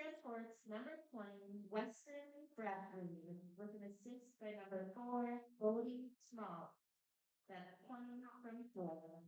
supports number 20, Western Bradley, with an assist by number 4, Bodie Small. That point from 4.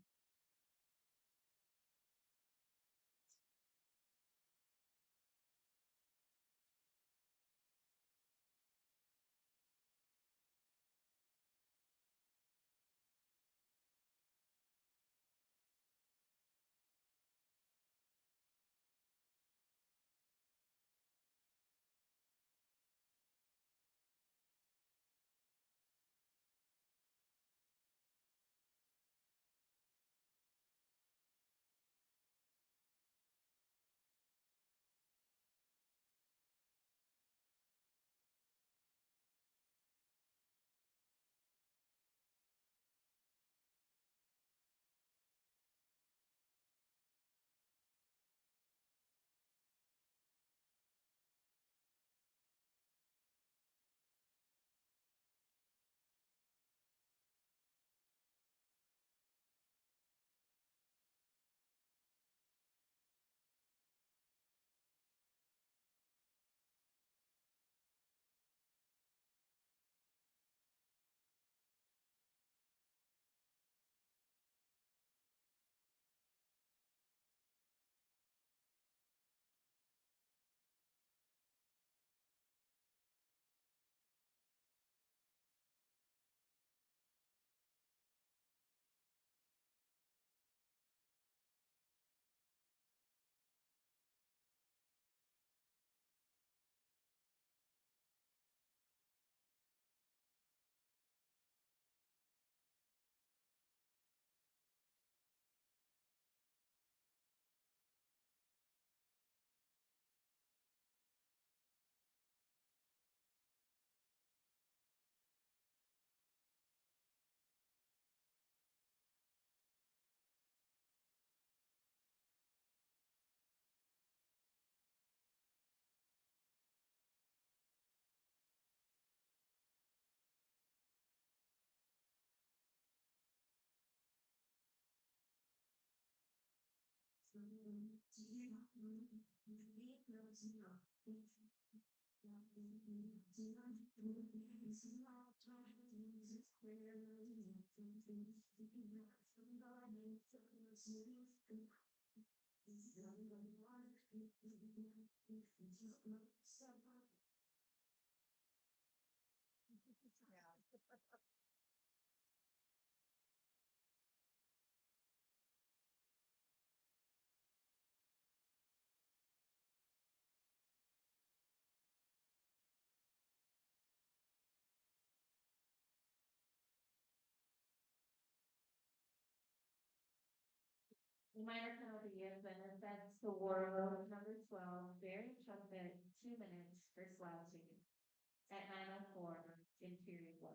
The minor penalty is an offense to Warroad number 12, bearing trumpet 2 minutes for slouching at 9:04 in period 1.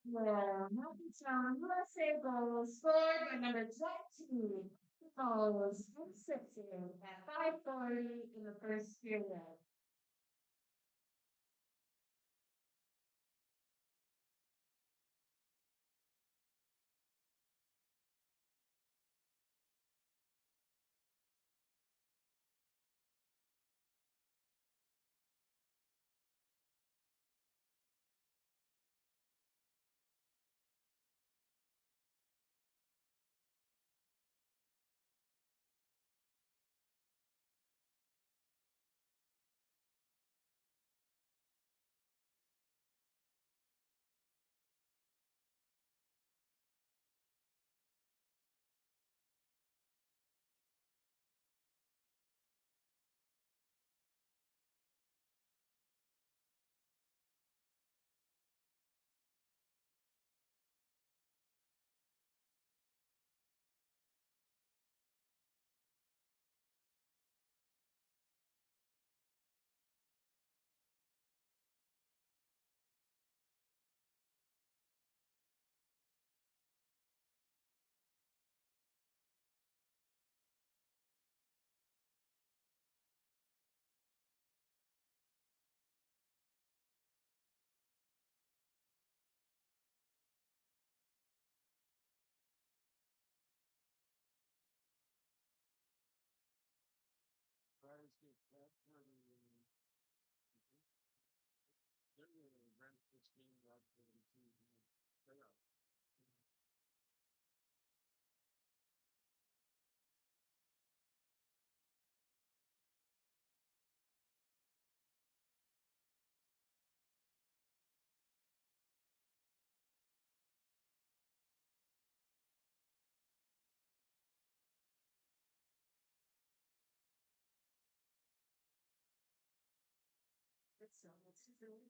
Well, happy time. USA goals scored by number 22. Goals Institute at 5:40 in the first period. Let's do it.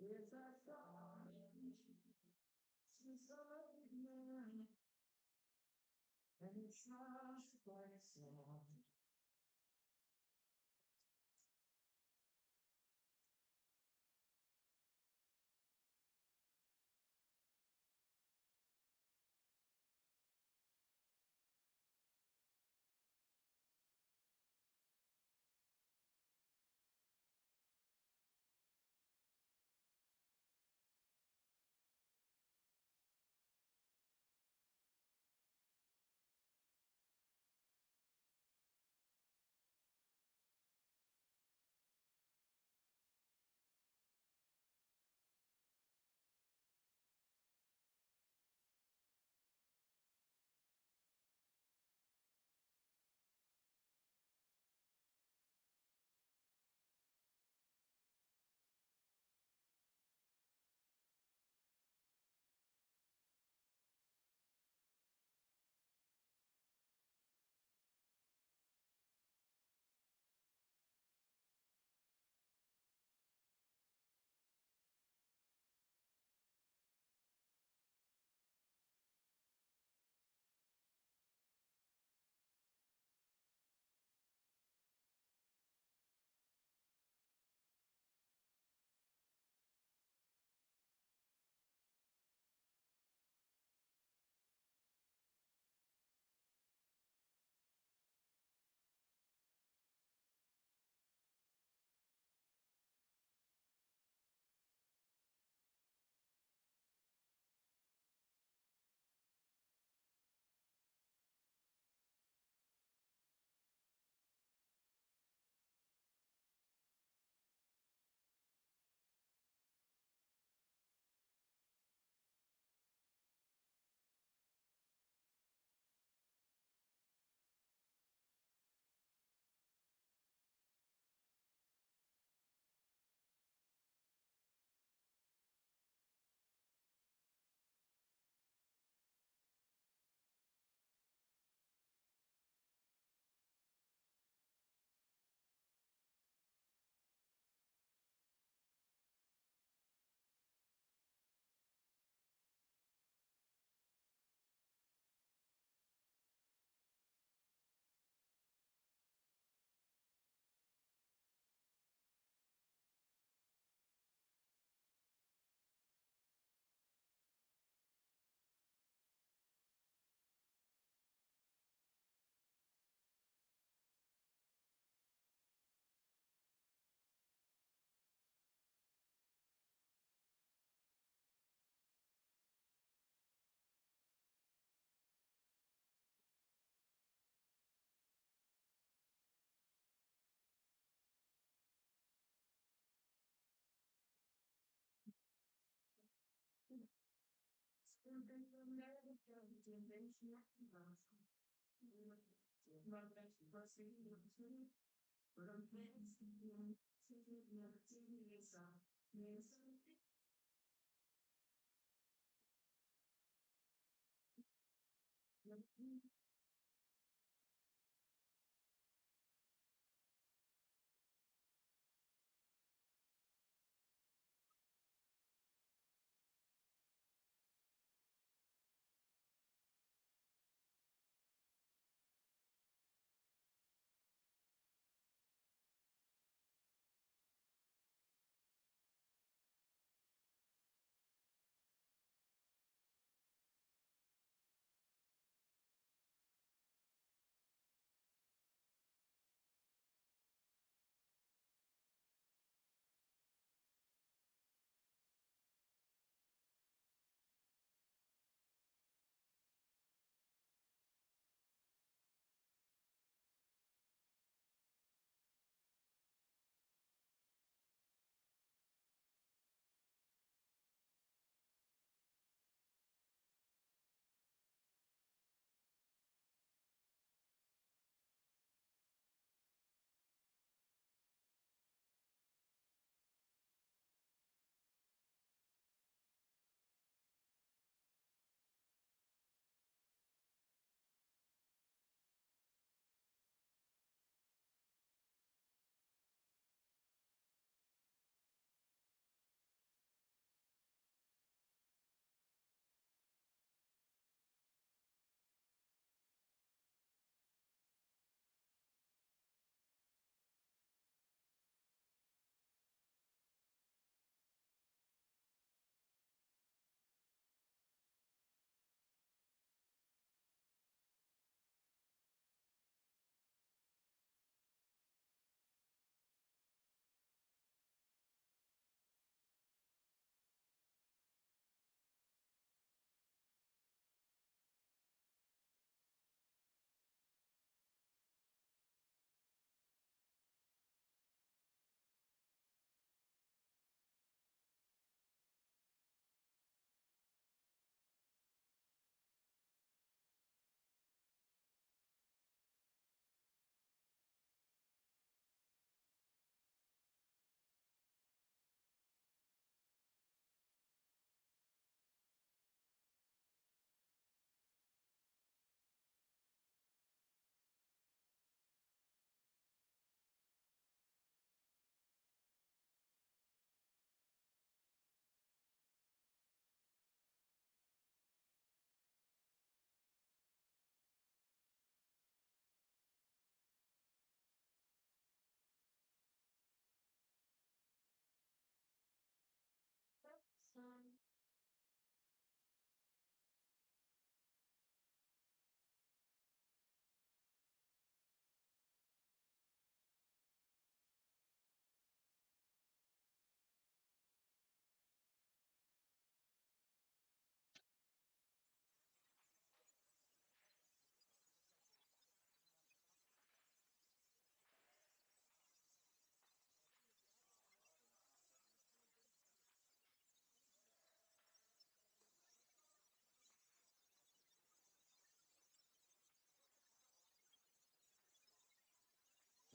It's a song. It's a song. And it's not for song.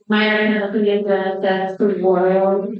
My opinion that's the world.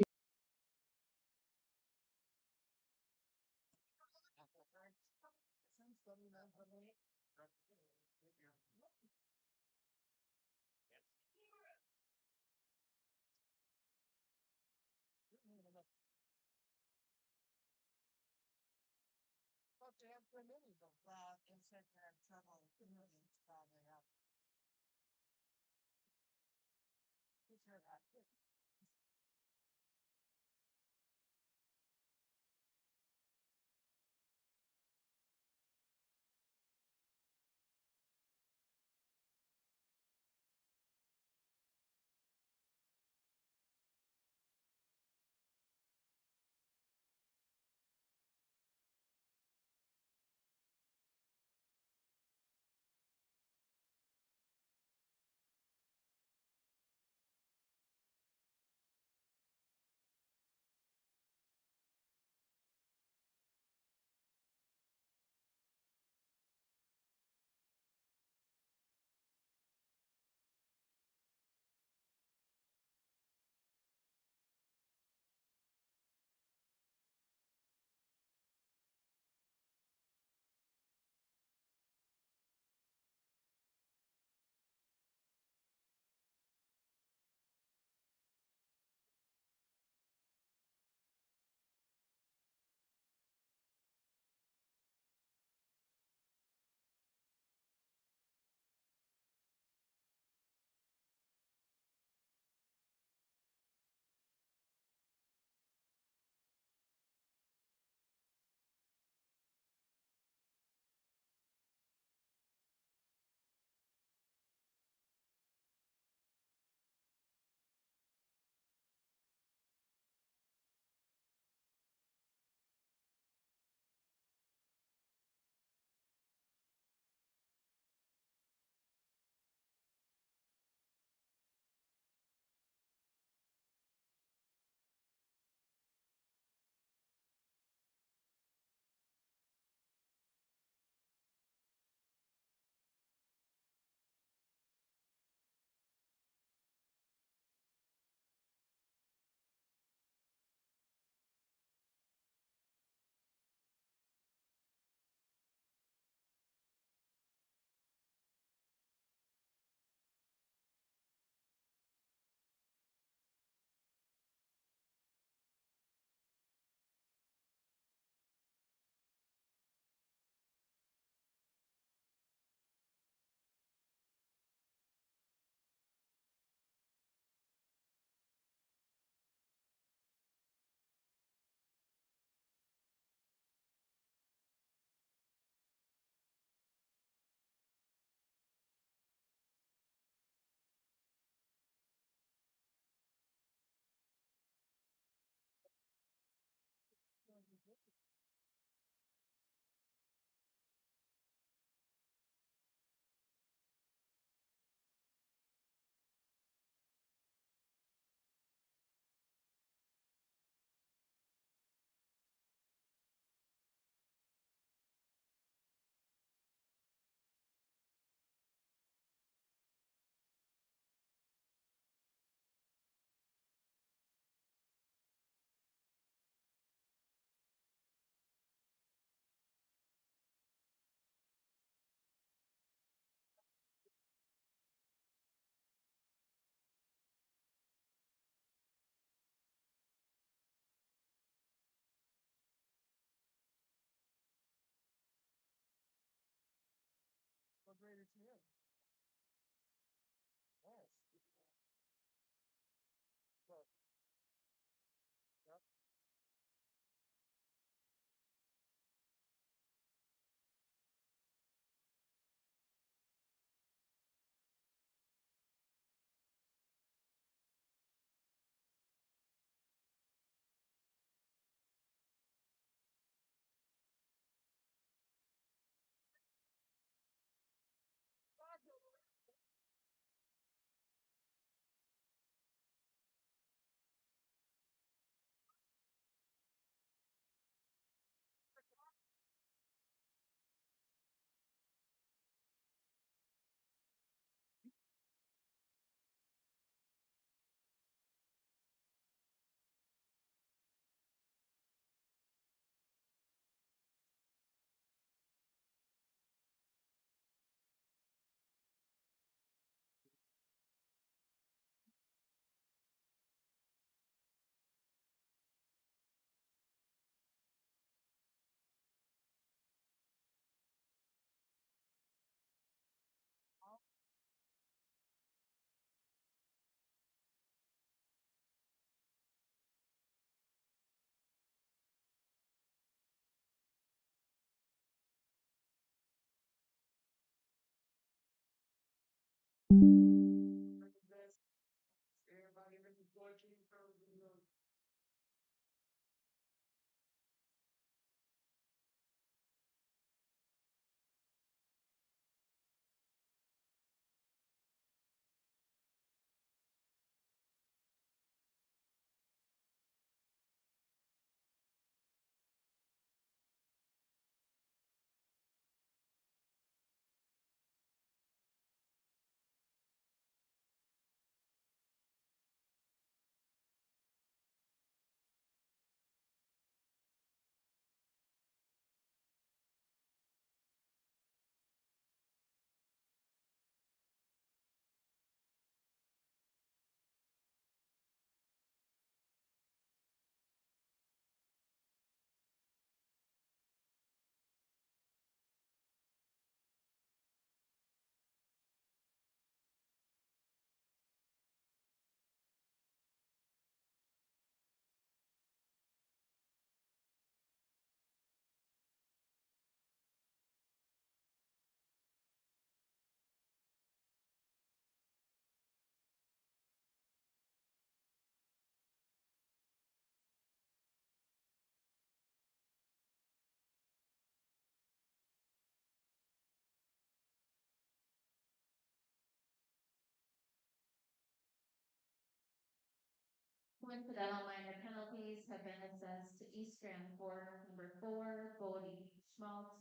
Coincidental minor penalties have been assessed to East Grand Quarter number 4, Bodie Schmaltz,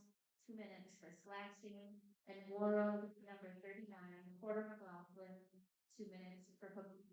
2 minutes for slashing, and Warroad number 39, Porter McLaughlin, 2 minutes for hooking.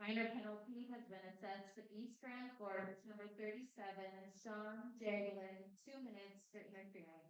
Minor penalty has been assessed to East Grand Forks number 37, Sean Jaglin, 2 minutes for interference.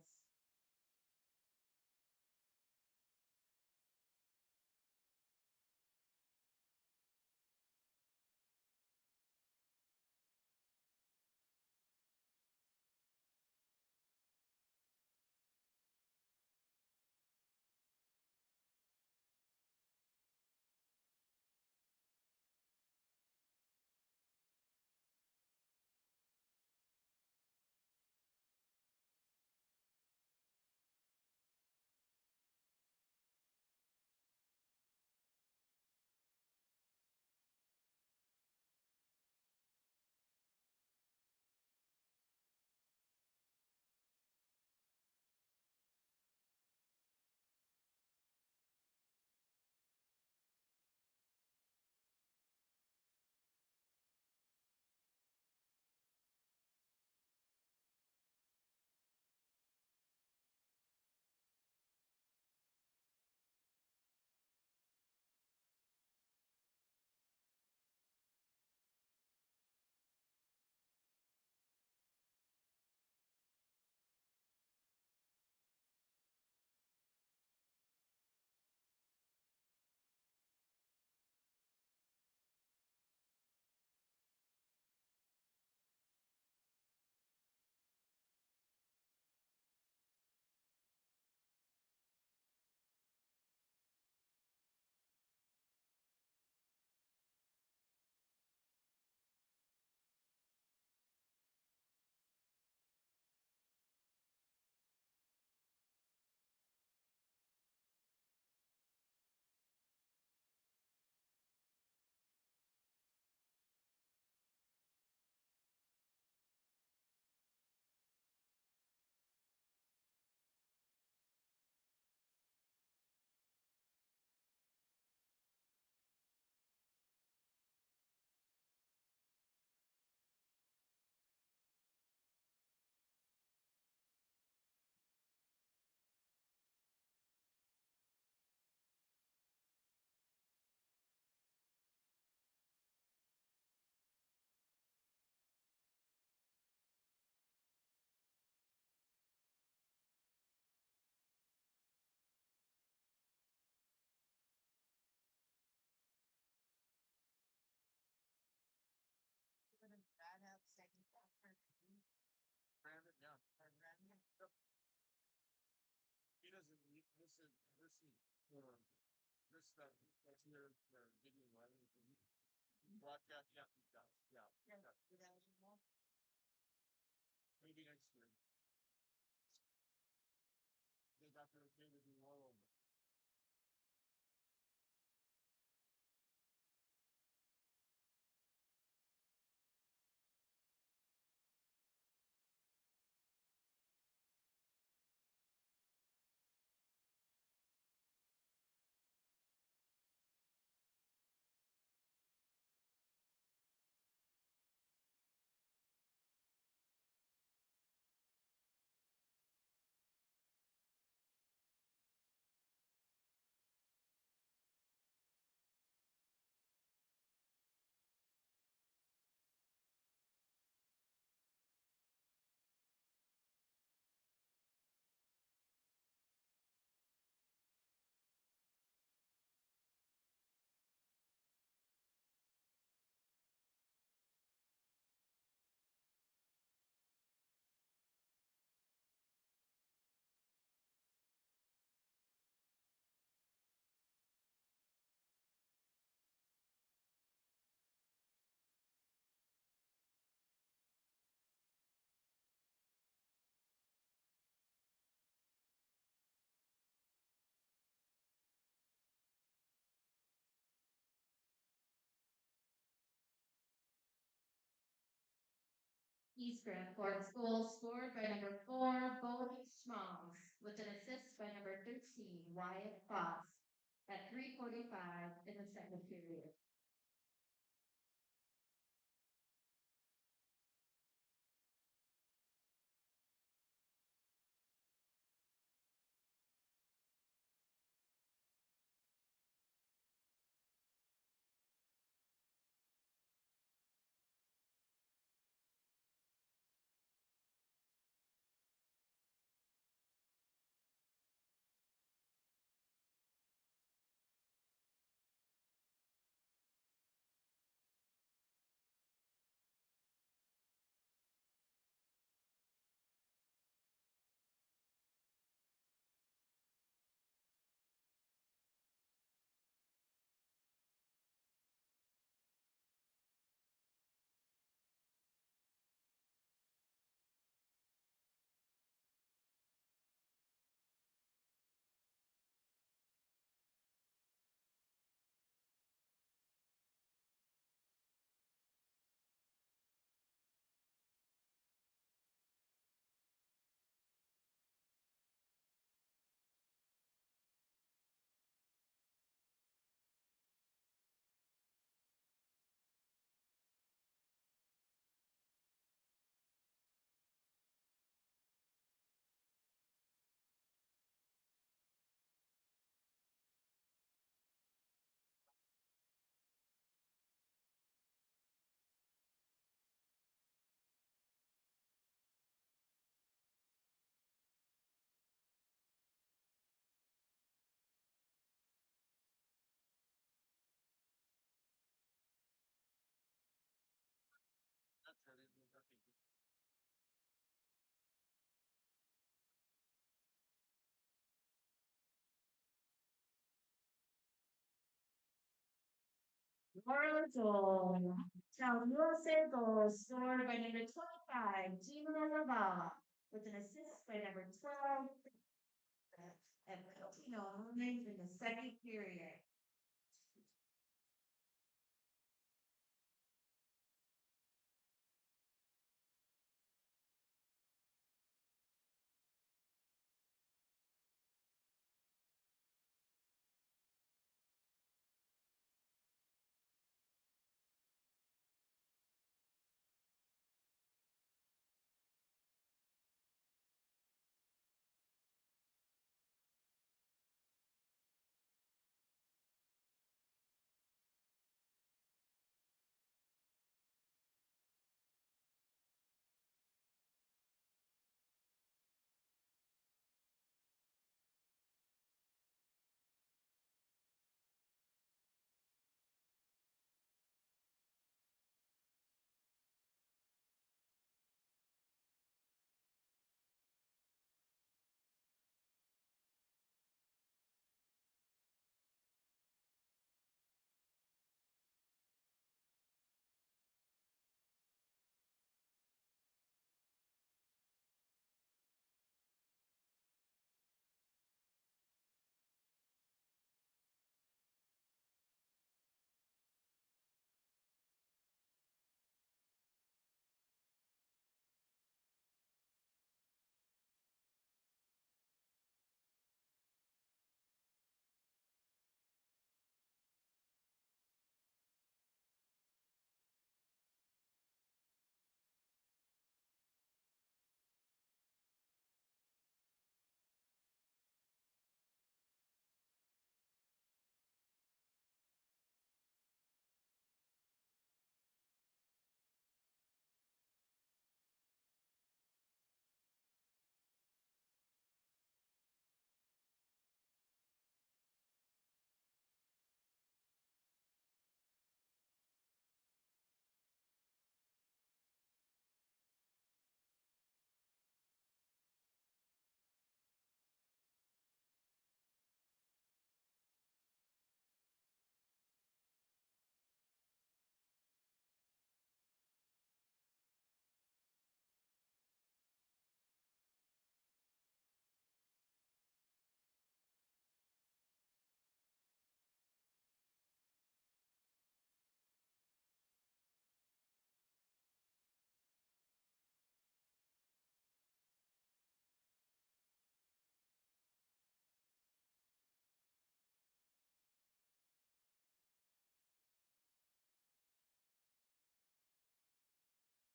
East Grand Forks goal scored by number 4, Bodie Schmalz, with an assist by number 13, Wyatt Foss, at 3:45 in the second period. Warroad Town USA goal scored by number 25, Gino Lavalla, with an assist by number 12, and Filipino movement in the second period.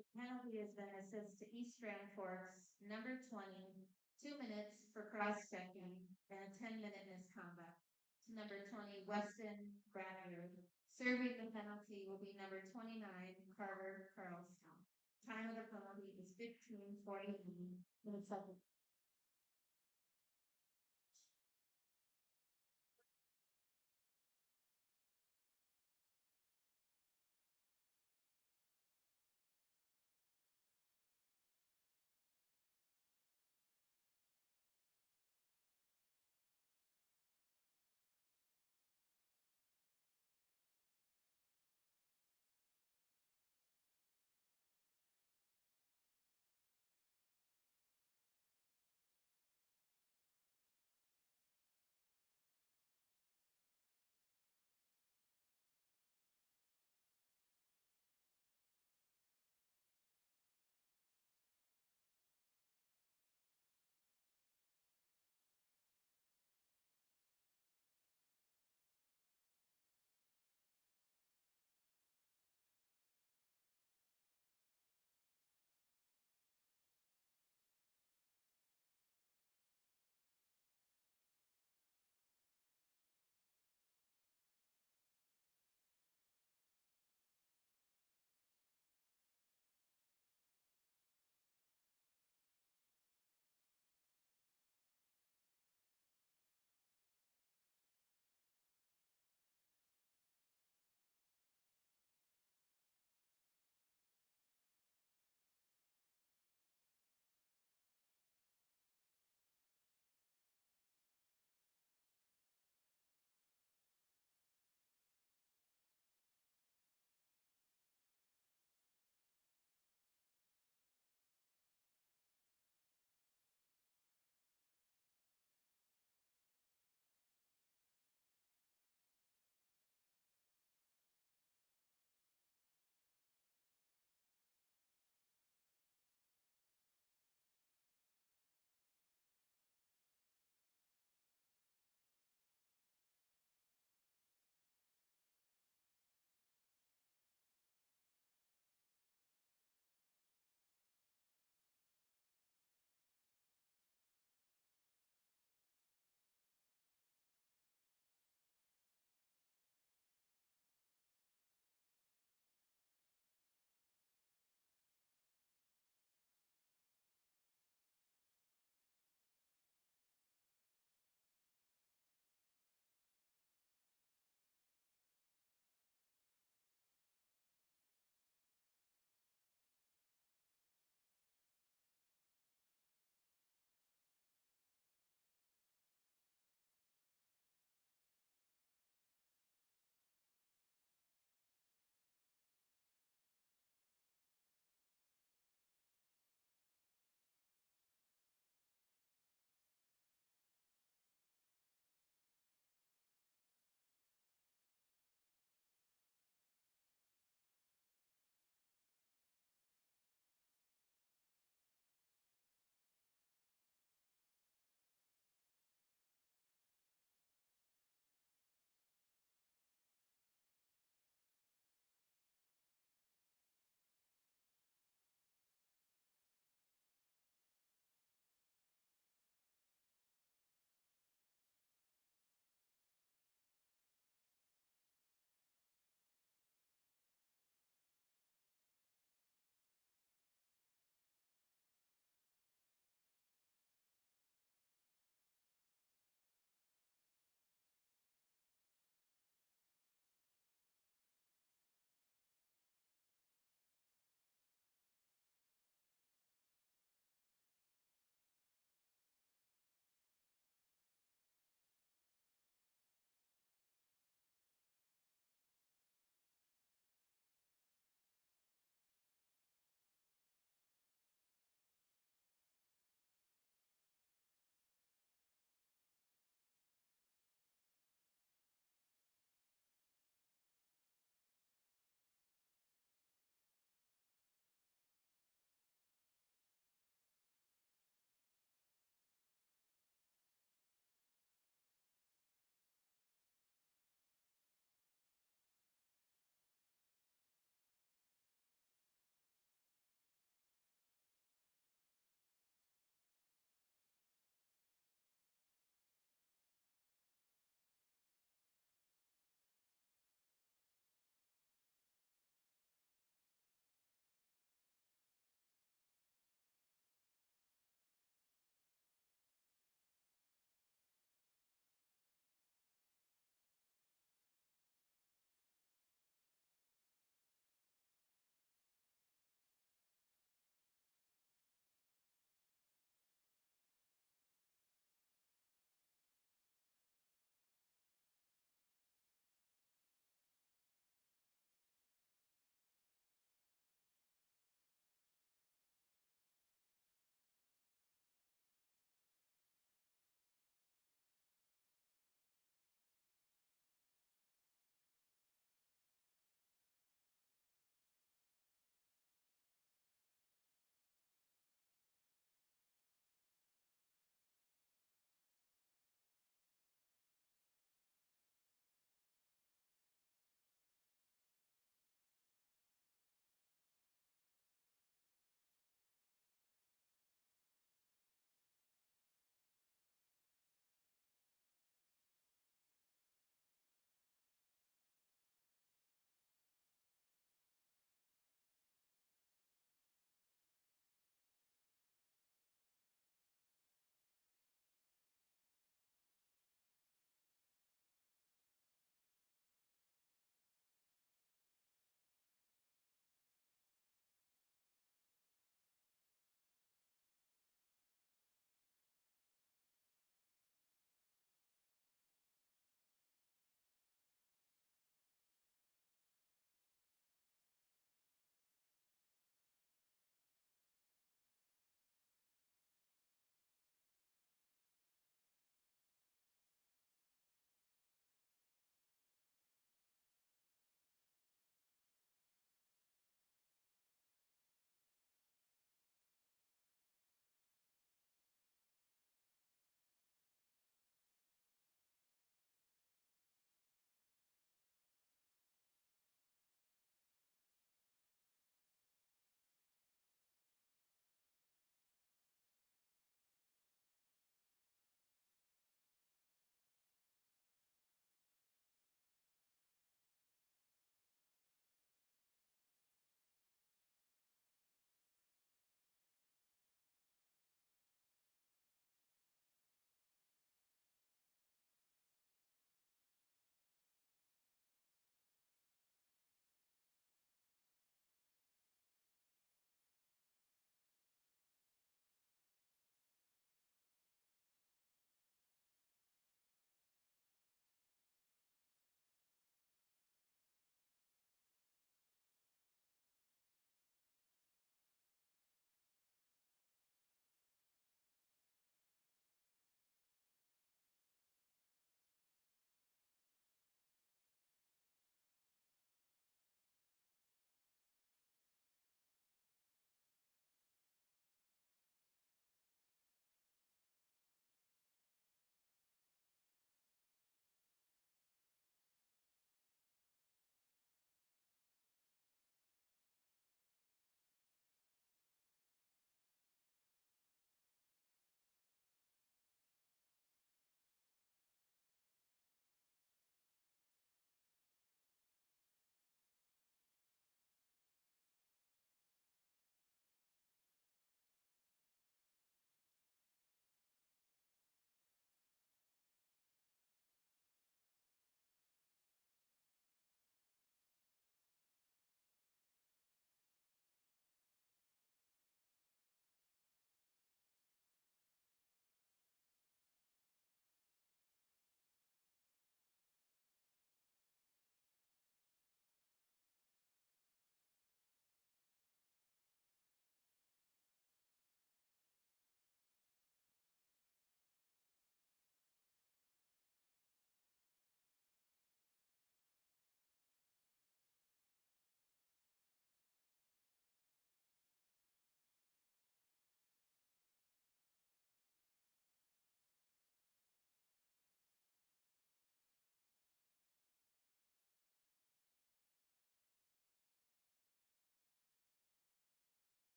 The penalty has been assist to East Grand Forks, number 20, 2 minutes for cross-checking and a 10-minute misconduct. To number 20, Weston Bradford. Serving the penalty will be number 29, Carter Carlstown. Time of the penalty is 15:49 in the second.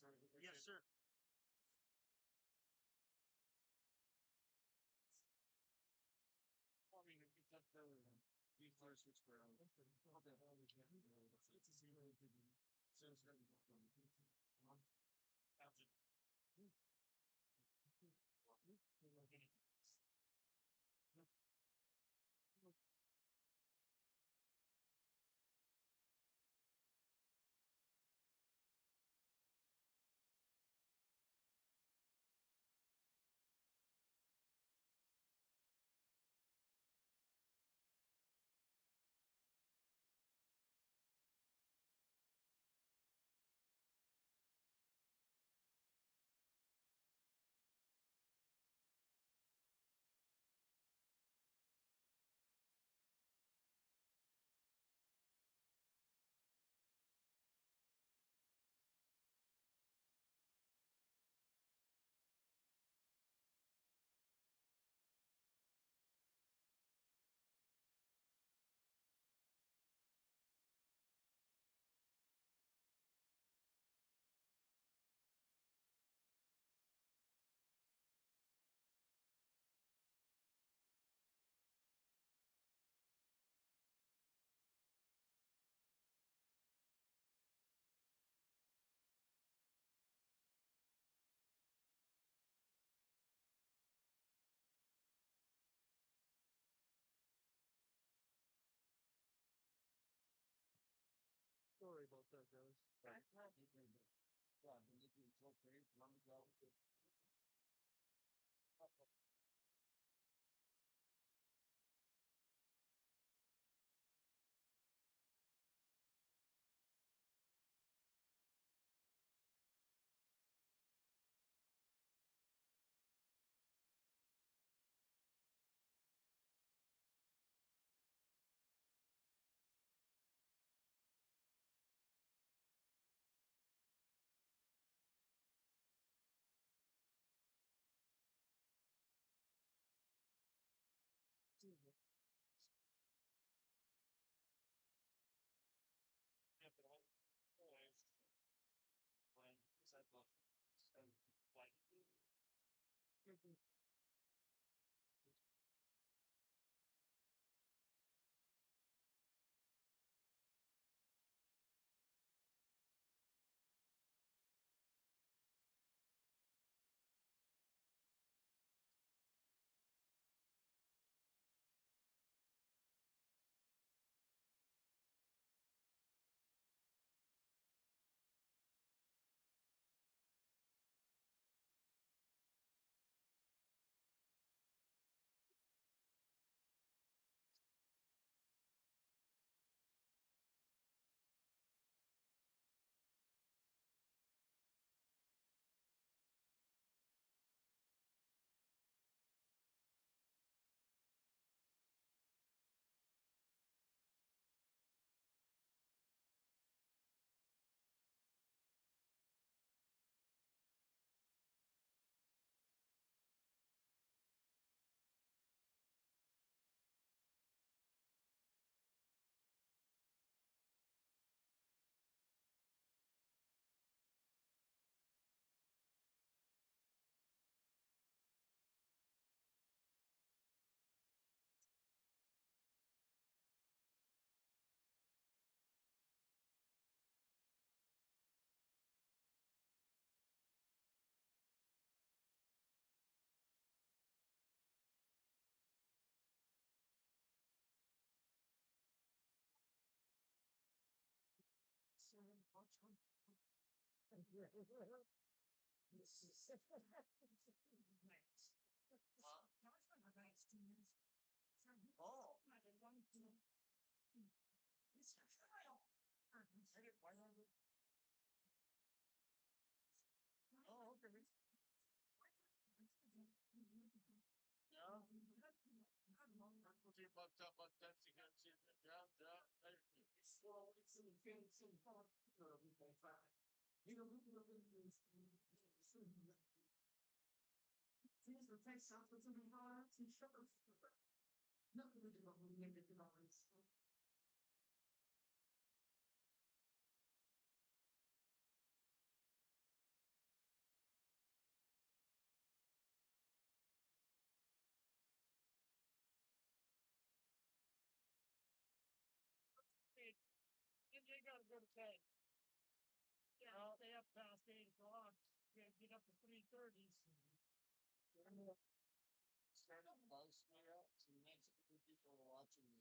Yes, sir. I mean, if you kept these first switch for what the hell is that? It's a zero to the sales revenue. After. Sorry about that, guys. Oh, oh, okay. Yeah. Okay. Well, they up past 8 o'clock. Can't get up to 3:30. Start up buzz me out. So next people are watching me.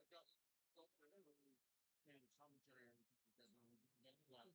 I got man, it's commentary because that's like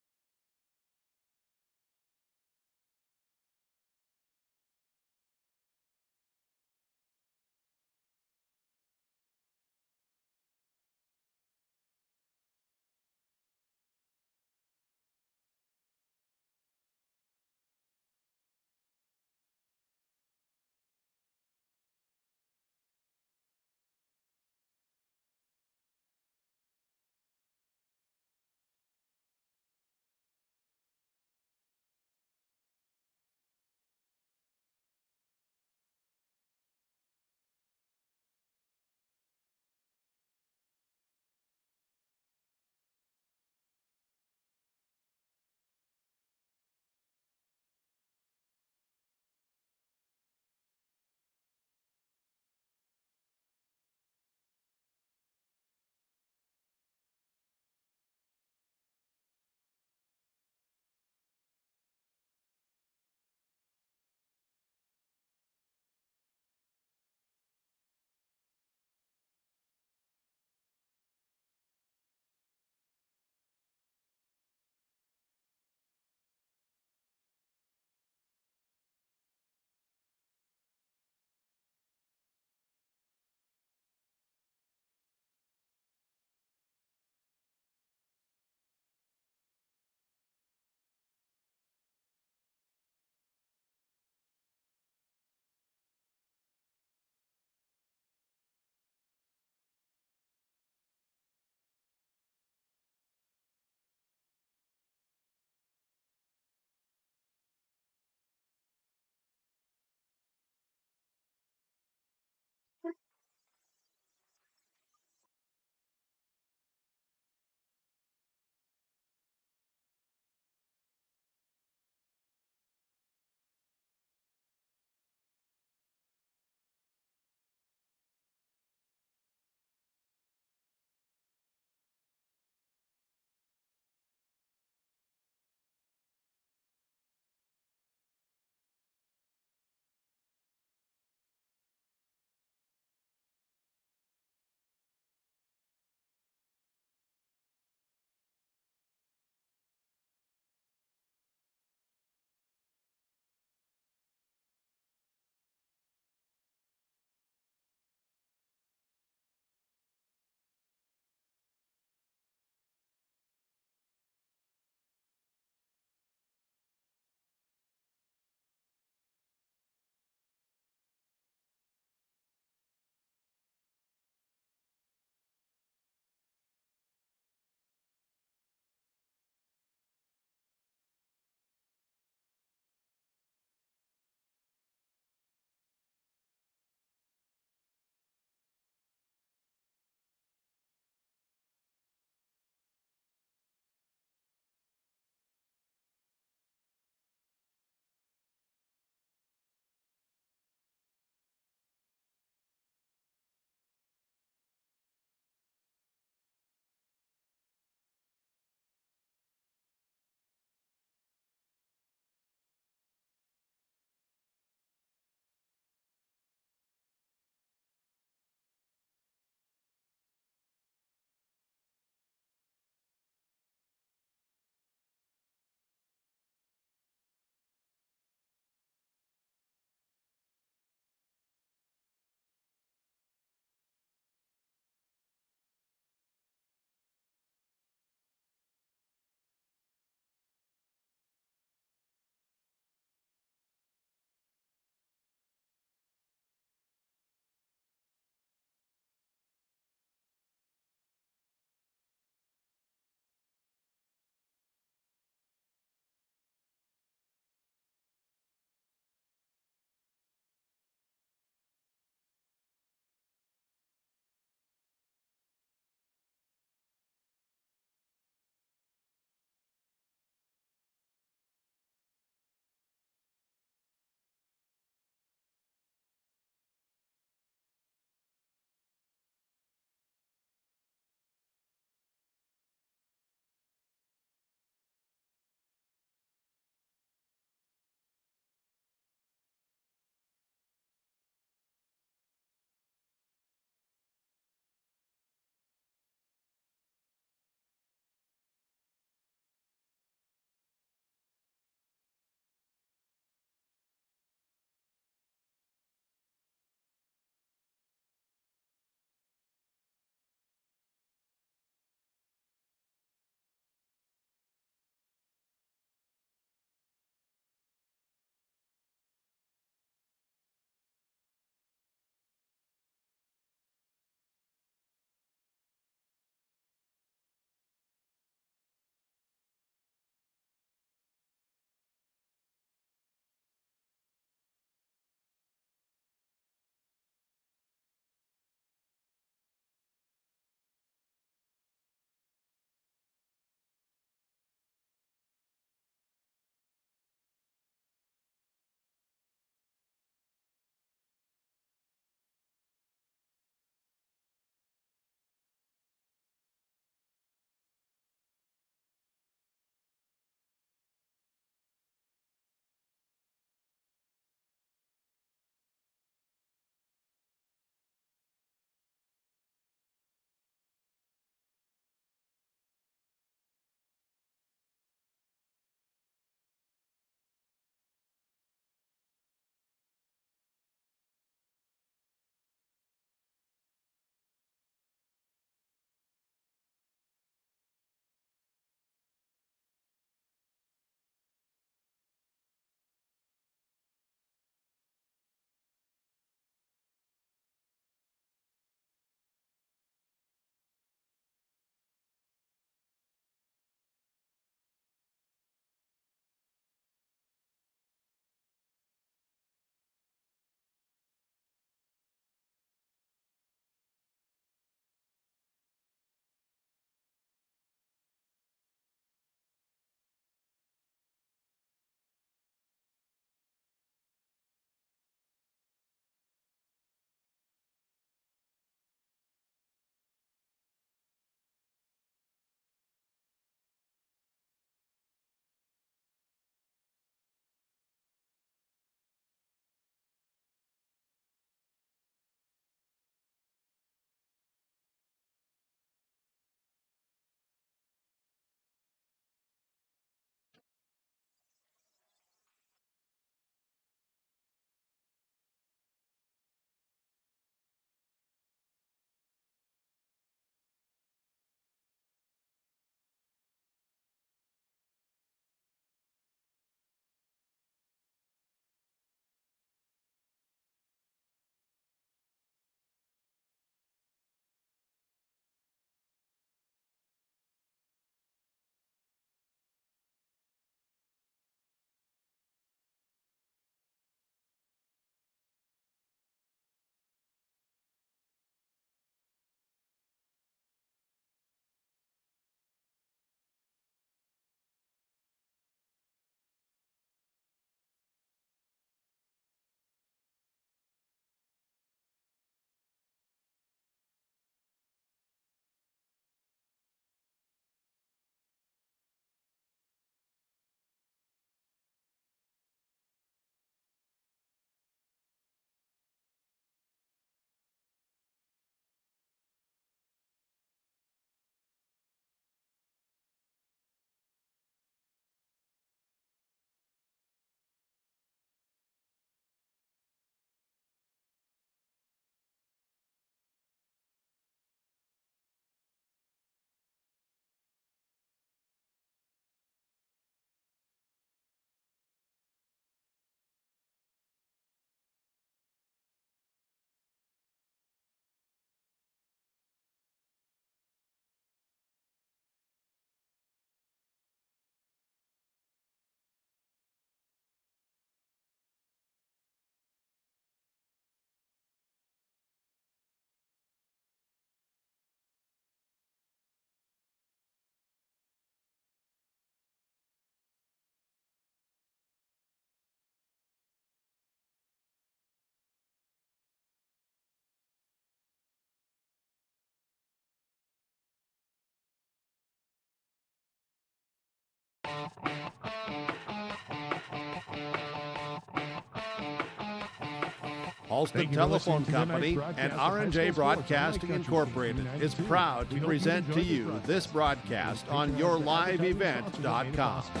Alston Thank you for Telephone listening to tonight's Company broadcast and of high R&J school sports on Broadcasting Lake Country Incorporated is 92. proud We to hope you present to enjoyed this you broadcast. this broadcast on Patronize advertising sponsors and yourliveevent.com. sponsors.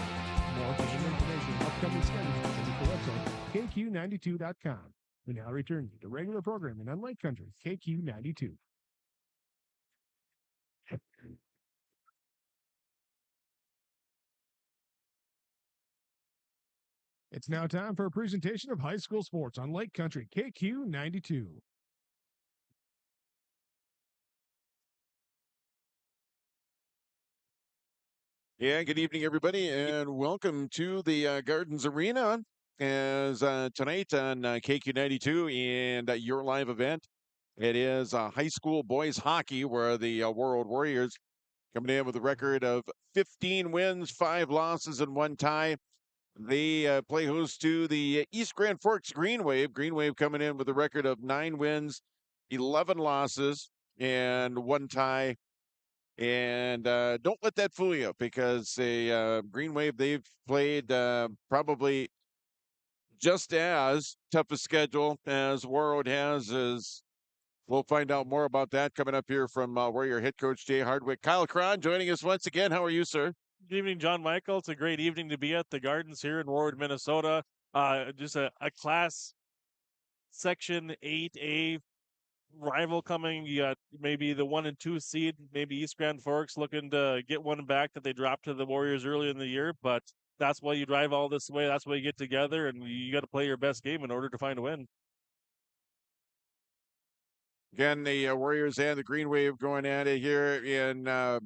More information and upcoming schedules, visit the website kq92.com. We now return you to regular programming on Lake Country KQ92. It's now time for a presentation of high school sports on Lake Country KQ92. Yeah, good evening, everybody, and welcome to the Gardens Arena as tonight on KQ92 and your live event. It is high school boys hockey where the Warroad Warriors coming in with a record of 15 wins, 5 losses, and 1 tie. They play host to the East Grand Forks Green Wave. Green Wave coming in with a record of 9 wins, 11 losses, and 1 tie. And don't let that fool you because the Green Wave, they've played probably just as tough a schedule as Warroad has. As we'll find out more about that coming up here from Warrior head coach Jay Hardwick. Kyle Cron joining us once again. How are you, sir? Good evening, John Michael. It's a great evening to be at the Gardens here in Warroad, Minnesota. Just a class Section 8A rival coming. You got maybe the 1 and 2 seed, maybe East Grand Forks looking to get one back that they dropped to the Warriors early in the year. But that's why you drive all this way. That's why you get together, and you got to play your best game in order to find a win. Again, the Warriors and the Green Wave going at it here in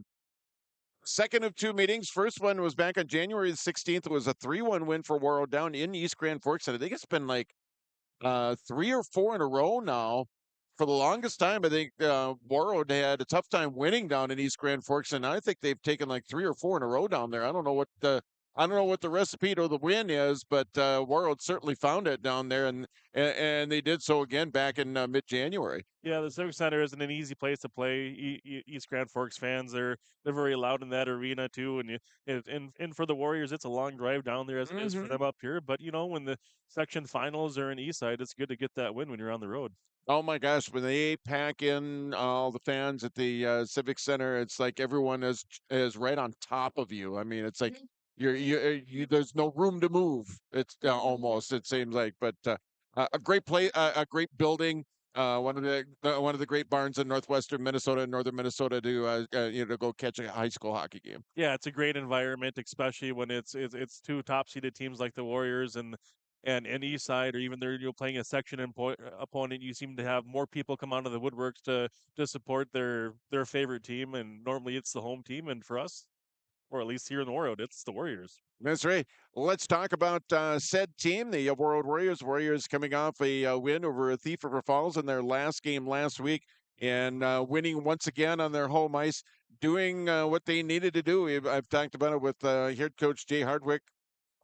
second of 2 meetings. First one was back on January the 16th. It was a 3-1 win for Warroad down in East Grand Forks. And I think it's been like 3 or 4 in a row now. For the longest time, I think Warroad had a tough time winning down in East Grand Forks, and I think they've taken like 3 or 4 in a row down there. I don't know what the recipe to the win is, but Warroad certainly found it down there, and they did so again back in mid-January. Yeah, the Civic Center isn't an easy place to play. East Grand Forks fans, they're very loud in that arena too, and for the Warriors, it's a long drive down there as it is for them up here. But when the section finals are in East Side, it's good to get that win when you're on the road. Oh my gosh, when they pack in all the fans at the Civic Center, it's like everyone is right on top of you. I mean, it's like there's no room to move. It's almost, it seems like, but a great a great building. One of the great barns in northwestern Minnesota and northern Minnesota to go catch a high school hockey game. Yeah, it's a great environment, especially when it's 2 top seeded teams like the Warriors and East Side, or even you're playing a section opponent. You seem to have more people come out of the woodworks to support their favorite team, and normally it's the home team. And for us, or at least here in the Warroad, it's the Warriors. That's right. Let's talk about said team, the Warroad Warriors. Warriors coming off a win over Thief River Falls in their last game last week, and winning once again on their home ice, doing what they needed to do. I've talked about it with head coach Jay Hardwick.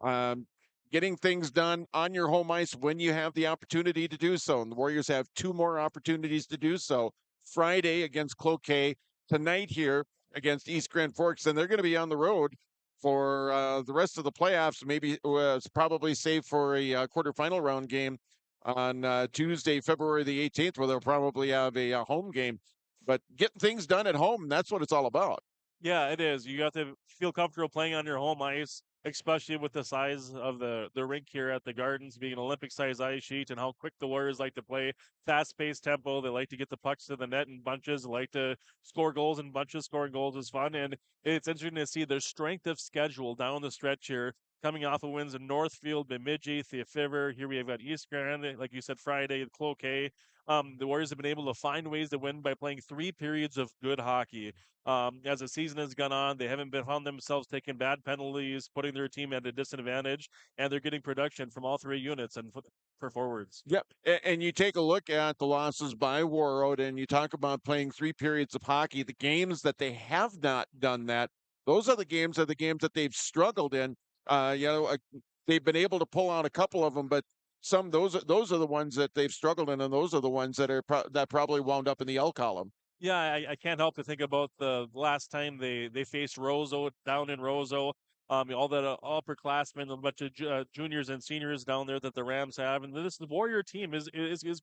Um, Getting things done on your home ice when you have the opportunity to do so. And the Warriors have 2 more opportunities to do so. Friday against Cloquet, tonight here against East Grand Forks, and they're going to be on the road for the rest of the playoffs. Maybe it's probably save for a quarterfinal round game on Tuesday, February the 18th, where they'll probably have a home game. But getting things done at home, that's what it's all about. Yeah, it is. You have to feel comfortable playing on your home ice, especially with the size of the rink here at the Gardens, being an Olympic size ice sheet, and how quick the Warriors like to play. Fast paced tempo. They like to get the pucks to the net in bunches. They like to score goals in bunches. Scoring goals is fun. And it's interesting to see their strength of schedule down the stretch here, coming off of wins in Northfield, Bemidji, Theofiver. Here we have got East Grand, like you said, Friday, Cloquet. The Warriors have been able to find ways to win by playing 3 periods of good hockey. As the season has gone on, they haven't found themselves taking bad penalties, putting their team at a disadvantage, and they're getting production from all 3 units and for forwards. Yep. And you take a look at the losses by Warroad, and you talk about playing 3 periods of hockey. The games that they have not done that, those are the games that they've struggled in. They've been able to pull out a couple of them, but those are the ones that they've struggled in, and those are the ones that that probably wound up in the L column. Yeah, I can't help but think about the last time they faced Roseau down in Roseau. all that upperclassmen, a bunch of juniors and seniors down there that the Rams have, and the Warrior team is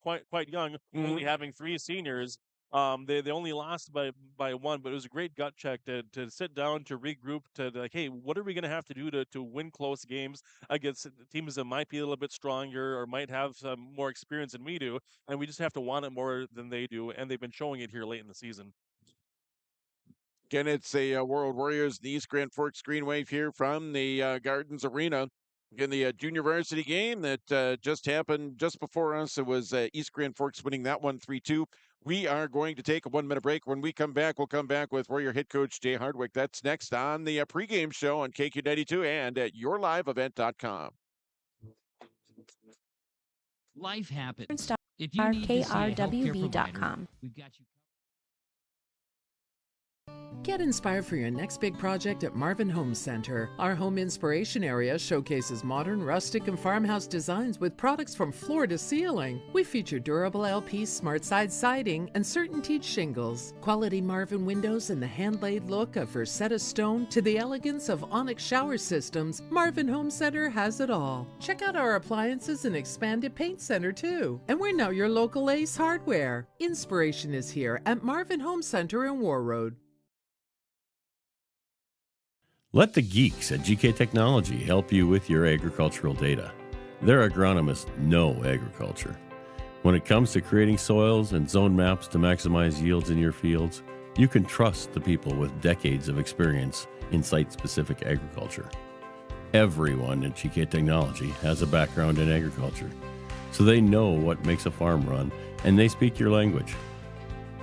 quite young, only having 3 seniors. They only lost by 1, but it was a great gut check to sit down, to regroup, to like, hey, what are we going to have to do to win close games against teams that might be a little bit stronger or might have some more experience than we do, and we just have to want it more than they do, and they've been showing it here late in the season. Again, it's a Warroad Warriors, the East Grand Forks Green Wave here from the Gardens Arena. In the junior varsity game that just happened just before us, it was East Grand Forks winning that one 3-2. We are going to take a 1-minute break. When we come back, we'll come back with Warrior head coach Jay Hardwick. That's next on the pregame show on KQ92 and at yourliveevent.com. Life happens. Star If you need to see a healthcare KRWB.com. provider, we've got you. Get inspired for your next big project at Marvin Home Center. Our home inspiration area showcases modern, rustic, and farmhouse designs with products from floor to ceiling. We feature durable LP smart side siding and certain teak shingles, quality Marvin windows, and the hand-laid look of Versetta stone to the elegance of onyx shower systems. Marvin Home Center has it all. Check out our appliances and expanded paint center too. And we're now your local Ace Hardware. Inspiration is here at Marvin Home Center in Warroad. Let the geeks at GK Technology help you with your agricultural data. Their agronomists know agriculture. When it comes to creating soils and zone maps to maximize yields in your fields, you can trust the people with decades of experience in site-specific agriculture. Everyone at GK Technology has a background in agriculture, so they know what makes a farm run, and they speak your language.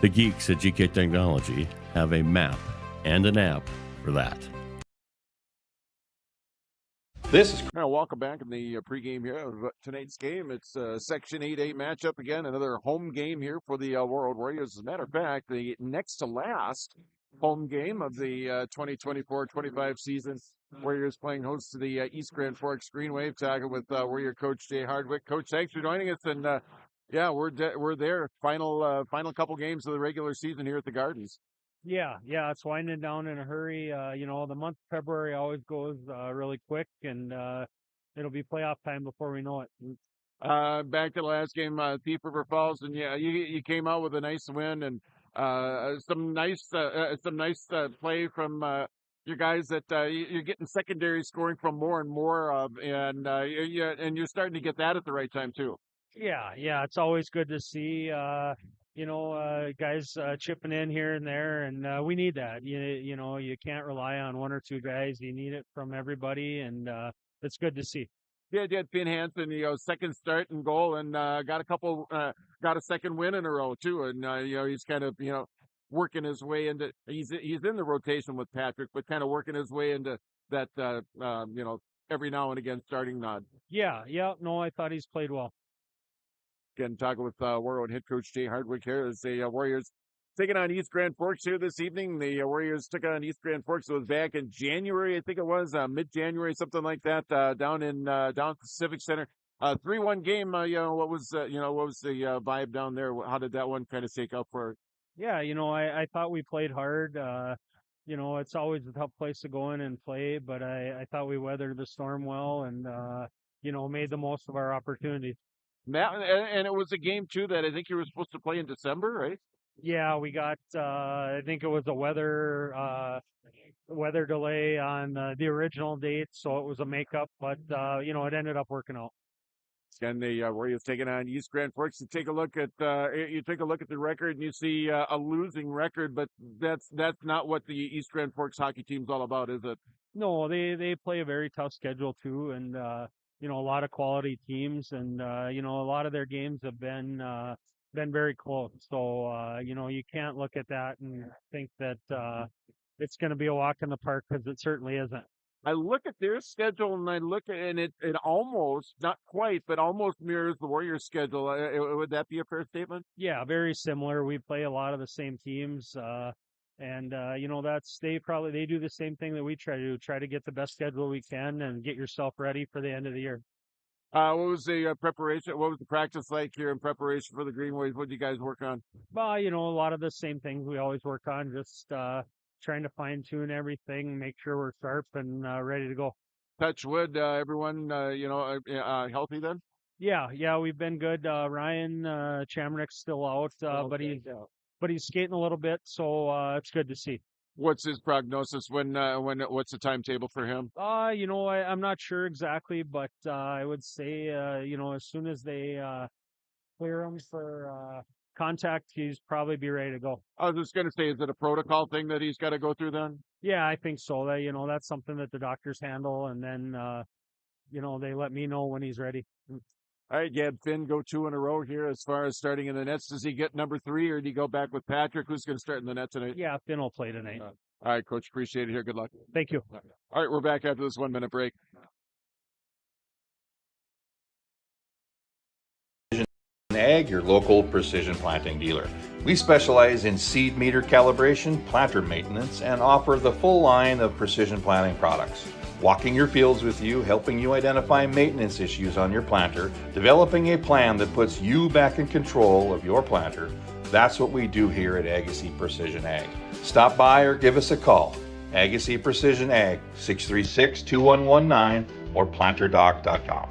The geeks at GK Technology have a map and an app for that. This is welcome back in the pregame here of tonight's game. It's a Section 8A matchup again, another home game here for the Warroad Warriors. As a matter of fact, the next to last home game of the 2024-25 season. Warriors playing host to the East Grand Forks Green Wave, talking with Warrior coach Jay Hardwick. Coach, thanks for joining us, and yeah, we're there. Final couple games of the regular season here at the Gardens. Yeah, it's winding down in a hurry. The month of February always goes really quick, and it'll be playoff time before we know it. Back to the last game, Thief River Falls, and yeah, you came out with a nice win and some nice play from your guys that you're getting secondary scoring from more and more of, and you're starting to get that at the right time too. Yeah, it's always good to see. Guys chipping in here and there, and we need that. You can't rely on 1 or 2 guys. You need it from everybody, and it's good to see. Yeah, Finn Hansen, second start and goal, and got a second win in a row too, and he's kind of working his way into. He's in the rotation with Patrick, but kind of working his way into that every now and again starting nod. Yeah. No, I thought he's played well. Again, talking with Warroad head coach Jay Hardwick here as the Warriors taking on East Grand Forks here this evening. The Warriors took on East Grand Forks. It was back in January, I think it was mid-January, something like that, down at the Civic Center. 3-1 game. What was the vibe down there? How did that one kind of shake up for? Yeah, I thought we played hard. It's always a tough place to go in and play, but I thought we weathered the storm well and made the most of our opportunities. And it was a game too that I think you were supposed to play in December, right? Yeah, we got. I think it was a weather delay on the original date, so it was a makeup. But it ended up working out. And the Warriors taking on East Grand Forks. You take a look at the record, and you see a losing record. But that's not what the East Grand Forks hockey team's all about, is it? No, they play a very tough schedule too, and a lot of quality teams, and a lot of their games have been very close. So you can't look at that and think that it's going to be a walk in the park, because it certainly isn't. I look at their schedule and it almost, not quite, but almost mirrors the Warriors' schedule. Would that be a fair statement? Yeah, very similar. We play a lot of the same teams. And they do the same thing that we try to do, try to get the best schedule we can and get yourself ready for the end of the year. What was the preparation? What was the practice like here in preparation for the Green Wave? What did you guys work on? Well, a lot of the same things we always work on, just trying to fine tune everything, make sure we're sharp and ready to go. Touch wood, everyone, healthy then? Yeah, we've been good. Ryan Chamrick's still out, but he's skating a little bit, so it's good to see. What's his prognosis? What's the timetable for him? I'm not sure exactly, but I would say, as soon as they clear him for contact, he's probably be ready to go. I was just going to say, is it a protocol thing that he's got to go through then? Yeah, I think so. That's something that the doctors handle, and then they let me know when he's ready. All right, you had Finn go 2 in a row here as far as starting in the nets. Does he get number 3, or do you go back with Patrick? Who's going to start in the net tonight? Yeah, Finn will play tonight. All right, Coach, appreciate it here. Good luck. Thank you. All right, we're back after this 1-minute break. Ag, your local precision planting dealer. We specialize in seed meter calibration, planter maintenance, and offer the full line of precision planting products. Walking your fields with you, helping you identify maintenance issues on your planter, developing a plan that puts you back in control of your planter. That's what we do here at Agassiz Precision Ag. Stop by or give us a call. Agassiz Precision Ag, 636-2119 or planterdoc.com.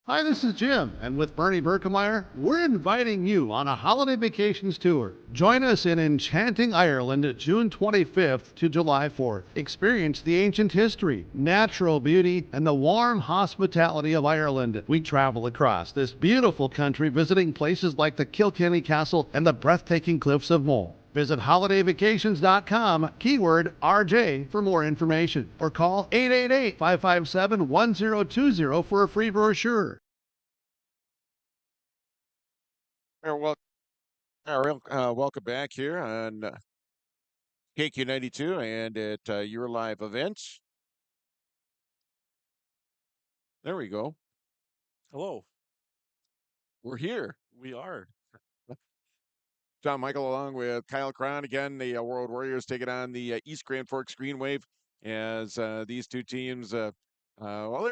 Hi, this is Jim, and with Bernie Berkemeyer, we're inviting you on a holiday vacations tour. Join us in enchanting Ireland June 25th to July 4th. Experience the ancient history, natural beauty, and the warm hospitality of Ireland. We travel across this beautiful country visiting places like the Kilkenny Castle and the breathtaking cliffs of Moher. Visit holidayvacations.com, keyword RJ, for more information, or call 888-557-1020 for a free brochure. Welcome back here on KQ92 and at your live event. There we go. Hello. We're here. We are. John Michael along with Kyle Cron. Again, the World Warriors taking on the East Grand Forks Green Wave as these two teams, they're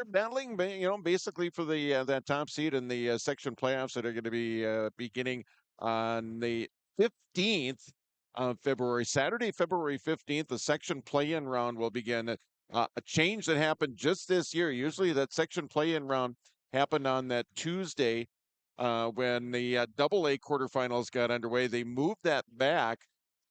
battling, basically for the that top seed in the section playoffs that are going to be beginning on the 15th of February. Saturday, February 15th, the section play-in round will begin. A change that happened just this year. Usually that section play-in round happened on that Tuesday when the AA quarterfinals got underway. They moved that back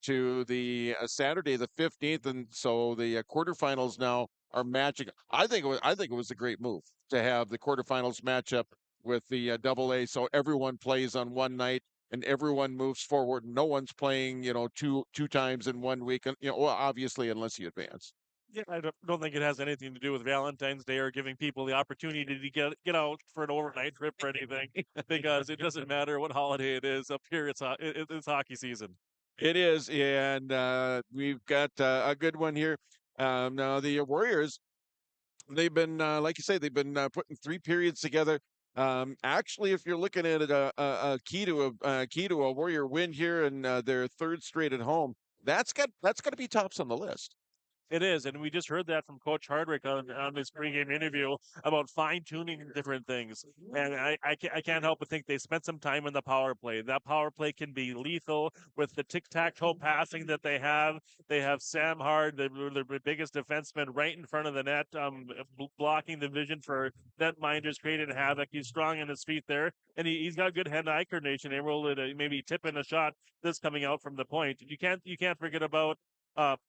to the Saturday, the 15th, and so the quarterfinals now are matching. I think it was a great move to have the quarterfinals match up with the AA, so everyone plays on one night and everyone moves forward. No one's playing, two times in 1 week, and obviously unless you advance. Yeah, I don't think it has anything to do with Valentine's Day or giving people the opportunity to get out for an overnight trip or anything, because it doesn't matter what holiday it is. Up here, it's hockey season. It is, and we've got a good one here. Now the Warriors, they've been, like you say, they've been putting 3 periods together. Actually, if you're looking at it, a key to a Warrior win here and their 3rd straight at home, that's got to be tops on the list. It is, and we just heard that from Coach Hardwick on this pregame interview about fine-tuning different things. And I can't help but think they spent some time in the power play. That power play can be lethal with the tic-tac-toe passing that they have. They have Sam Hard, the biggest defenseman, right in front of the net, blocking the vision for netminders, creating havoc. He's strong on his feet there, and he's got good hand-eye coordination, able to maybe tip in a shot that's coming out from the point. You can't forget about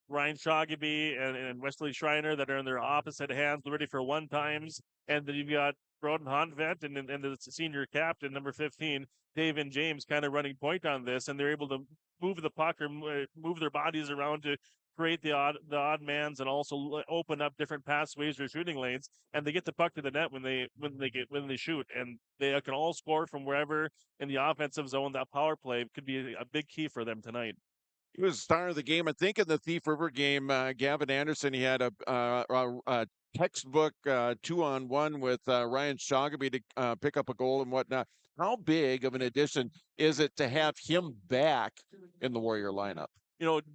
Ryan Shoggaby and Wesley Schreiner that are in their opposite hands, ready for one times. And then you've got Broden Honvet and the senior captain, number 15, Dave and James, kind of running point on this. And they're able to move the puck or move their bodies around to create the odd mans and also open up different pathways or shooting lanes. And they get the puck to the net when they shoot. And they can all score from wherever in the offensive zone. That power play could be a big key for them tonight. He was the star of the game. I think in the Thief River game, Gavin Anderson, he had a textbook 2-on-1 with Ryan Shoggaby to pick up a goal and whatnot. How big of an addition is it to have him back in the Warrior lineup?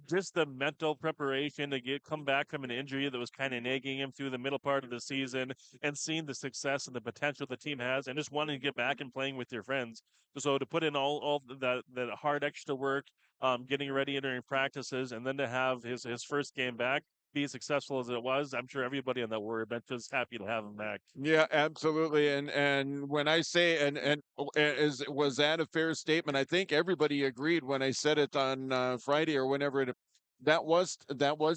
just the mental preparation to come back from an injury that was kind of nagging him through the middle part of the season, and seeing the success and the potential the team has, and just wanting to get back and playing with your friends. So to put in all that hard extra work, getting ready entering practices, and then to have his first game back be as successful as it was, I'm sure everybody on that Warrior bench is happy to have him back. Yeah, absolutely. And when I say was that a fair statement? I think everybody agreed when I said it on Friday or whenever that was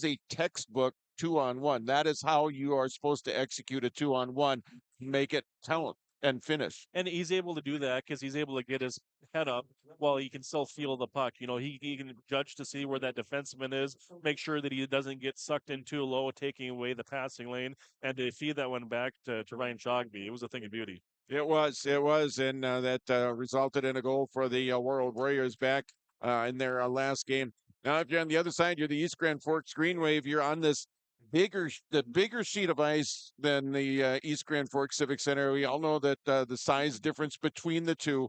a textbook 2-on-1. That is how you are supposed to execute a 2-on-1, make it count and finish. And he's able to do that because he's able to get his head up while he can still feel the puck. He can judge to see where that defenseman is, make sure that he doesn't get sucked in too low, taking away the passing lane, and to feed that one back to Ryan Shogby. It was a thing of beauty. It was, and that resulted in a goal for the World Warriors back in their last game. Now, if you're on the other side, you're the East Grand Forks Green Wave. You're on this bigger sheet of ice than the East Grand Forks Civic Center. We all know that the size difference between the two,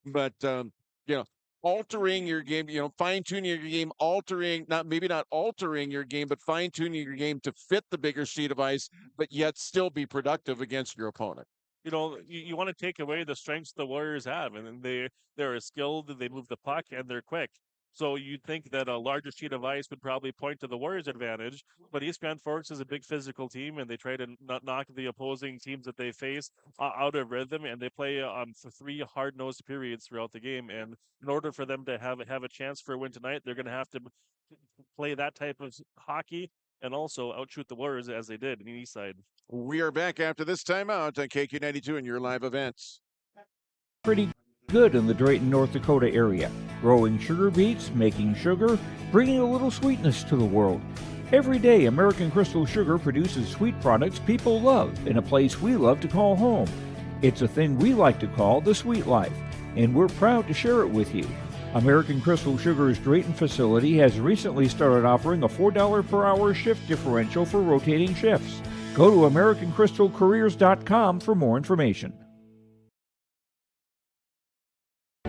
but you know, altering your game, fine tuning your game, not altering your game, but fine tuning your game to fit the bigger sheet of ice, but yet still be productive against your opponent. You want to take away the strengths the Warriors have, and they're skilled, they move the puck, and they're quick. So you'd think that a larger sheet of ice would probably point to the Warriors' advantage, but East Grand Forks is a big physical team, and they try to knock the opposing teams that they face out of rhythm, and they play for 3 hard-nosed periods throughout the game. And in order for them to have a chance for a win tonight, they're going to have to play that type of hockey and also outshoot the Warriors as they did in the East Side. We are back after this timeout on KQ92 and your live events. Pretty good in the Drayton, North Dakota area. Growing sugar beets, making sugar, bringing a little sweetness to the world. Every day, American Crystal Sugar produces sweet products people love in a place we love to call home. It's a thing we like to call the sweet life, and we're proud to share it with you. American Crystal Sugar's Drayton facility has recently started offering a $4 per hour shift differential for rotating shifts. Go to AmericanCrystalCareers.com for more information.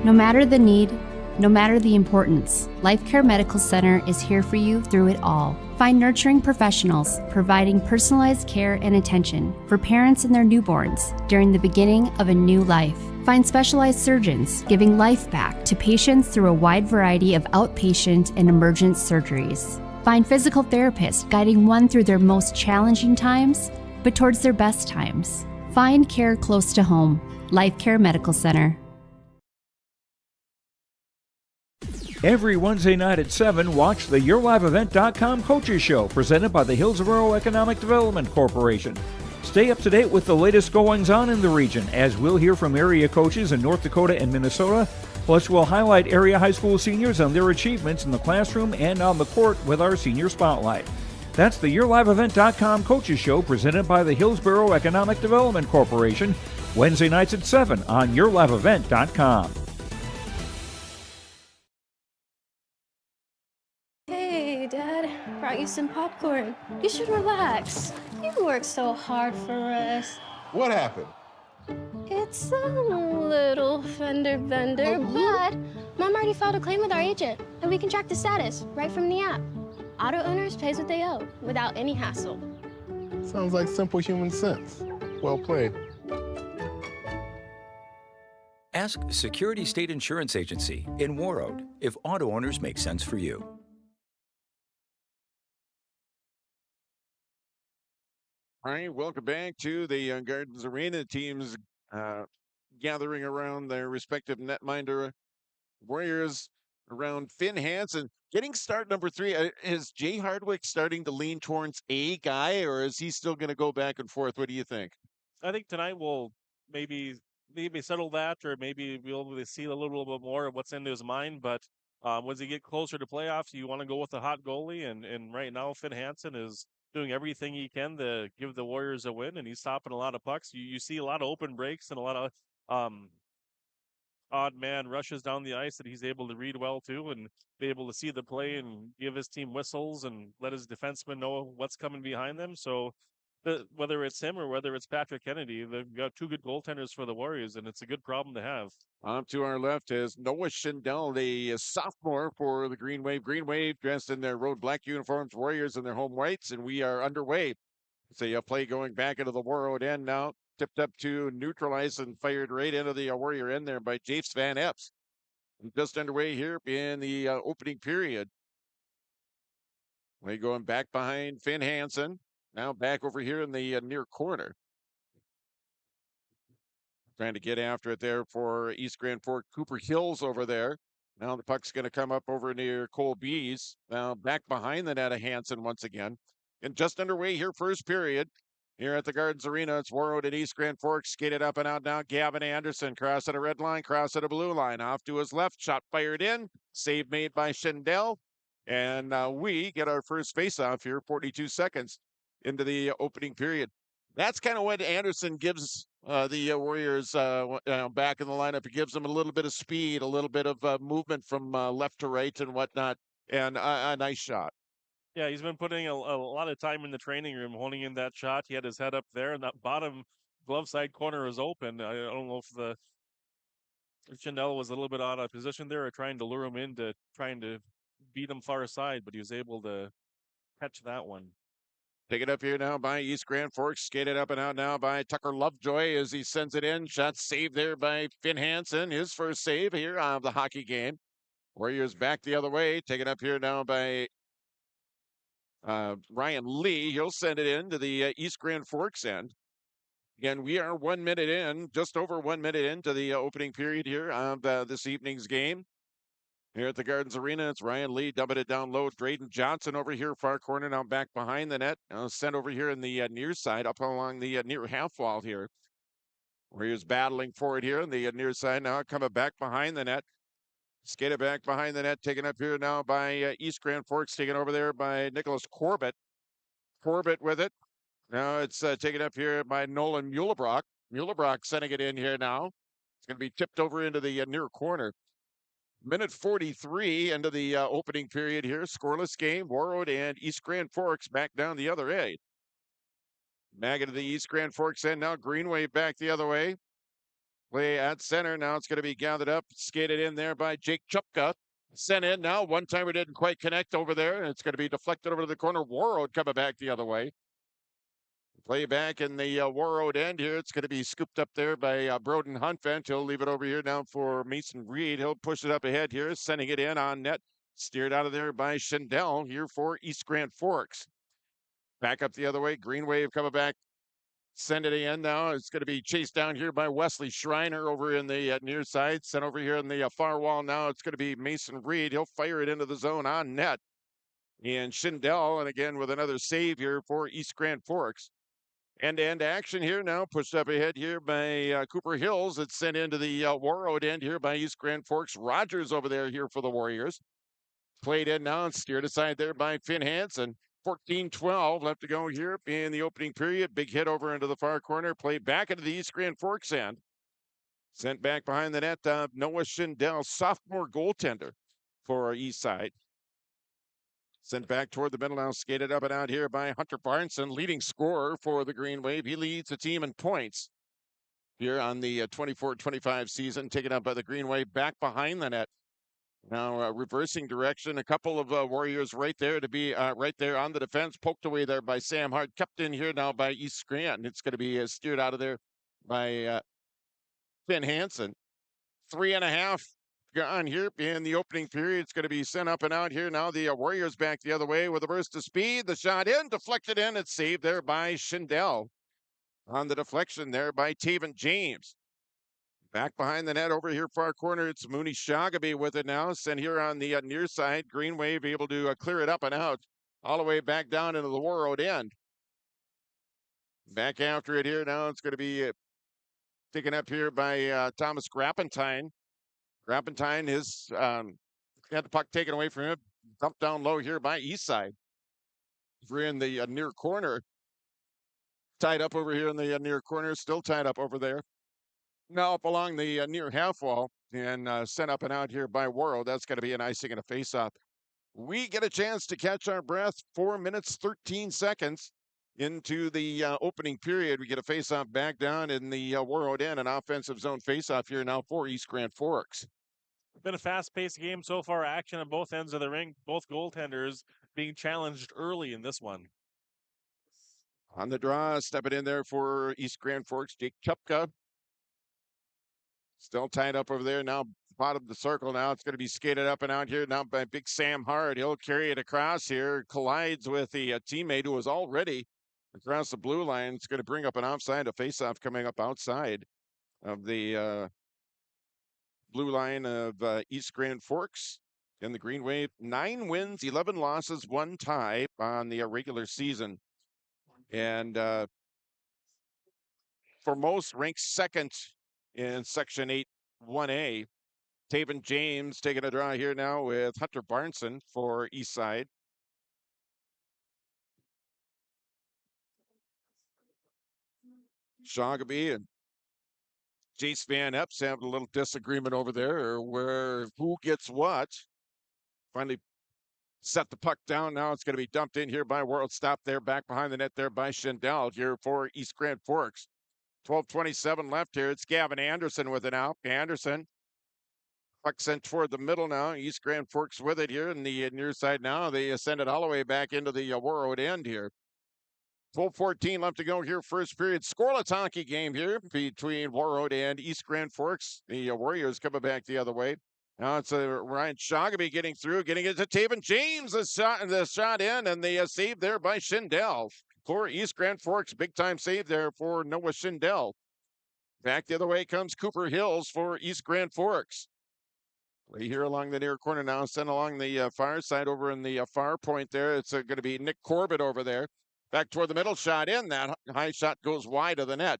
No matter the need, no matter the importance, Life Care Medical Center is here for you through it all. Find nurturing professionals providing personalized care and attention for parents and their newborns during the beginning of a new life. Find specialized surgeons giving life back to patients through a wide variety of outpatient and emergent surgeries. Find physical therapists guiding one through their most challenging times, but towards their best times. Find care close to home. Life Care Medical Center. Every Wednesday night at 7, watch the YourLiveEvent.com Coaches Show presented by the Hillsborough Economic Development Corporation. Stay up to date with the latest goings-on in the region, as we'll hear from area coaches in North Dakota and Minnesota. Plus, we'll highlight area high school seniors and their achievements in the classroom and on the court with our Senior Spotlight. That's the YourLiveEvent.com Coaches Show presented by the Hillsborough Economic Development Corporation, Wednesday nights at 7 on YourLiveEvent.com. Hey, Dad, brought you some popcorn. You should relax. You worked so hard for us. What happened? It's a little fender bender, but Mom already filed a claim with our agent, and we can track the status right from the app. Auto owners pays what they owe without any hassle. Sounds like simple human sense. Well played. Ask Security State Insurance Agency in Warroad if auto owners make sense for you. All right, welcome back to the Gardens Arena. Teams gathering around their respective netminder. Warriors around Finn Hansen. Getting start number 3. Is Jay Hardwick starting to lean towards a guy, or is he still going to go back and forth? What do you think? I think tonight we'll maybe settle that, or maybe we'll be able to see a little bit more of what's in his mind. But as you get closer to playoffs, you want to go with a hot goalie, and right now Finn Hansen is doing everything he can to give the Warriors a win, and he's stopping a lot of pucks. You see a lot of open breaks and a lot of odd man rushes down the ice that he's able to read well too, and be able to see the play and give his team whistles and let his defensemen know what's coming behind them. So whether it's him or whether it's Patrick Kennedy, they've got two good goaltenders for the Warriors, and it's a good problem to have. On to our left is Noah Schindel, the sophomore for the Green Wave. Green Wave dressed in their road black uniforms, Warriors in their home whites, and we are underway. So a play going back into the Warroad end now, tipped up to neutralize and fired right into the Warrior end there by Japes Van Epps. Just underway here in the opening period. Play going back behind Finn Hansen. Now back over here in the near corner. Trying to get after it there for East Grand Forks. Cooper Hills over there. Now the puck's going to come up over near Cole Bees. Now back behind the net of Hansen once again. And just underway here, first period. Here at the Gardens Arena, it's Warroad and East Grand Forks. Skated up and out now. Gavin Anderson cross at a red line, cross at a blue line. Off to his left, shot fired in. Save made by Schindel. And we get our first faceoff here, 42 seconds into the opening period. That's kind of what Anderson gives the Warriors back in the lineup. It gives them a little bit of speed, a little bit of movement from left to right and whatnot, and a nice shot. Yeah, he's been putting a lot of time in the training room, honing in that shot. He had his head up there, and that bottom glove side corner is open. I don't know if Schindel was a little bit out of position there, or trying to lure him into trying to beat him far side, but he was able to catch that one. Take it up here now by East Grand Forks. Skated up and out now by Tucker Lovejoy as he sends it in. Shot saved there by Finn Hansen. His first save here of the hockey game. Warriors back the other way. Taken up here now by Ryan Lee. He'll send it in to the East Grand Forks end. Again, we are 1 minute in, just over 1 minute into the opening period here of this evening's game. Here at the Gardens Arena, it's Ryan Lee dumping it down low. Drayden Johnson over here, far corner, now back behind the net. Sent over here in the near side, up along the near half wall here. Warriors battling for it here on the near side now, coming back behind the net. Skated back behind the net, taken up here now by East Grand Forks, taken over there by Nicholas Corbett. Corbett with it. Now it's taken up here by Nolan Muhlebrock. Muhlebrock sending it in here now. It's going to be tipped over into the near corner. Minute 43 into the opening period here. Scoreless game. Warroad and East Grand Forks back down the other end. Back into the East Grand Forks end now. Green Wave back the other way. Play at center. Now it's going to be gathered up. Skated in there by Jake Chupka. Sent in now. One timer didn't quite connect over there. It's going to be deflected over to the corner. Warroad coming back the other way. Play back in the Warroad end here. It's going to be scooped up there by Broden Huntvent. He'll leave it over here now for Mason Reed. He'll push it up ahead here, sending it in on net. Steered out of there by Schindel here for East Grand Forks. Back up the other way. Green Wave coming back. Send it in now. It's going to be chased down here by Wesley Schreiner over in the near side. Sent over here in the far wall now. It's going to be Mason Reed. He'll fire it into the zone on net. And Schindel, and again with another save here for East Grand Forks. End-to-end action here now, pushed up ahead here by Cooper Hills. It's sent into the Warroad end here by East Grand Forks. Rogers over there here for the Warriors. Played in now and steered aside there by Finn Hansen. 14-12 left to go here in the opening period. Big hit over into the far corner. Played back into the East Grand Forks end. Sent back behind the net, Noah Schindel, sophomore goaltender for our east side. Sent back toward the middle now, skated up and out here by Hunter Barneson, leading scorer for the Green Wave. He leads the team in points here on the 24-25 season, taken up by the Green Wave, back behind the net. Now reversing direction, a couple of Warriors right there to be right there on the defense, poked away there by Sam Hart, kept in here now by East Scranton. It's going to be steered out of there by Finn Hansen. 3.5 on here in the opening period. It's going to be sent up and out here now. The Warriors back the other way with a burst of speed. The shot in, deflected in. It's saved there by Schindel. On the deflection there by Taven James. Back behind the net over here far corner. It's Mooney Shagaby with it now. Sent here on the near side. Green Wave able to clear it up and out. All the way back down into the Warroad end. Back after it here now. It's going to be taken up here by Thomas Grappentine. Grappentine had the puck taken away from him. Dumped down low here by Eastside. We're in the near corner. Tied up over here in the near corner. Still tied up over there. Now up along the near half wall and sent up and out here by Warroad. That's going to be an icing and a face-off. We get a chance to catch our breath. 4 minutes, 13 seconds into the opening period. We get a face-off back down in the Warroad end, an offensive zone face-off here now for East Grand Forks. Been a fast-paced game so far. Action on both ends of the ring. Both goaltenders being challenged early in this one. On the draw, stepping in there for East Grand Forks, Jake Chupka. Still tied up over there. Now bottom of the circle now. It's going to be skated up and out here now by big Sam Hart. He'll carry it across here. Collides with the teammate who was already across the blue line. It's going to bring up an offside, a face-off coming up outside of the blue line of East Grand Forks. In the Green Wave, 9 wins, 11 losses, 1 tie on the regular season. And for most, ranked second in Section 8 1A. Taven James taking a draw here now with Hunter Barnson for Eastside. Shoggaby and Jace Van Epps have a little disagreement over there where who gets what. Finally set the puck down. Now it's going to be dumped in here by Warroad. Stop there, back behind the net there by Schindel here for East Grand Forks. 12:27 left here. It's Gavin Anderson with it now. Anderson. Puck sent toward the middle now. East Grand Forks with it here in the near side now. They send it all the way back into the Warroad end here. 12:14 left to go here. First period. Scoreless hockey game here between Warroad and East Grand Forks. The Warriors coming back the other way. Now it's Ryan Shoggaby getting through, getting it to Taven James. The shot in, and the save there by Schindel for East Grand Forks. Big time save there for Noah Schindel. Back the other way comes Cooper Hills for East Grand Forks. Play here along the near corner now, sent along the far side over in the far point there. It's going to be Nick Corbett over there. Back toward the middle, shot in. That high shot goes wide of the net.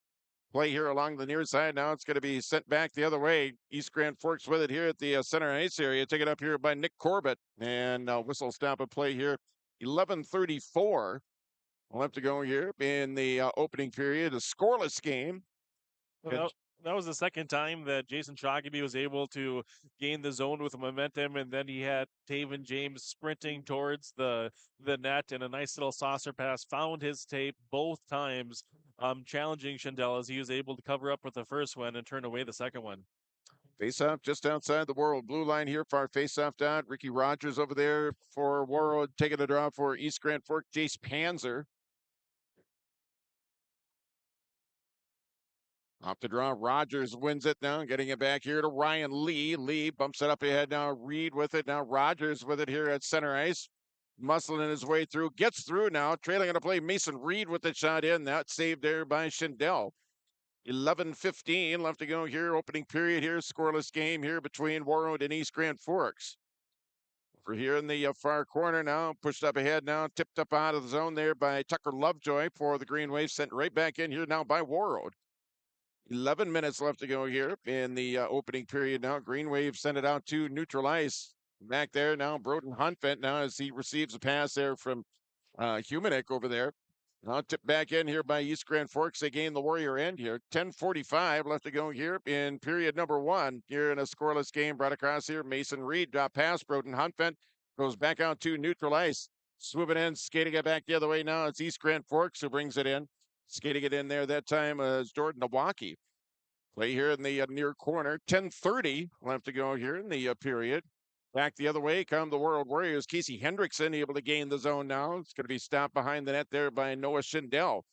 Play here along the near side now. It's going to be sent back the other way. East Grand Forks with it here at the center ice area. Take it up here by Nick Corbett. And whistle stop a play here. 11:34 left to go here in the opening period. A scoreless game. Well, that was the second time that Jason Shoggaby was able to gain the zone with momentum, and then he had Taven James sprinting towards the net and a nice little saucer pass. Found his tape both times, challenging Schindel as he was able to cover up with the first one and turn away the second one. Face-off just outside the Warroad blue line here for our face-off dot. Ricky Rogers over there for Warroad, taking a draw for East Grand Forks. Jace Panzer. Off the draw, Rogers wins it now, getting it back here to Ryan Lee. Lee bumps it up ahead now, Reed with it. Now Rogers with it here at center ice. Muscling his way through, gets through now, trailing on a play. Mason Reed with the shot in. That saved there by Schindel. 11:15 left to go here. Opening period here. Scoreless game here between Warroad and East Grand Forks. Over here in the far corner now. Pushed up ahead now. Tipped up out of the zone there by Tucker Lovejoy for the Green Wave. Sent right back in here now by Warroad. 11 minutes left to go here in the opening period now. Green Wave sent it out to neutral ice. Back there now, Broden Huntvent now as he receives a pass there from Humanek over there. Now tipped back in here by East Grand Forks. They gain the Warrior end here. 10:45 left to go here in period number 1. Here in a scoreless game brought across here. Mason Reed drop pass. Broden Huntvent goes back out to neutral ice. Swooping in, skating it back the other way now. It's East Grand Forks who brings it in. Skating it in there that time is Jordan Nowaki. Play here in the near corner. 10:30 left to go here in the period. Back the other way come the Warroad Warriors. Casey Hendrickson able to gain the zone now. It's going to be stopped behind the net there by Noah Schindel.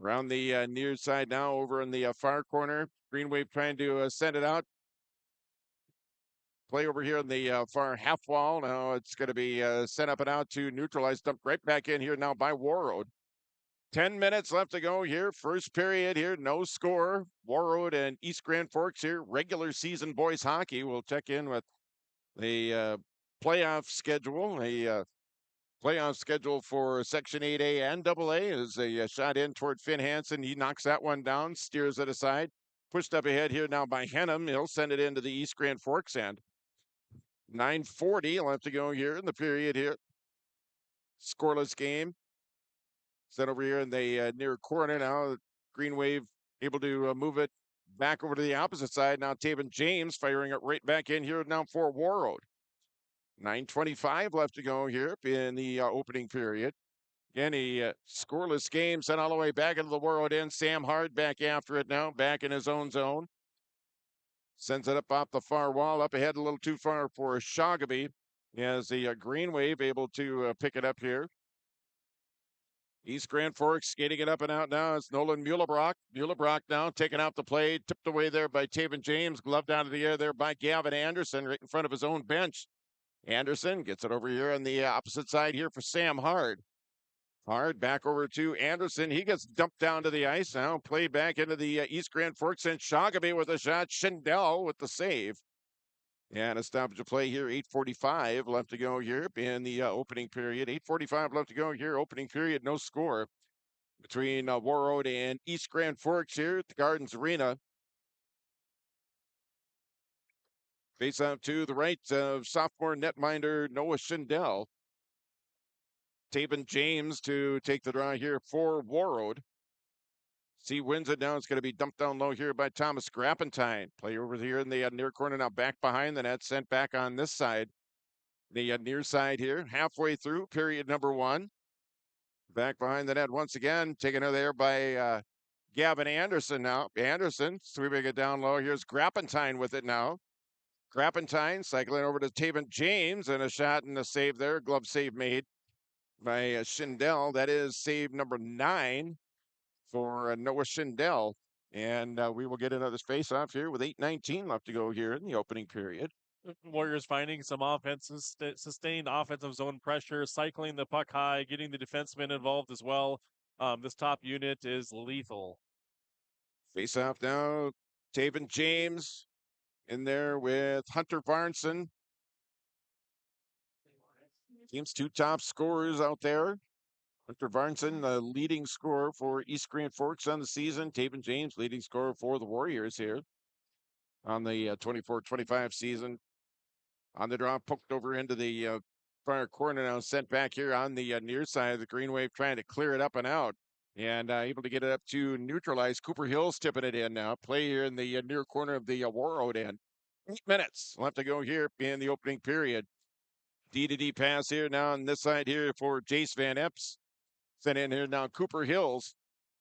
Around the near side now over in the far corner. Green Wave trying to send it out. Play over here in the far half wall. Now it's going to be sent up and out to neutralize. Dumped right back in here now by Warroad. 10 minutes left to go here. First period here. No score. Warroad and East Grand Forks here. Regular season boys hockey. We'll check in with the playoff schedule. A playoff schedule for Section 8A and AA is a shot in toward Finn Hansen. He knocks that one down, steers it aside. Pushed up ahead here now by Henham. He'll send it into the East Grand Forks end. 9:40 left to go here in the period here. Scoreless game. Set over here in the near corner now. Green Wave able to move it back over to the opposite side. Now Taven James firing it right back in here now for Warroad. 9:25 left to go here in the opening period. Again, a scoreless game sent all the way back into the Warroad end. Sam Hard back after it now, back in his own zone. Sends it up off the far wall, up ahead a little too far for Shoggaby. As the Green Wave able to pick it up here. East Grand Forks skating it up and out now. It's Nolan Mulebrock. Mulebrock now taking out the play, tipped away there by Taven James, gloved out of the air there by Gavin Anderson, right in front of his own bench. Anderson gets it over here on the opposite side here for Sam Hard. Hard back over to Anderson. He gets dumped down to the ice now. Play back into the East Grand Forks and Shoggaby with a shot. Schindel with the save. And a stoppage of play here. 8:45 left to go here in the opening period. 8:45 left to go here. Opening period, no score between Warroad and East Grand Forks here at the Gardens Arena. Face out to the right of sophomore netminder Noah Schindel. Taven James to take the draw here for Warroad. C wins it now. It's going to be dumped down low here by Thomas Grappentine. Play over here in the near corner now, back behind the net, sent back on this side. The near side here, halfway through period number one. Back behind the net once again, taken out there by Gavin Anderson now. Anderson sweeping it down low. Here's Grappentine with it now. Grappentine cycling over to Taven James, and a shot and a save there. Glove save made by Schindel. That is save number 9 for Noah Schindel. And we will get another face-off here with 8:19 left to go here in the opening period. Warriors finding some offenses, sustained offensive zone pressure, cycling the puck high, getting the defensemen involved as well. This top unit is lethal. Face-off now. Taven James in there with Hunter Barnson. Team's 2 top scorers out there. Hunter Barnson, the leading scorer for East Grand Forks on the season. Taven James, leading scorer for the Warriors here on the 24-25 season. On the draw, poked over into the far corner now, sent back here on the near side of the Green Wave, trying to clear it up and out. And able to get it up to neutralize. Cooper Hill's tipping it in now. Play here in the near corner of the Warroad end. 8 minutes left to go here in the opening period. D-to-D pass here now on this side here for Jace Van Epps. Sent in here now, Cooper Hills.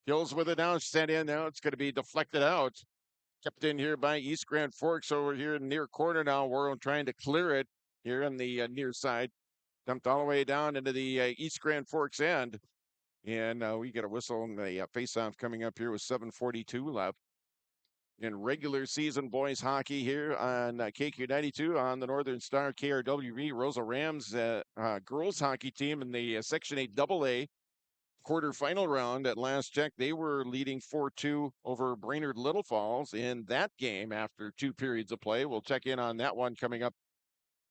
Hills with it now, sent in now. It's going to be deflected out. Kept in here by East Grand Forks over here in the near corner now. We're trying to clear it here on the near side. Dumped all the way down into the East Grand Forks end. And we get a whistle on the face-off coming up here with 7:42 left. In regular season boys hockey here on KQ92 on the Northern Star KRWB, Rosa Rams girls hockey team in the Section 8 AA quarterfinal round. At last check, they were leading 4-2 over Brainerd Little Falls in that game after 2 periods of play. We'll check in on that one coming up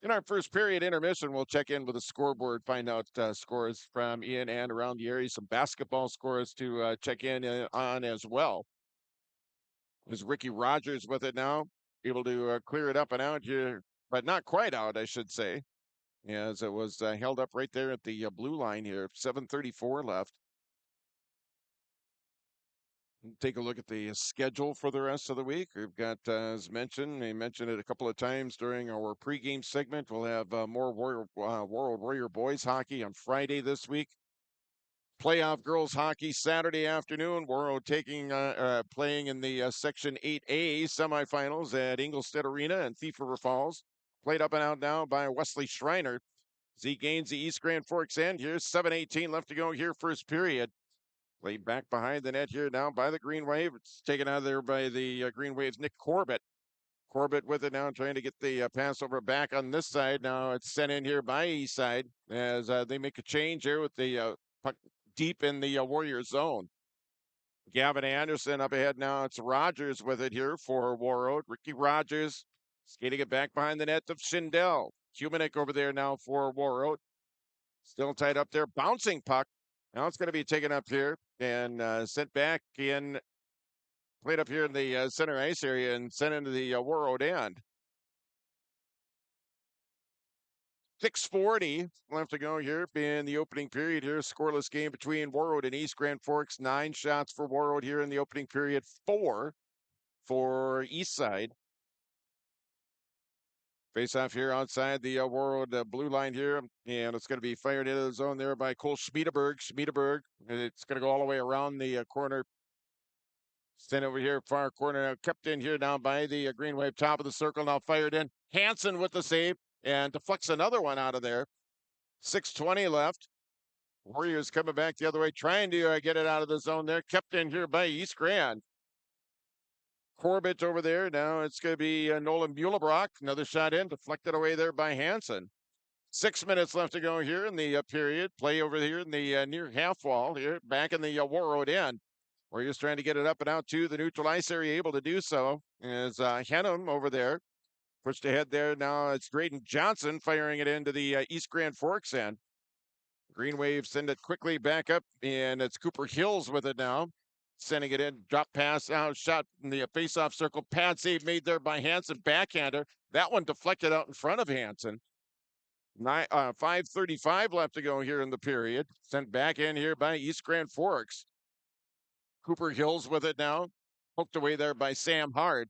in our first period intermission. We'll check in with the scoreboard, find out scores from in and around the area, some basketball scores to check in on as well. There's Ricky Rogers with it now, able to clear it up and out here, but not quite out, I should say, as it was held up right there at the blue line here. 7:34 left. Take a look at the schedule for the rest of the week. We've got, as mentioned, we mentioned it a couple of times during our pregame segment. We'll have more World Warrior boys hockey on Friday this week. Playoff girls hockey Saturday afternoon. Warroad playing in the Section 8A semifinals at Ingolstadt Arena in Thief River Falls. Played up and out now by Wesley Schreiner. Z gains the East Grand Forks end here. 7:18 left to go here, first period. Played back behind the net here now by the Green Wave. It's taken out of there by the Green Wave's Nick Corbett. Corbett with it now, trying to get the pass over back on this side. Now it's sent in here by East Side as they make a change here with the puck deep in the Warrior zone. Gavin Anderson up ahead now. It's Rogers with it here for Warroad. Ricky Rogers skating it back behind the net of Schindel. Humanik over there now for Warroad. Still tied up there. Bouncing puck. Now it's going to be taken up here and sent back in. Played up here in the center ice area and sent into the Warroad end. 6:40 left to go here in the opening period here. Scoreless game between Warroad and East Grand Forks. 9 shots for Warroad here in the opening period. 4 for East Side. Face off here outside the Warroad blue line here, and it's going to be fired into the zone there by Cole Schmiedeberg. And it's going to go all the way around the corner. Sent over here, far corner, now kept in here now by the green wave, top of the circle, now fired in. Hansen with the save and deflects another one out of there. 6:20 left. Warriors coming back the other way, trying to get it out of the zone there. Kept in here by East Grand. Corbett over there. Now it's going to be Nolan Mulebrock. Another shot in, deflected away there by Hansen. 6 minutes left to go here in the period. Play over here in the near half wall here, back in the Warroad end. Warriors trying to get it up and out to the neutral ice area, able to do so. As Henham over there pushed ahead there. Now it's Drayden Johnson firing it into the East Grand Forks end. Green Wave send it quickly back up, and it's Cooper Hills with it now. Sending it in, drop pass out, shot in the face-off circle. Pad save made there by Hansen, backhander. That one deflected out in front of Hansen. 5:35 left to go here in the period. Sent back in here by East Grand Forks. Cooper Hills with it now. Poked away there by Sam Hard.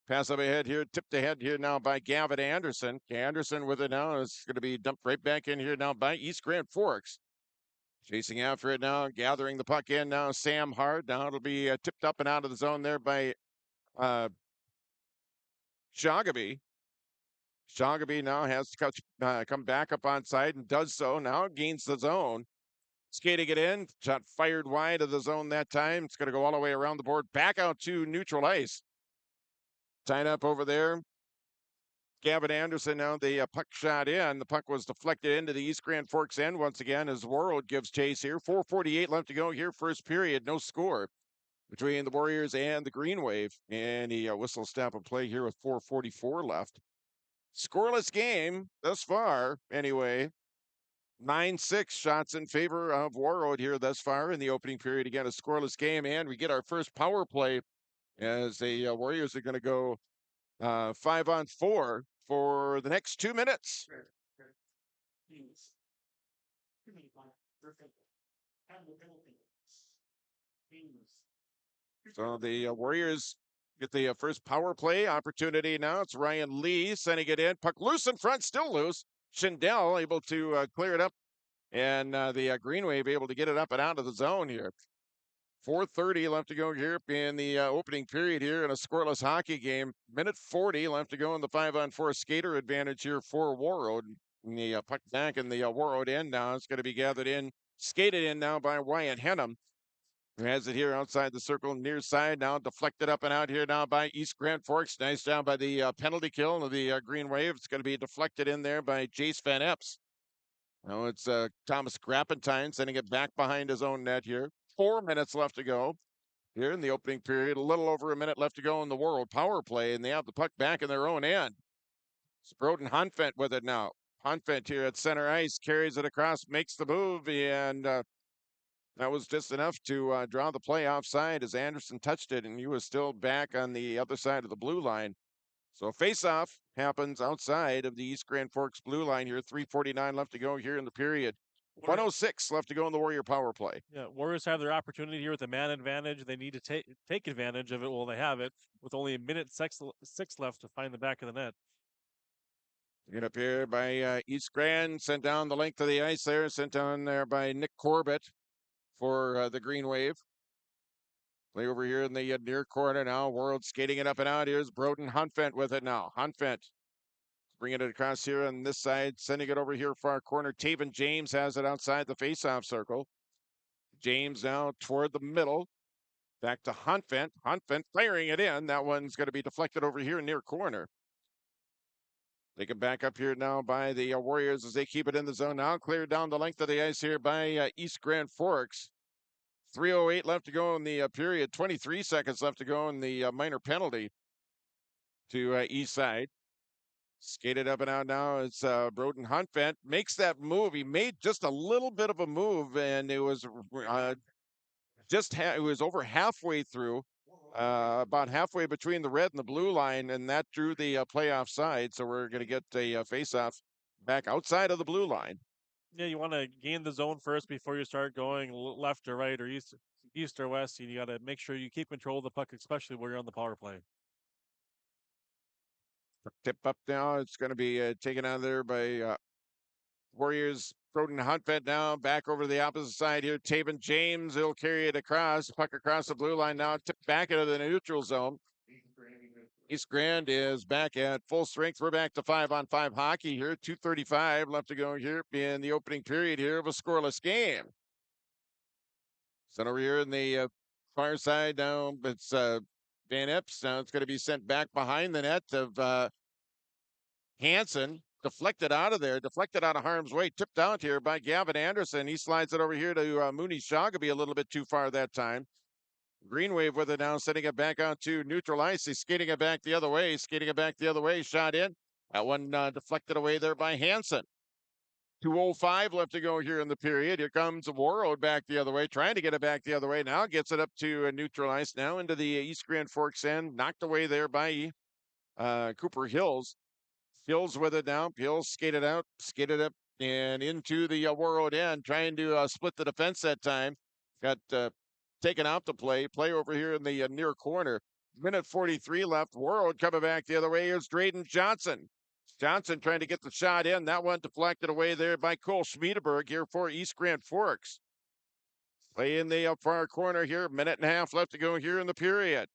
Pass up ahead here, tipped ahead here now by Gavin Anderson. Anderson with it now. It's going to be dumped right back in here now by East Grand Forks. Chasing after it now, gathering the puck in now, Sam Hard. Now it'll be tipped up and out of the zone there by Shagaby. Shagaby now has to come back up on side and does so. Now gains the zone. Skating it in, shot fired wide of the zone that time. It's going to go all the way around the board, back out to neutral ice. Tied up over there. Gavin Anderson now the puck shot in. The puck was deflected into the East Grand Forks end once again as Warroad gives chase here. 4:48 left to go here, first period. No score between the Warriors and the Green Wave. And the whistle stop and play here with 4:44 left. Scoreless game thus far, anyway. 9-6 shots in favor of Warroad here thus far in the opening period. Again, a scoreless game, and we get our first power play as the Warriors are going to go 5-on-4 for the next 2 minutes. So the Warriors get the first power play opportunity now. It's Ryan Lee sending it in. Puck loose in front, still loose. Schindel able to clear it up, and the Green Wave able to get it up and out of the zone here. 4:30 left to go here in the opening period here in a scoreless hockey game. Minute 40 left to go in the 5-on-4 skater advantage here for Warroad. And the puck back in the Warroad end now. It's going to be gathered in, skated in now by Wyatt Henham. Who has it here outside the circle, near side now, deflected up and out here now by East Grand Forks. Nice job by the penalty kill of the Green Wave. It's going to be deflected in there by Jace Van Epps. Now it's Thomas Grappentine sending it back behind his own net here. 4 minutes left to go here in the opening period. A little over a minute left to go in the Warroad power play, and they have the puck back in their own end. It's Broden Hunfent with it now. Hunfent here at center ice, carries it across, makes the move, and that was just enough to draw the play offside as Anderson touched it, and he was still back on the other side of the blue line. So face-off happens outside of the East Grand Forks blue line here. 3:49 left to go here in the period. 1:06 left to go in the Warrior power play. Yeah, Warriors have their opportunity here with a man advantage. They need to take advantage of it while they have it, with only a minute six left to find the back of the net. Get up here by East Grand, sent down the length of the ice there, sent down there by Nick Corbett for the Green Wave. Play over here in the near corner now. Warroad skating it up and out. Here's Broden Hunfent with it now. Hunfent bringing it across here on this side, sending it over here far corner. Taven James has it outside the faceoff circle. James now toward the middle. Back to Hunfent. Hunfent firing it in. That one's going to be deflected over here near corner. They can back up here now by the Warriors as they keep it in the zone now. Cleared down the length of the ice here by East Grand Forks. 3:08 left to go in the period. 23 seconds left to go in the minor penalty to East Side. Skated up and out now. It's Broden Hunfent makes that move. He made just a little bit of a move, and it was it was over halfway through, about halfway between the red and the blue line, and that drew the playoff side. So we're going to get a face-off back outside of the blue line. Yeah, you want to gain the zone first before you start going left or right or east or west. You got to make sure you keep control of the puck, especially where you're on the power play. Tip up now. It's going to be taken out of there by Warriors. Broden Huntfed now back over to the opposite side here. Taven James, he'll carry it across. Puck across the blue line now. Tipped back into the neutral zone. East Grand is back at full strength. We're back to 5-on-5 hockey here. 2:35 left to go here in the opening period here of a scoreless game. Sent over here in the far side now. It's Van Epps. Now it's going to be sent back behind the net of Hansen. Deflected out of there, deflected out of harm's way, tipped out here by Gavin Anderson. He slides it over here to Mooney Shagaby a little bit too far that time. Green Wave with it now, sending it back out to neutral ice. He's skating it back the other way, shot in. That one deflected away there by Hansen. 2:05 left to go here in the period. Here comes Warroad back the other way, trying to get it back the other way. Now gets it up to neutral ice, now into the East Grand Forks end. Knocked away there by Cooper Hills. Hills with it now. Hills skated up, and into the Warroad end, trying to split the defense that time. Got taken out to play over here in the near corner. Minute 43 left. Warroad coming back the other way. Here's Drayden Johnson. Johnson trying to get the shot in. That one deflected away there by Cole Schmiedeberg here for East Grand Forks. Play in the far corner here. Minute and a half left to go here in the period.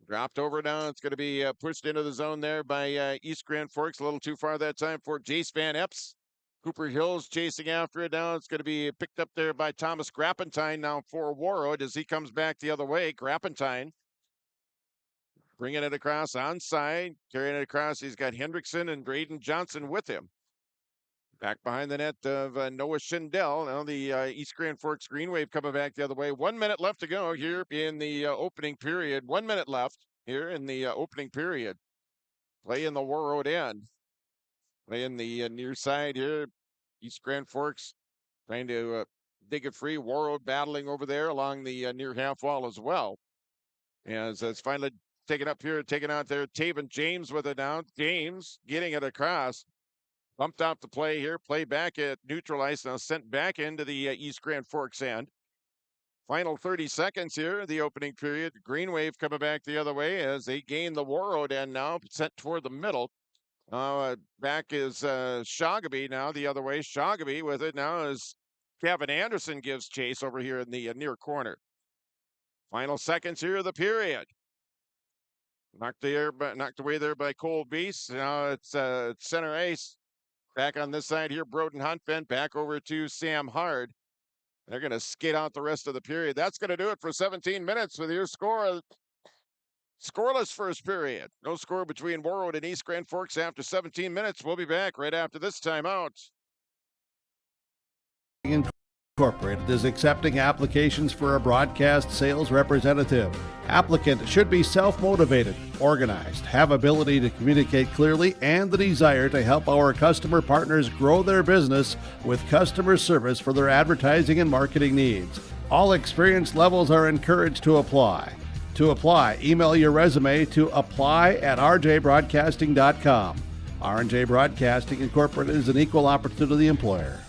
Dropped over now. It's going to be pushed into the zone there by East Grand Forks. A little too far that time for Jace Van Epps. Cooper Hills chasing after it now. It's going to be picked up there by Thomas Grappentine now for Warroad as he comes back the other way. Grappentine bringing it across onside, carrying it across. He's got Hendrickson and Drayden Johnson with him. Back behind the net of Noah Schindel. Now the East Grand Forks Green Wave coming back the other way. 1 minute left to go here in the opening period. 1 minute left here in the opening period. Play in the Warroad end. Play in the near side here. East Grand Forks trying to dig it free. Warroad battling over there along the near half wall as well. As it's finally taken up here, taken out there. Taven James with it now. James getting it across. Bumped out the play here. Play back at neutral ice. Now sent back into the East Grand Forks end. Final 30 seconds here, the opening period. Green Wave coming back the other way as they gain the Warroad end now, sent toward the middle. Back is Shagaby now the other way. Shagaby with it now as Kevin Anderson gives chase over here in the near corner. Final seconds here of the period. Knocked away there by Cole Beast. Now it's center ice. Back on this side here, Broden Huntfed back over to Sam Hard. They're going to skate out the rest of the period. That's going to do it for 17 minutes with your score. Scoreless first period. No score between Warroad and East Grand Forks after 17 minutes. We'll be back right after this timeout. Incorporated is accepting applications for a broadcast sales representative. Applicant should be self-motivated, organized, have ability to communicate clearly, and the desire to help our customer partners grow their business with customer service for their advertising and marketing needs. All experience levels are encouraged to apply. To apply, email your resume to apply@rjbroadcasting.com. R&J Broadcasting Incorporated is an equal opportunity employer.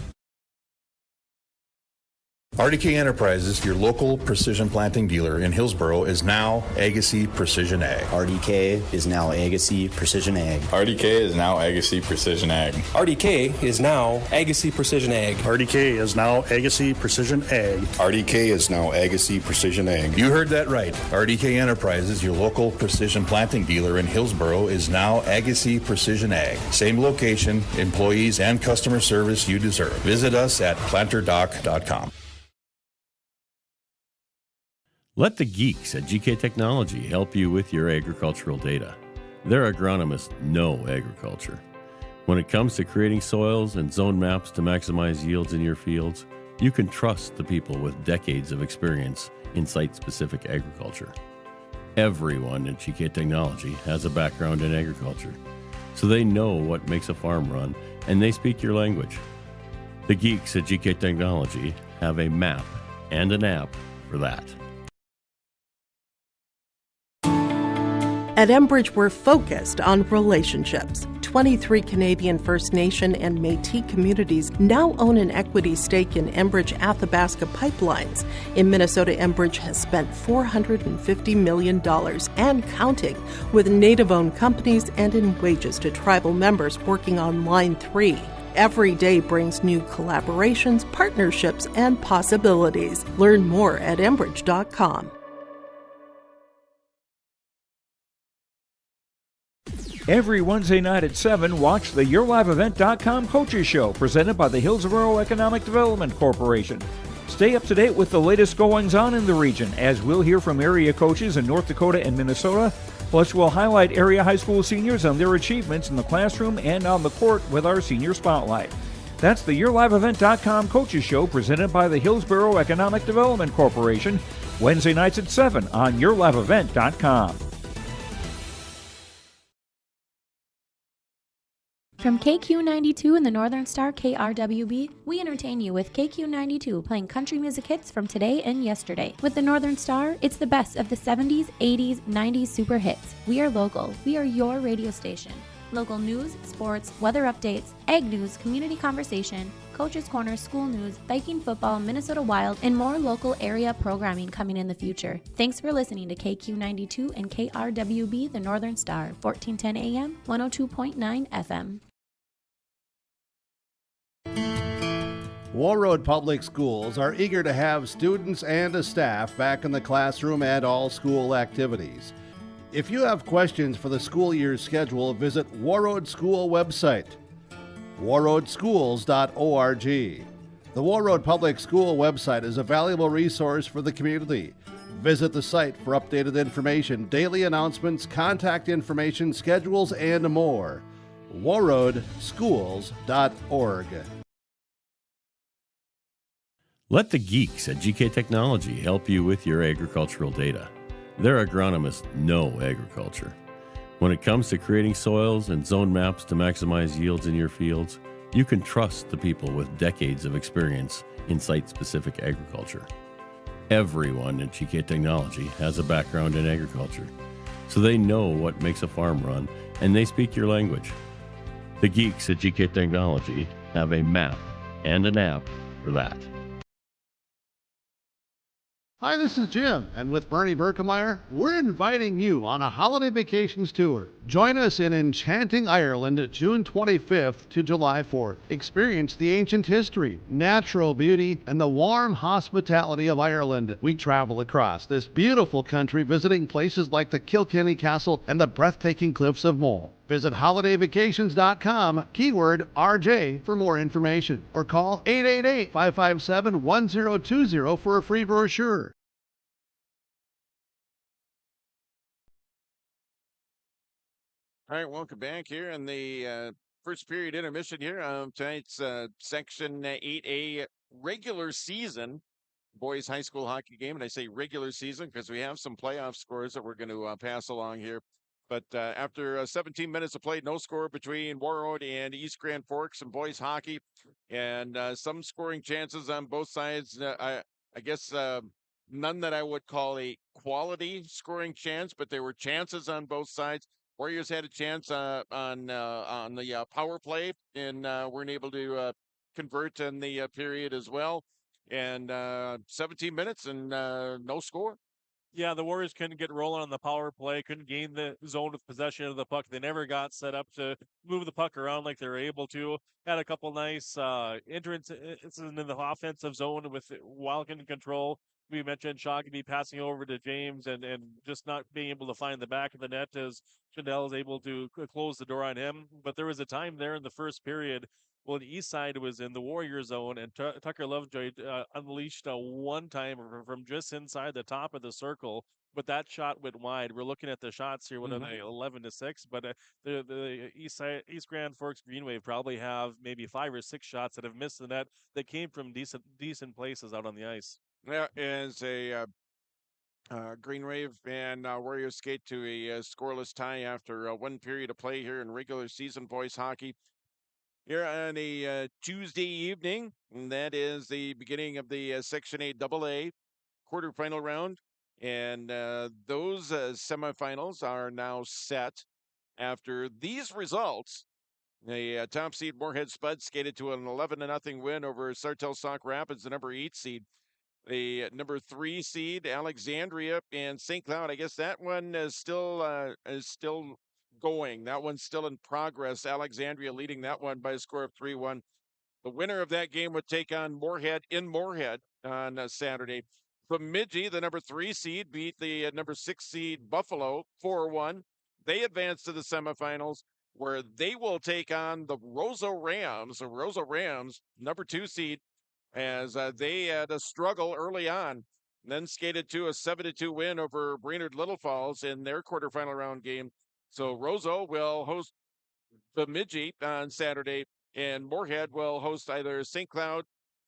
RDK Enterprises, your local precision planting dealer in Hillsboro, is now Agassi Precision Ag. RDK is now Agassi Precision Ag. RDK is now Agassi Precision Ag. RDK is now Agassi Precision Ag. RDK is now Agassi Precision Ag. RDK is now Agassi Precision Ag. You heard that right. RDK Enterprises, your local precision planting dealer in Hillsboro, is now Agassi Precision Ag. Same location, employees, and customer service you deserve. Visit us at planterdoc.com. Let the geeks at GK Technology help you with your agricultural data. Their agronomists know agriculture. When it comes to creating soils and zone maps to maximize yields in your fields, you can trust the people with decades of experience in site-specific agriculture. Everyone at GK Technology has a background in agriculture, so they know what makes a farm run, and they speak your language. The geeks at GK Technology have a map and an app for that. At Enbridge, we're focused on relationships. 23 Canadian First Nation and Métis communities now own an equity stake in Enbridge Athabasca Pipelines. In Minnesota, Enbridge has spent $450 million and counting with Native-owned companies and in wages to tribal members working on Line 3. Every day brings new collaborations, partnerships, and possibilities. Learn more at Enbridge.com. Every Wednesday night at 7, watch the YourLiveEvent.com Coaches Show presented by the Hillsborough Economic Development Corporation. Stay up to date with the latest goings-on in the region, as we'll hear from area coaches in North Dakota and Minnesota. Plus, we'll highlight area high school seniors on their achievements in the classroom and on the court with our Senior Spotlight. That's the YourLiveEvent.com Coaches Show presented by the Hillsborough Economic Development Corporation, Wednesday nights at 7 on YourLiveEvent.com. From KQ92 and the Northern Star KRWB, we entertain you with KQ92 playing country music hits from today and yesterday. With the Northern Star, it's the best of the 70s, 80s, 90s super hits. We are local. We are your radio station. Local news, sports, weather updates, ag news, community conversation, Coach's Corner, school news, Viking football, Minnesota Wild, and more local area programming coming in the future. Thanks for listening to KQ92 and KRWB, the Northern Star, 1410 AM, 102.9 FM. Warroad Public Schools are eager to have students and a staff back in the classroom and all school activities. If you have questions for the school year's schedule, visit Warroad School website, warroadschools.org. The Warroad Public School website is a valuable resource for the community. Visit the site for updated information, daily announcements, contact information, schedules, and more. warroadschools.org. Let the geeks at GK Technology help you with your agricultural data. Their agronomists know agriculture. When it comes to creating soils and zone maps to maximize yields in your fields, you can trust the people with decades of experience in site-specific agriculture. Everyone at GK Technology has a background in agriculture, so they know what makes a farm run, and they speak your language. The geeks at GK Technology have a map and an app for that. Hi, this is Jim, and with Bernie Berkemeyer, we're inviting you on a holiday vacations tour. Join us in enchanting Ireland June 25th to July 4th. Experience the ancient history, natural beauty, and the warm hospitality of Ireland. We travel across this beautiful country visiting places like the Kilkenny Castle and the breathtaking cliffs of Moll. Visit holidayvacations.com, keyword RJ, for more information, or call 888-557-1020 for a free brochure. All right, welcome back here in the first period intermission here of tonight's Section 8A regular season boys high school hockey game. And I say regular season because we have some playoff scores that we're going to pass along here. But after 17 minutes of play, no score between Warroad and East Grand Forks and boys hockey, and some scoring chances on both sides. I guess none that I would call a quality scoring chance, but there were chances on both sides. Warriors had a chance on the power play and weren't able to convert in the period as well. And 17 minutes and no score. Yeah, the Warriors couldn't get rolling on the power play, couldn't gain the zone of possession of the puck. They never got set up to move the puck around like they were able to. Had a couple nice entrances in the offensive zone with Wilkin control. We mentioned Shoggy passing over to James and just not being able to find the back of the net as Chanel is able to close the door on him. But there was a time there in the first period when the east side was in the Warrior zone, and Tucker Lovejoy unleashed a one-timer from just inside the top of the circle, but that shot went wide. We're looking at the shots here, 11-6, but the East Grand Forks Green Wave probably have maybe 5 or 6 shots that have missed the net that came from decent places out on the ice. Yeah, as a Green Wave and Warriors skate to a scoreless tie after one period of play here in regular season boys hockey. Here on a Tuesday evening, and that is the beginning of the Section 8 AA quarterfinal round And those semifinals are now set after these results. The top seed Moorhead Spuds skated to an 11-0 win over Sartell Sauk Rapids, the number 8 seed. The number 3 seed Alexandria and St. Cloud. I guess that one is still going. That one's still in progress. Alexandria leading that one by a score of 3-1. The winner of that game would take on Moorhead in Moorhead on Saturday. Bemidji, the number 3 seed, beat the number 6 seed Buffalo 4-1. They advance to the semifinals, where they will take on the Roseau Rams. The Roseau Rams, number 2 seed, as they had a struggle early on, then skated to a 7-2 win over Brainerd Little Falls in their quarterfinal round game. So Roseau will host Bemidji on Saturday, and Moorhead will host either St. Cloud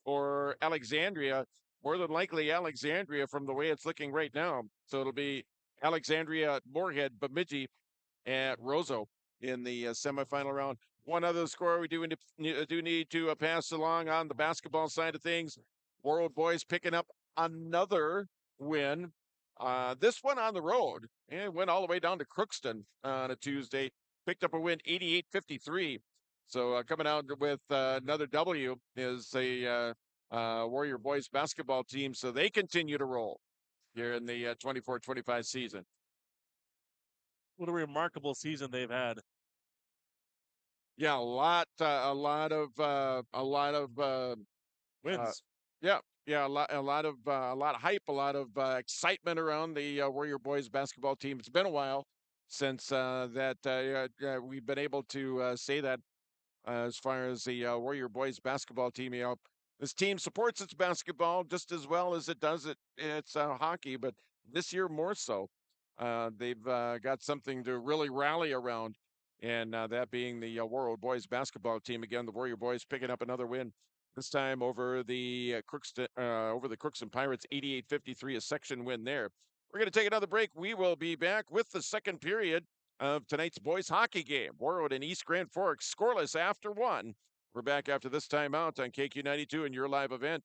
or Alexandria. More than likely Alexandria from the way it's looking right now. So it'll be Alexandria, Moorhead, Bemidji, at Roseau in the semifinal round. One other score we do need to pass along on the basketball side of things. Warroad boys picking up another win. This one on the road, and went all the way down to Crookston on a Tuesday. Picked up a win 88-53. So coming out with another W is a Warrior boys basketball team. So they continue to roll here in the 24-25 season. What a remarkable season they've had. Yeah, a lot of wins. A lot of hype, a lot of excitement around the Warrior boys basketball team. It's been a while since we've been able to say that as far as the Warrior boys basketball team. You know, this team supports its basketball just as well as it does its hockey, but this year more so. They've got something to really rally around, and that being the Warroad boys basketball team. Again, the Warrior boys picking up another win, this time over the Crookston Pirates, 88-53, a section win there. We're going to take another break. We will be back with the second period of tonight's boys hockey game. Warroad and East Grand Forks scoreless after 1. We're back after this timeout on KQ92 and your live event.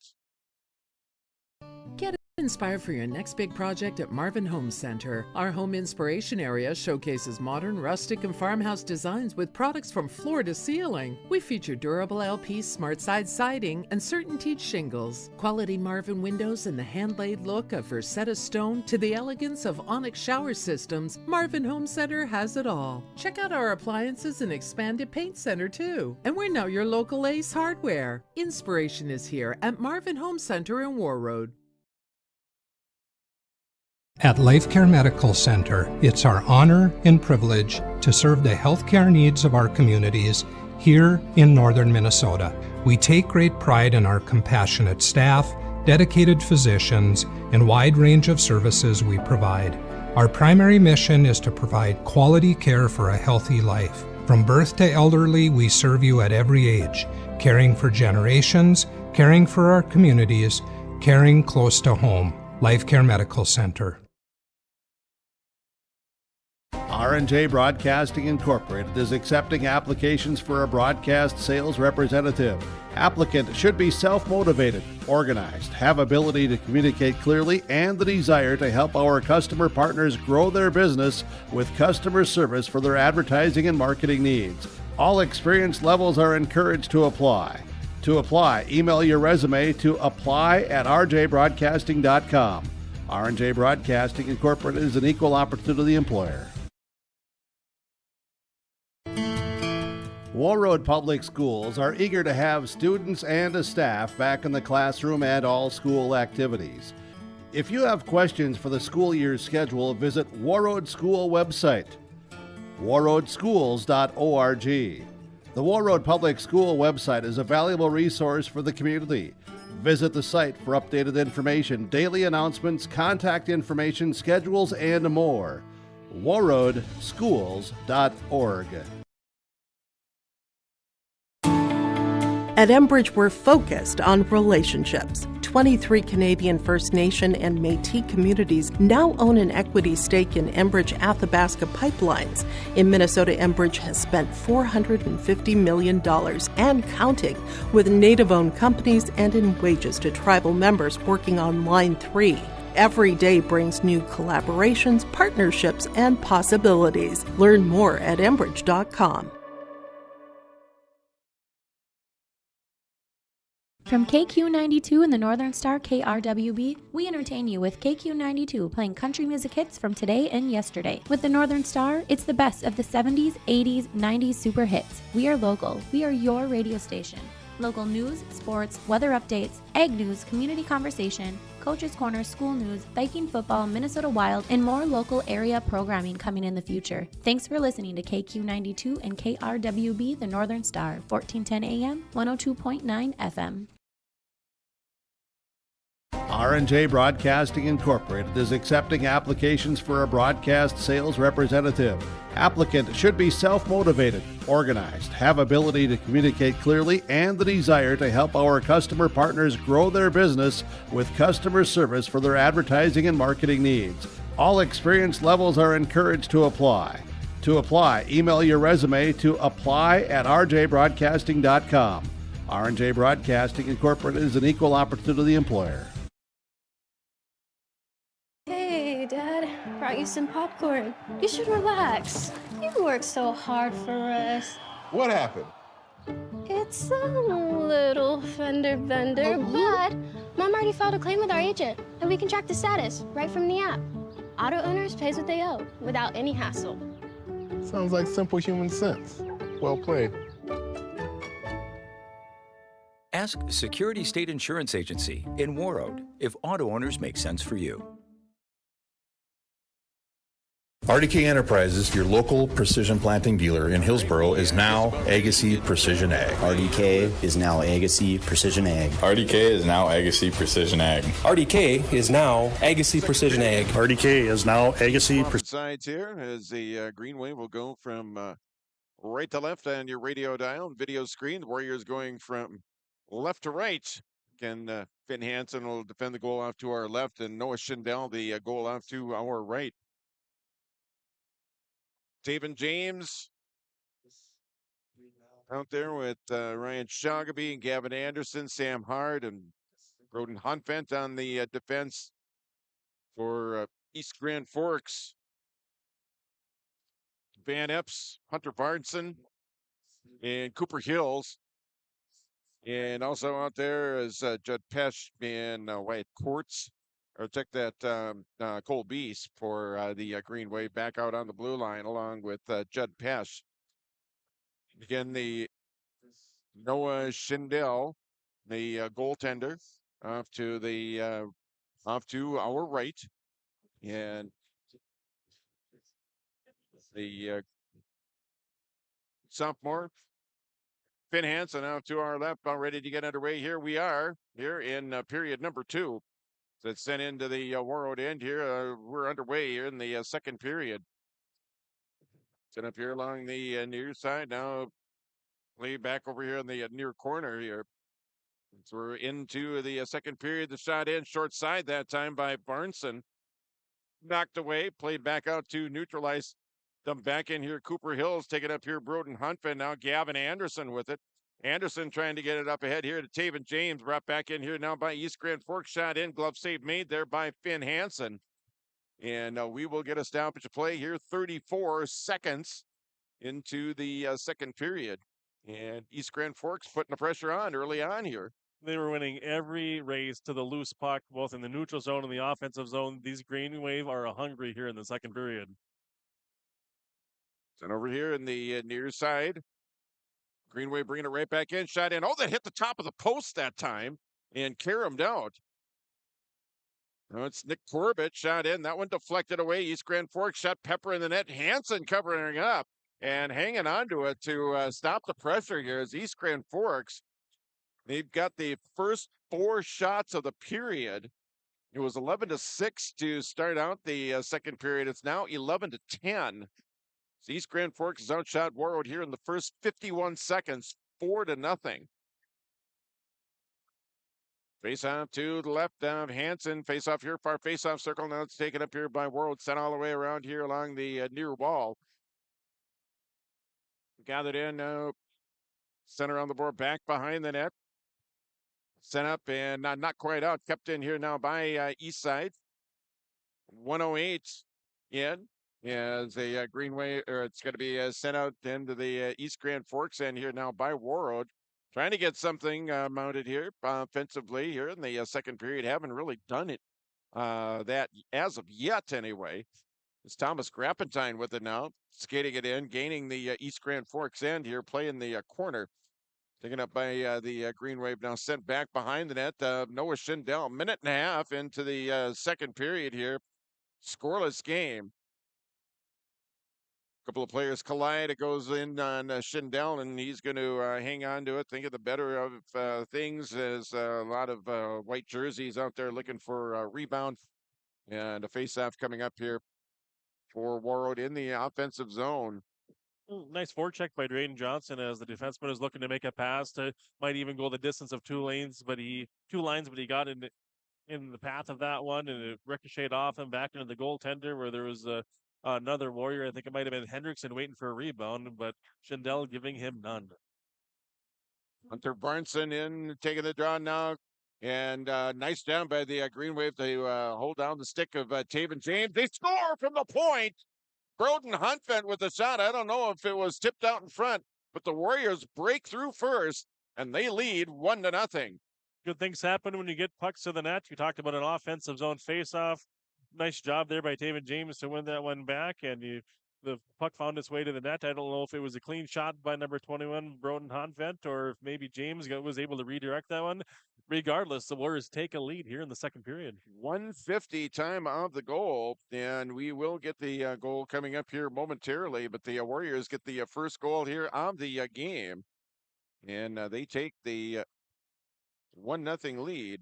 Get inspired for your next big project at Marvin Home Center. Our home inspiration area showcases modern, rustic, and farmhouse designs with products from floor to ceiling. We feature durable LP smart side siding and CertainTeed shingles, quality Marvin windows, and the hand-laid look of Versetta stone to the elegance of Onyx shower systems. Marvin Home Center has it all. Check out our appliances and expanded paint center too. And we're now your local Ace Hardware. Inspiration is here at Marvin Home Center in Warroad. At LifeCare Medical Center, it's our honor and privilege to serve the healthcare needs of our communities here in northern Minnesota. We take great pride in our compassionate staff, dedicated physicians, and wide range of services we provide. Our primary mission is to provide quality care for a healthy life. From birth to elderly, we serve you at every age, caring for generations, caring for our communities, caring close to home. LifeCare Medical Center. R&J Broadcasting Incorporated is accepting applications for a broadcast sales representative. Applicant should be self-motivated, organized, have ability to communicate clearly, and the desire to help our customer partners grow their business with customer service for their advertising and marketing needs. All experience levels are encouraged to apply. To apply, email your resume to apply@rjbroadcasting.com. R&J Broadcasting Incorporated is an equal opportunity employer. Warroad Public Schools are eager to have students and staff back in the classroom and all school activities. If you have questions for the school year's schedule, visit Warroad School website, warroadschools.org. The Warroad Public School website is a valuable resource for the community. Visit the site for updated information, daily announcements, contact information, schedules, and more. warroadschools.org. At Enbridge, we're focused on relationships. 23 Canadian First Nation and Métis communities now own an equity stake in Enbridge Athabasca Pipelines. In Minnesota, Enbridge has spent $450 million and counting with Native-owned companies and in wages to tribal members working on Line 3. Every day brings new collaborations, partnerships, and possibilities. Learn more at Enbridge.com. From KQ92 and the Northern Star KRWB, we entertain you with KQ92 playing country music hits from today and yesterday. With the Northern Star, it's the best of the 70s, 80s, 90s super hits. We are local. We are your radio station. Local news, sports, weather updates, ag news, community conversation, Coach's Corner, school news, Viking football, Minnesota Wild, and more local area programming coming in the future. Thanks for listening to KQ92 and KRWB, the Northern Star, 1410 AM, 102.9 FM. R&J Broadcasting Incorporated is accepting applications for a broadcast sales representative. Applicant should be self-motivated, organized, have ability to communicate clearly, and the desire to help our customer partners grow their business with customer service for their advertising and marketing needs. All experience levels are encouraged to apply. To apply, email your resume to apply@rjbroadcasting.com. R&J Broadcasting Incorporated is an equal opportunity employer. Hey, Dad, brought you some popcorn. You should relax. You worked so hard for us. What happened? It's a little fender bender, but Mom already filed a claim with our agent, and we can track the status right from the app. Auto owners pays what they owe without any hassle. Sounds like simple human sense. Well played. Ask Security State Insurance Agency in Warroad if auto owners make sense for you. RDK Enterprises, your local precision planting dealer in Hillsboro, is now Agassi Precision Ag. RDK is now Agassi Precision Ag. RDK is now Agassi Precision Ag. RDK is now Agassi Precision Ag. RDK is now Agassi Precision Sides here as the greenway will go from right to left on your radio dial and video screen. The Warriors going from left to right. Again, Finn Hansen will defend the goal off to our left, and Noah Schindel the goal off to our right. Taven James out there with Ryan Shagaby and Gavin Anderson, Sam Hard, and Broden Hunfent on the defense for East Grand Forks. Van Epps, Hunter Bardson, and Cooper Hills. And also out there is Judd Pesh and Wyatt Courts. Or check that Cole Beast for the Greenway back out on the blue line along with Judd Pesh. Again, the Noah Schindel, the goaltender, off to our right, and the sophomore Finn Hansen out to our left, all ready to get underway. Here we are here in period number 2. That's sent into the Warroad end here. We're underway here in the second period. Set up here along the near side. Now play back over here in the near corner here. So we're into the second period. The shot in short side that time by Barnson. Knocked away. Played back out to neutralize them back in here. Cooper Hills taking up here. Broden Hunfin. Now Gavin Anderson with it. Anderson trying to get it up ahead here to Taven James. Brought back in here now by East Grand Forks. Shot in. Glove save made there by Finn Hansen. And we will get a stoppage of play here. 34 seconds into the second period. And East Grand Forks putting the pressure on early on here. They were winning every race to the loose puck, both in the neutral zone and the offensive zone. These Green Wave are hungry here in the second period. And over here in the near side, Greenway bringing it right back in. Shot in. Oh, that hit the top of the post that time and caromed out. Now it's Nick Corbett. Shot in. That one deflected away. East Grand Forks shot Pepper in the net. Hansen covering up and hanging on to it to stop the pressure here as East Grand Forks. They've got the first 4 shots of the period. It was 11-6 to start out the second period. It's now 11-10. So East Grand Forks has outshot Warroad here in the first 51 seconds, 4-0. Face off to the left of Hansen. Face off here, far face off circle. Now it's taken up here by Warroad, sent all the way around here along the near wall. Gathered in, center on the board, back behind the net. Sent up and not quite out. Kept in here now by East Side. 108 in as a Greenway, or it's going to be sent out into the East Grand Forks end here now by Warroad. Trying to get something mounted here offensively here in the second period. Haven't really done it that as of yet anyway. It's Thomas Grappentine with it now, skating it in, gaining the East Grand Forks end here, playing the corner. Taken up by the Green Wave, now sent back behind the net. Noah Schindel, minute and a half into the second period here. Scoreless game. A couple of players collide. It goes in on Schindel, and he's going to hang on to it. Think of the better of things. There's a lot of white jerseys out there looking for a rebound. And a face-off coming up here for Warroad in the offensive zone. Nice forecheck by Drayden Johnson as the defenseman is looking to make a pass to might even go the distance of two lines, but he got in the path of that one, and it ricocheted off him back into the goaltender where there was another Warrior. I think it might have been Hendrickson waiting for a rebound, but Schindel giving him none. Hunter Barnson in, taking the draw now. And nice down by the Green Wave to hold down the stick of Taven James. They score from the point. Broden Huntvent with the shot. I don't know if it was tipped out in front, but the Warriors break through first, and they lead 1-0. Good things happen when you get pucks to the net. You talked about an offensive zone faceoff. Nice job there by Taven James to win that one back, and the puck found its way to the net. I don't know if it was a clean shot by number 21, Broden Huntvent, or if maybe James was able to redirect that one. Regardless, the Warriors take a lead here in the second period. 1:50 time of the goal, and we will get the goal coming up here momentarily, but the Warriors get the first goal here of the game, and they take the 1-0 lead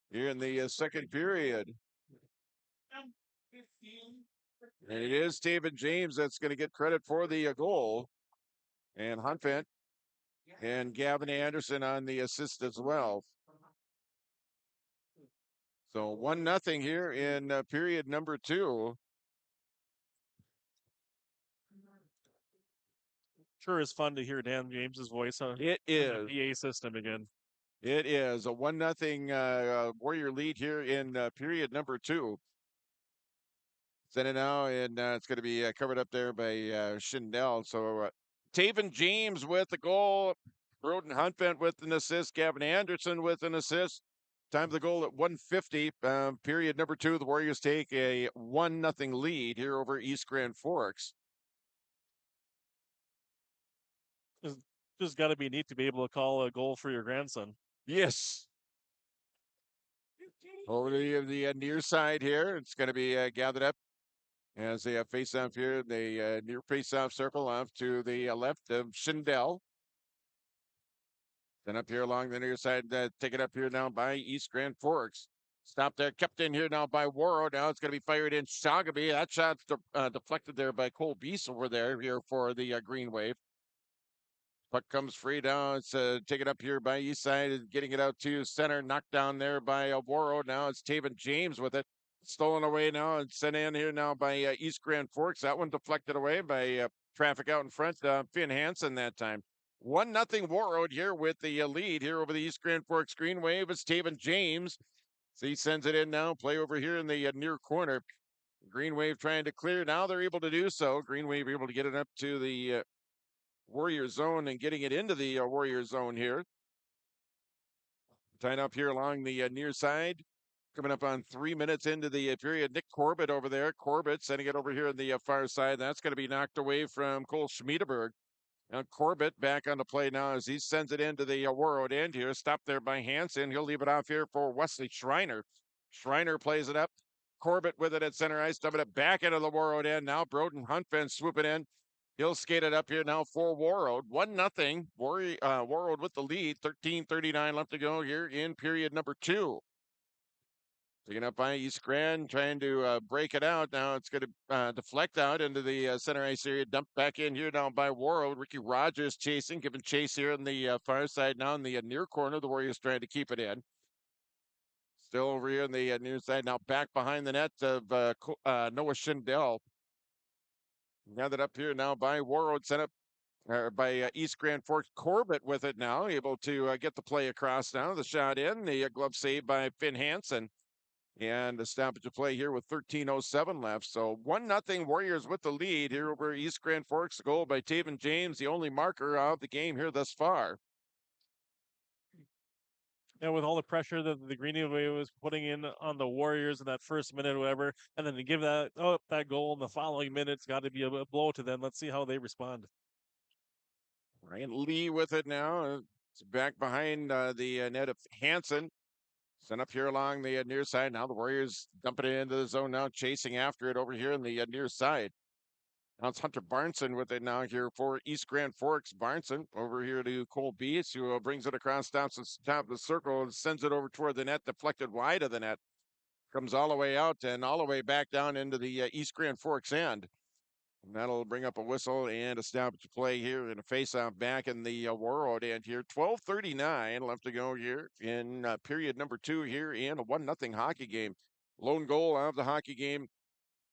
here in the second period. And it is Taven James that's going to get credit for the goal, and Huntvent and Gavin Anderson on the assist as well. So 1-0 here in period number 2. Sure is fun to hear Dan James's voice on It is. the PA system again. It is a 1-0 Warrior lead here in period number 2. Send it now, and it's going to be covered up there by Schindel. So Taven James with the goal. Broden Huntvent with an assist. Gavin Anderson with an assist. Time of the goal at 1:50. Period number 2. The Warriors take a 1-0 lead here over East Grand Forks. Just got to be neat to be able to call a goal for your grandson. Yes. Over to the near side here. It's going to be gathered up as they face off here. The near face off circle off to the left of Schindel. Then up here along the near side, taken up here now by East Grand Forks. Stopped there, kept in here now by Warroad. Now it's going to be fired in Shagaby. That shot's deflected there by Cole Beast over there here for the Green Wave. Puck comes free down. It's taken up here by East Side, getting it out to center. Knocked down there by Warroad. Now it's Taven James with it. Stolen away now and sent in here now by East Grand Forks. That one deflected away by traffic out in front. Finn Hansen that time. 1-0 Warroad here with the lead here over the East Grand Forks Green Wave. It's Taven James. So he sends it in now. Play over here in the near corner. Green Wave trying to clear. Now they're able to do so. Green Wave able to get it up to the Warrior zone and getting it into the Warrior zone here. Tied up here along the near side. Coming up on 3 minutes into the period. Nick Corbett over there. Corbett sending it over here on the far side. That's going to be knocked away from Cole Schmiedeberg. Now Corbett back on the play now as he sends it into the Warroad end here. Stopped there by Hansen. He'll leave it off here for Wesley Schreiner. Schreiner plays it up. Corbett with it at center ice. Dumping it back into the Warroad end. Now Broden Huntvent swooping in. He'll skate it up here now for Warroad. 1-0. Warroad with the lead. 13:39 left to go here in period number 2. Taken up by East Grand, trying to break it out. Now it's going to deflect out into the center ice area. Dumped back in here now by Warroad. Ricky Rogers chasing, giving chase here on the far side now in the near corner. The Warriors trying to keep it in. Still over here on the near side. Now back behind the net of Noah Schindel. Gathered up here now by Warroad, sent up by East Grand Forks. Corbett with it now, able to get the play across now. The shot in, the glove save by Finn Hansen. And a stoppage of play here with 13:07 left. So 1-0 Warriors with the lead here over East Grand Forks. A goal by Taven James, the only marker of the game here thus far. Yeah, with all the pressure that the Greenway was putting in on the Warriors in that first minute or whatever, and then to give that goal in the following minutes, got to be a blow to them. Let's see how they respond. Ryan Lee with it now. It's back behind the net of Hansen. Sent up here along the near side. Now the Warriors dumping it into the zone now, chasing after it over here in the near side. Now it's Hunter Barnson with it now here for East Grand Forks. Barnson over here to Cole Beats, who brings it across, stops at the top of the circle, and sends it over toward the net, deflected wide of the net. Comes all the way out and all the way back down into the East Grand Forks end. And that'll bring up a whistle and a stoppage play here and a face-off back in the Warroad end here. 12:39 left to go here in period number 2 here in a 1-0 hockey game. Lone goal of the hockey game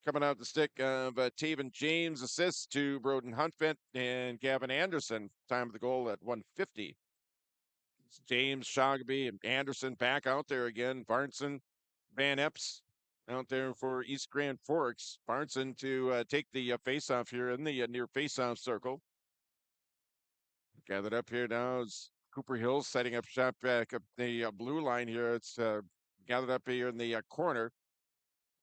coming out the stick of Taven James, assists to Broden Huntfent and Gavin Anderson. Time of the goal at 1:50. It's James, Shogby, and Anderson back out there again. Barnson, Van Epps out there for East Grand Forks. Barnson to take the face-off here in the near face-off circle. Gathered up here now is Cooper Hills setting up shot back up the blue line here. It's gathered up here in the corner.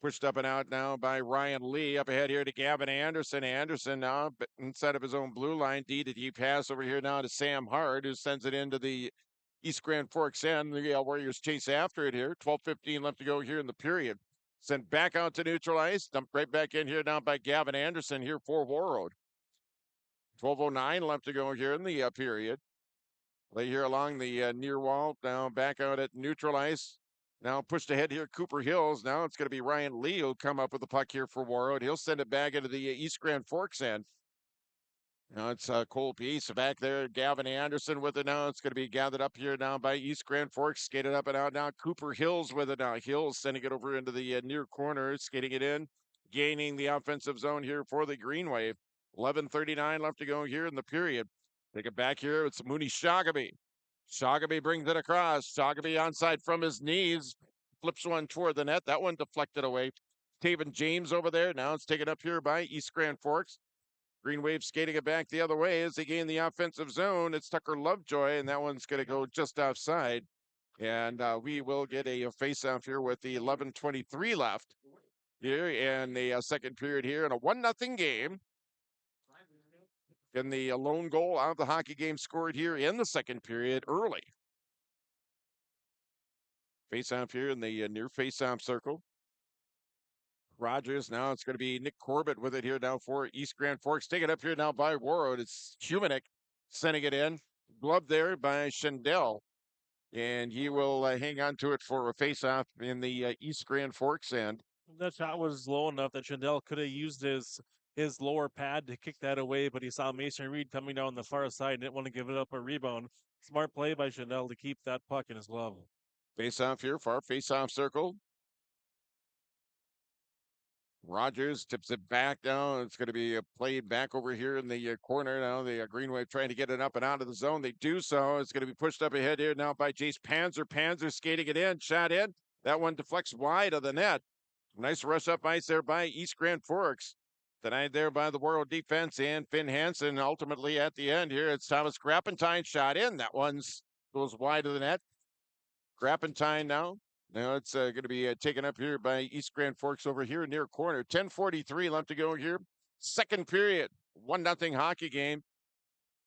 Pushed up and out now by Ryan Lee. Up ahead here to Gavin Anderson. Anderson now inside of his own blue line. D to D pass over here now to Sam Hard, who sends it into the East Grand Forks end. The Warriors chase after it here. 12:15 left to go here in the period. Sent back out to neutral ice. Dumped right back in here now by Gavin Anderson here for Warroad. 12:09 left to go here in the period. Play here along the near wall. Now back out at neutral ice. Now pushed ahead here, Cooper Hills. Now it's going to be Ryan Lee who'll come up with the puck here for Warroad. He'll send it back into the East Grand Forks end. Now it's Cole Peace back there. Gavin Anderson with it now. It's going to be gathered up here now by East Grand Forks. Skated up and out now. Cooper Hills with it now. Hills sending it over into the near corner, skating it in, gaining the offensive zone here for the Green Wave. 11:39 left to go here in the period. Take it back here. It's Mooney Shogby. Shogby brings it across. Shogby onside from his knees. Flips one toward the net. That one deflected away. Taven James over there. Now it's taken up here by East Grand Forks. Green Wave skating it back the other way as they gain the offensive zone. It's Tucker Lovejoy, and that one's going to go just offside. And we will get a face-off here with the 11:23 left here in the second period here in a 1-0 game. And the lone goal out of the hockey game scored here in the second period early. Face-off here in the near face-off circle. Rogers, now it's going to be Nick Corbett with it here now for East Grand Forks. Taken up here now by Warroad. It's Humanik sending it in. Glove there by Schendel. And he will hang on to it for a face-off in the East Grand Forks end. That shot was low enough that Schendel could have used his lower pad to kick that away, but he saw Mason Reed coming down the far side and didn't want to give it up a rebound. Smart play by Schendel to keep that puck in his glove. Face-off here, far face-off circle. Rogers tips it back down. It's going to be played back over here in the corner. Now the Green Wave trying to get it up and out of the zone. They do so. It's going to be pushed up ahead here now by Jace Panzer. Panzer skating it in, shot in. That one deflects wide of the net. Nice rush up ice there by East Grand Forks. Denied there by the Warroad defense and Finn Hansen. Ultimately at the end here, it's Thomas Grappentine shot in. That one's goes wide of the net. Grappentine now. Now it's going to be taken up here by East Grand Forks over here near corner. 10:43 left to go here. Second period. 1-0 hockey game.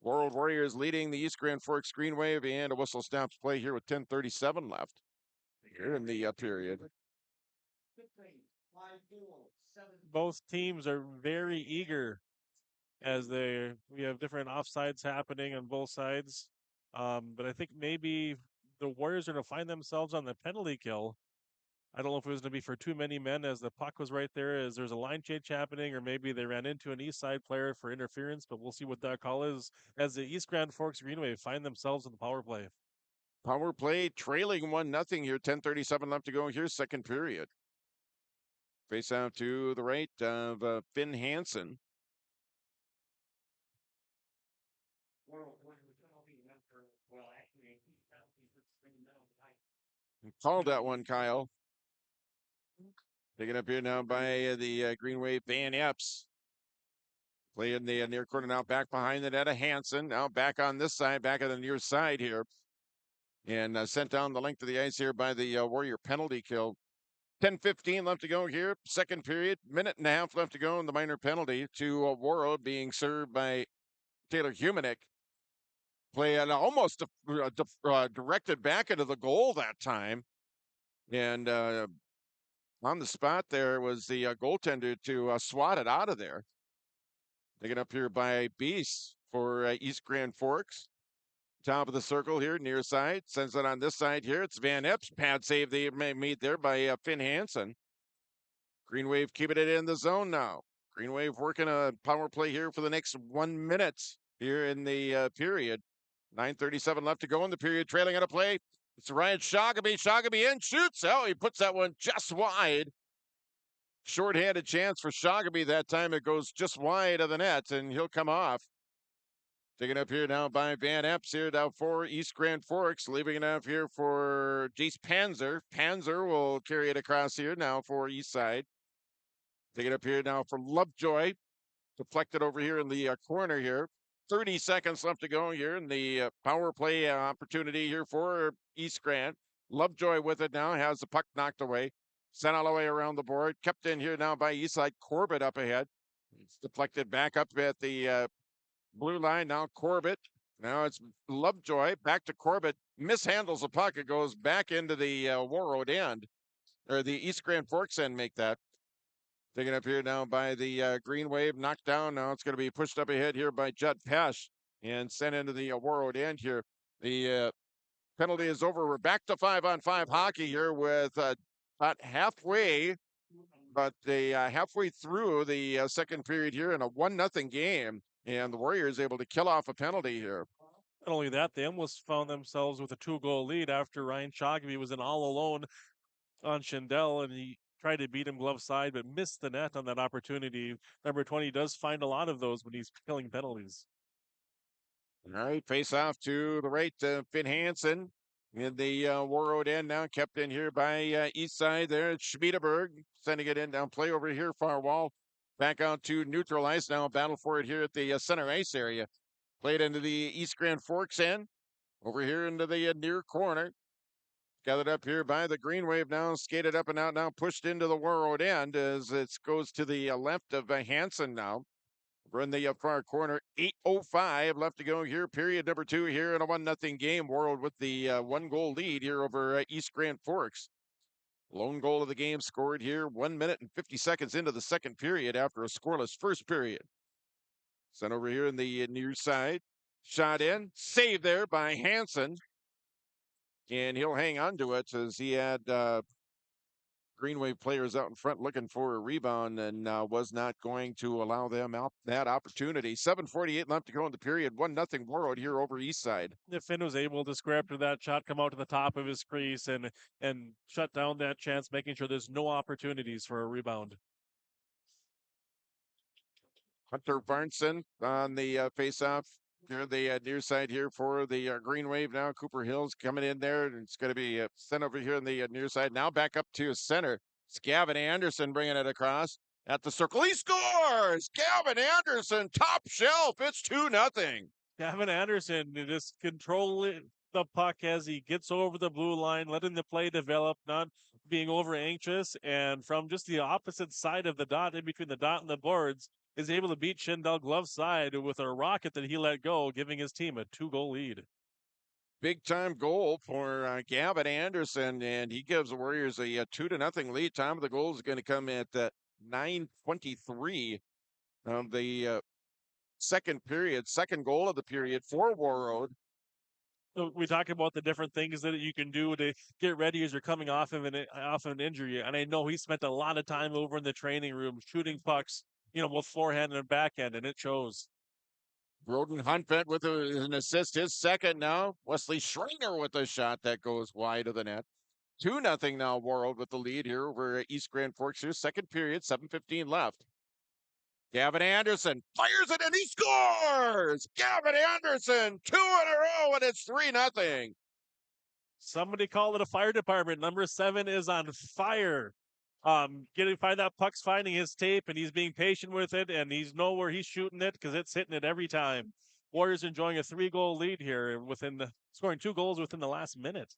Warroad Warriors leading the East Grand Forks Green Wave, and a whistle stops play here with 10:37 left here in the period. Both teams are very eager as we have different offsides happening on both sides. But I think maybe the Warriors are going to find themselves on the penalty kill. I don't know if it was going to be for too many men as the puck was right there as there's a line change happening, or maybe they ran into an East Side player for interference, but we'll see what that call is as the East Grand Forks Green Wave find themselves in the power play. Power play trailing 1-0 here. 10:37 left to go here, second period. Face out to the right of Finn Hansen. Called that one, Kyle. Taken up here now by the Green Wave Van Epps. Play in the near corner now, back behind the net of Hansen. Now back on this side, back on the near side here. And sent down the length of the ice here by the Warrior penalty kill. 10:15 left to go here. Second period, minute and a half left to go in the minor penalty to Warroad, being served by Taylor Humanick. Play almost directed back into the goal that time. And on the spot there was the goaltender to swat it out of there. Taken up here by Beast for East Grand Forks. Top of the circle here, near side. Sends it on this side here. It's Van Epps. Pad save they made there by Finn Hansen. Green Wave keeping it in the zone now. Green Wave working a power play here for the next 1 minute here in the period. 9:37 left to go in the period. Trailing on a play. It's Ryan Shogamy. Shogamy in, shoots. Oh, he puts that one just wide. Short-handed chance for Shogamy that time. It goes just wide of the net, and he'll come off. Taken up here now by Van Epps here now for East Grand Forks. Leaving it up here for Jace Panzer. Panzer will carry it across here now for East Side. Taken up here now for Lovejoy. Deflected over here in the corner here. 30 seconds left to go here in the power play opportunity here for East Grand. Lovejoy with it now, has the puck knocked away. Sent all the way around the board. Kept in here now by Eastside. Corbett up ahead. It's deflected back up at the blue line. Now Corbett. Now it's Lovejoy. Back to Corbett. Mishandles the puck. It goes back into the Warroad end. Or the East Grand Forks end make that. Taken up here now by the Green Wave. Knocked down. Now it's going to be pushed up ahead here by Judd Pesh. And sent into the Warroad end here. The penalty is over. We're back to 5-on-5 hockey here with about halfway through the second period here in a 1-0 game, and the Warriors able to kill off a penalty here. Not only that, they almost found themselves with a 2-goal lead after Ryan Shogamy was in all alone on Schindel, and he tried to beat him glove side, but missed the net on that opportunity. Number 20 does find a lot of those when he's killing penalties. All right, face off to the right, Finn Hansen. In the Warroad end now, kept in here by East Side there. It's Schmiedeberg sending it in down play over here, far wall. Back out to neutral ice now. Battle for it here at the center ice area. Played into the East Grand Forks end. Over here into the near corner. Gathered up here by the Green Wave now. Skated up and out now. Pushed into the Warroad end as it goes to the left of Hansen now. We're in the far corner. 8:05 left to go here. Period number 2 here in a 1-0 game. Warroad with the 1-goal lead here over East Grand Forks. Lone goal of the game scored here 1 minute and 50 seconds into the second period after a scoreless first period. Sent over here in the near side. Shot in. Saved there by Hansen. And he'll hang on to it as he had Green Wave players out in front looking for a rebound and was not going to allow them out that opportunity. 7:48 left to go in the period. 1-0 Warroad here over East Side. If Finn was able to square up to that shot, come out to the top of his crease and shut down that chance, making sure there's no opportunities for a rebound. Hunter Barnson on the face-off. Here the near side here for the Green Wave now. Cooper Hill's coming in there. And it's going to be sent over here on the near side. Now back up to center. It's Gavin Anderson bringing it across at the circle. He scores! Gavin Anderson, top shelf. It's 2-0. Gavin Anderson just controlling the puck as he gets over the blue line, letting the play develop, not being over anxious. And from just the opposite side of the dot, in between the dot and the boards, is able to beat Schindel glove side with a rocket that he let go, giving his team a 2-goal lead. Big time goal for Gavin Anderson, and he gives the Warriors a 2-0 lead. Time of the goal is going to come at 9:23 of the second period. Second goal of the period for Warroad. So we talk about the different things that you can do to get ready as you're coming off of an injury, and I know he spent a lot of time over in the training room shooting pucks, both forehand and backhand, and it shows. Broden Huntvent with an assist, his second now. Wesley Schreiner with a shot that goes wide of the net. 2-0 now, Warroad with the lead here over East Grand Forks here. Second period, 7:15 left. Gavin Anderson fires it and he scores! Gavin Anderson, 2 in a row, and it's 3-0. Somebody call it a fire department. Number 7 is on fire. find that puck's finding his tape, and he's being patient with it, and he's know where he's shooting it because it's hitting it every time. Warriors enjoying a 3-goal lead here scoring 2 goals within the last minute.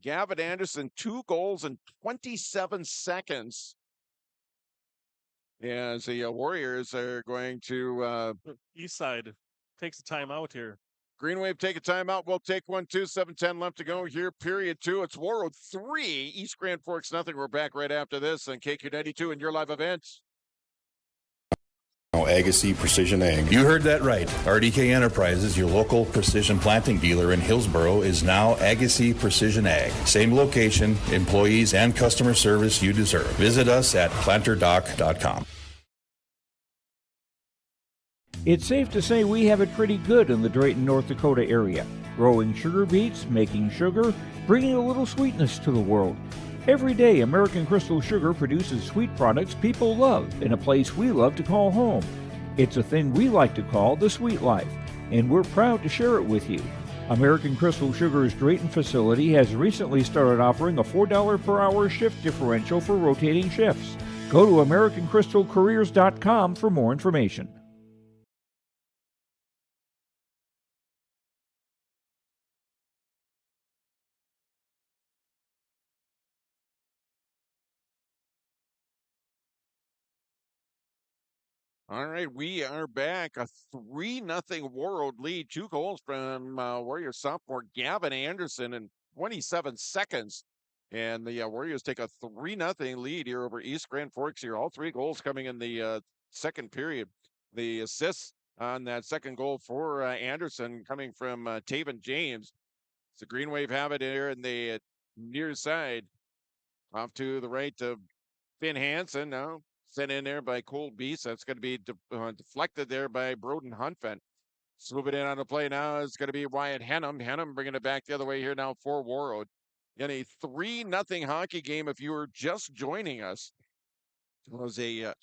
Gavin Anderson, 2 goals in 27 seconds. As the Warriors are going to East side takes a timeout here. Green Wave take a timeout. We'll take one, 2, 7:10 left to go here. Period 2. It's Warroad 3, East Grand Forks nothing. We're back right after this on KQ92 and your live events. Agassiz Precision Ag. You heard that right. RDK Enterprises, your local precision planting dealer in Hillsboro, is now Agassiz Precision Ag. Same location, employees, and customer service you deserve. Visit us at planterdoc.com. It's safe to say we have it pretty good in the Drayton, North Dakota area. Growing sugar beets, making sugar, bringing a little sweetness to the world. Every day, American Crystal Sugar produces sweet products people love in a place we love to call home. It's a thing we like to call the sweet life, and we're proud to share it with you. American Crystal Sugar's Drayton facility has recently started offering a $4 per hour shift differential for rotating shifts. Go to AmericanCrystalCareers.com for more information. All right, we are back. A 3-0 Warroad lead. 2 goals from Warriors sophomore Gavin Anderson in 27 seconds. And the Warriors take a 3-0 lead here over East Grand Forks here. All 3 goals coming in the second period. The assists on that second goal for Anderson coming from Taven James. So Green Wave have it here in the near side. Off to the right of Finn Hansen now. Sent in there by Cole Beast. That's going to be deflected there by Broden Hunfen. Swooping in on the play now is going to be Wyatt Henham. Henham bringing it back the other way here now for Warroad. In a 3-0 hockey game, if you were just joining us, it was a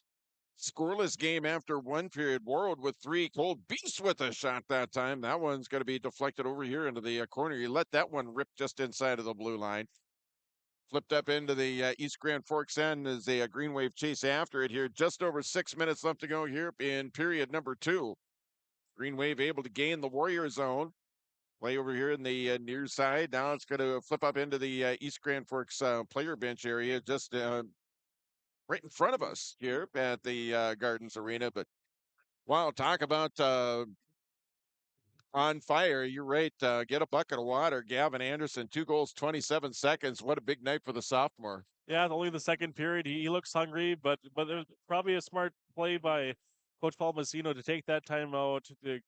scoreless game after one period. Warroad with 3. Cole Beast with a shot that time. That one's going to be deflected over here into the corner. You let that one rip just inside of the blue line. Flipped up into the East Grand Forks end as a Green Wave chase after it here. Just over 6 minutes left to go here in period number 2. Green Wave able to gain the Warrior zone. Play over here in the near side. Now it's going to flip up into the East Grand Forks player bench area, just right in front of us here at the Gardens Arena. But wow, talk about on fire. You're right. Get a bucket of water. Gavin Anderson, 2 goals, 27 seconds. What a big night for the sophomore. Yeah, only the second period. He looks hungry, but there's probably a smart play by Coach Paul Massino to take that time out to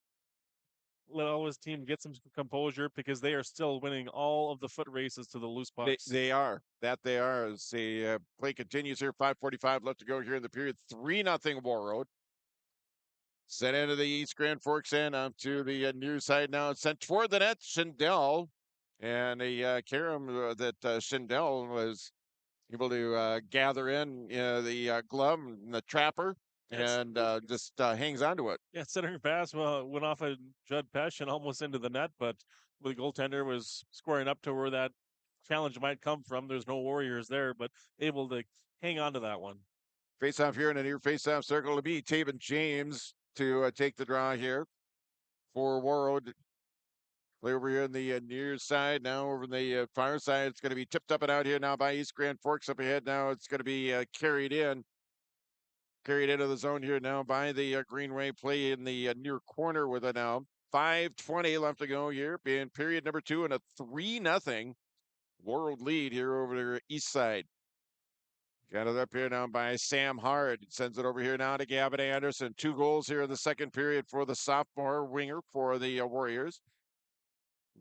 let all his team get some composure because they are still winning all of the foot races to the loose pucks. They are. They are. As the play continues here, 5:45 left to go here in the period. 3-0 Warroad. Sent into the East Grand Forks end up to the near side now. It's sent toward the net. Schindel. And a carom that Schindel was able to gather in the glove and the trapper. Yes. And just hangs onto it. Yeah, centering pass went off of Judd Pesh and almost into the net, but the goaltender was squaring up to where that challenge might come from. There's no Warriors there, but able to hang on to that one. Face off here in the near face off circle to be Taven James to take the draw here for Warroad. Play over here in the near side. Now over in the far side, it's going to be tipped up and out here now by East Grand Forks up ahead. Now it's going to be carried into the zone here now by the Green Wave. Play in the near corner with it now. 5:20 left to go here in period number 2 and a 3-0 Warroad lead here over the east side. Got it up here now by Sam Hard. Sends it over here now to Gavin Anderson. 2 goals here in the second period for the sophomore winger for the Warriors.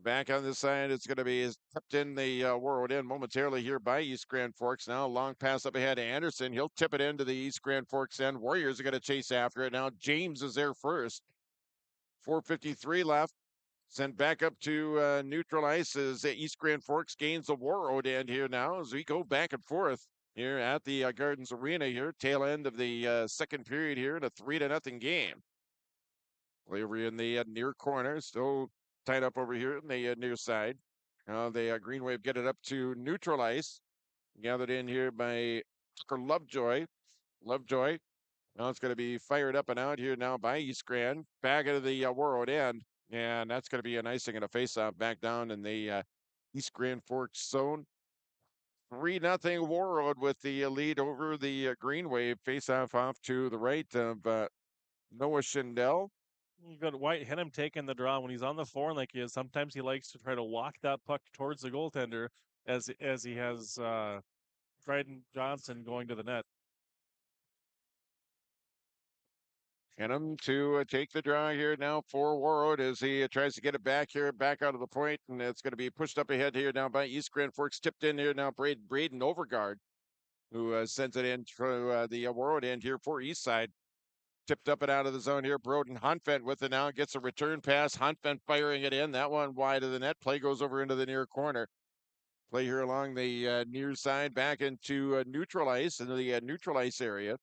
Back on this side, it's going to be tipped in the Warroad end momentarily here by East Grand Forks. Now long pass up ahead to Anderson. He'll tip it into the East Grand Forks end. Warriors are going to chase after it. Now James is there first. 4:53 left. Sent back up to neutral ice as East Grand Forks gains the Warroad end here now as we go back and forth here at the Gardens Arena here. Tail end of the second period here in a 3-0 game. Play over in the near corner. Still tied up over here in the near side. The Green Wave get it up to neutral ice. Gathered in here by Lovejoy. Now it's going to be fired up and out here now by East Grand. Back into the Warroad end. And that's going to be an icing and a face-off back down in the East Grand Forks zone. 3-0 Warroad with the lead over the Green Wave. Face-off off to the right of Noah Schindel. You got White Henham taking the draw when he's on the floor like he is. Sometimes he likes to try to walk that puck towards the goaltender as he has Dryden Johnson going to the net. Henham to take the draw here now for Warroad as he tries to get it back here, back out of the point, and it's going to be pushed up ahead here now by East Grand Forks. Tipped in here now, Braden Overgaard, who sends it in to the Warroad end here for East Side. Tipped up and out of the zone here. Broden Hunfent with it now. Gets a return pass. Hunfent firing it in. That one wide of the net. Play goes over into the near corner. Play here along the near side back into neutral ice, into the neutral ice area.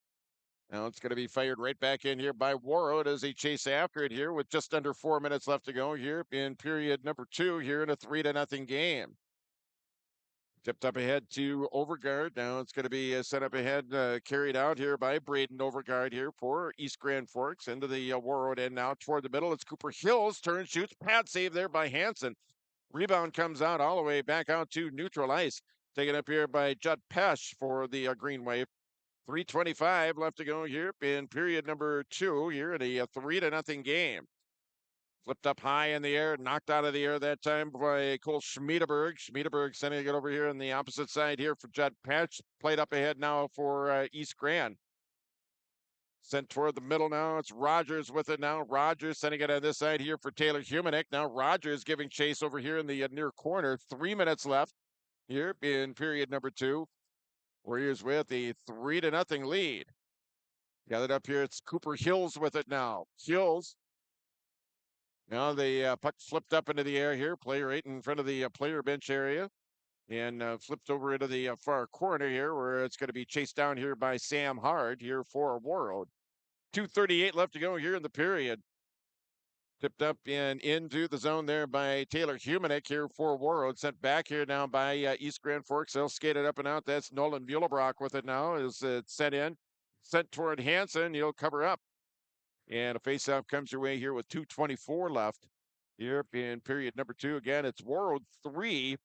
Now it's going to be fired right back in here by Warroad as they chase after it here with just under 4 minutes left to go here in period number 2 here in a 3-0 game. Tipped up ahead to Overgaard. Now it's going to be sent up ahead, carried out here by Braden Overgaard here for East Grand Forks into the Warroad end now toward the middle. It's Cooper Hills. Turn, shoots. Pad save there by Hansen. Rebound comes out all the way back out to neutral ice. Taken up here by Judd Pesh for the Green Wave. 3:25 left to go here in period number 2 here in a 3-0 game. Flipped up high in the air, knocked out of the air that time by Cole Schmiedeberg. Schmiedeberg sending it over here on the opposite side here for Judd Patch. Played up ahead now for East Grand. Sent toward the middle now. It's Rogers with it now. Rogers sending it on this side here for Taylor Humanek. Now Rogers giving chase over here in the near corner. 3 minutes left here in period number 2. Warriors with a 3-0 lead. Gathered up here, it's Cooper Hills with it now. Hills. Now the puck flipped up into the air here. Player 8 in front of the player bench area. And flipped over into the far corner here where it's going to be chased down here by Sam Hard here for Warroad. 2:38 left to go here in the period. Tipped up and into the zone there by Taylor Humanek here for Warroad. Sent back here now by East Grand Forks. They'll skate it up and out. That's Nolan Muehlebrock with it now. Is sent in. Sent toward Hansen. He'll cover up. And a faceoff comes your way here with 2:24 left here in period number 2. Again, it's Warroad 3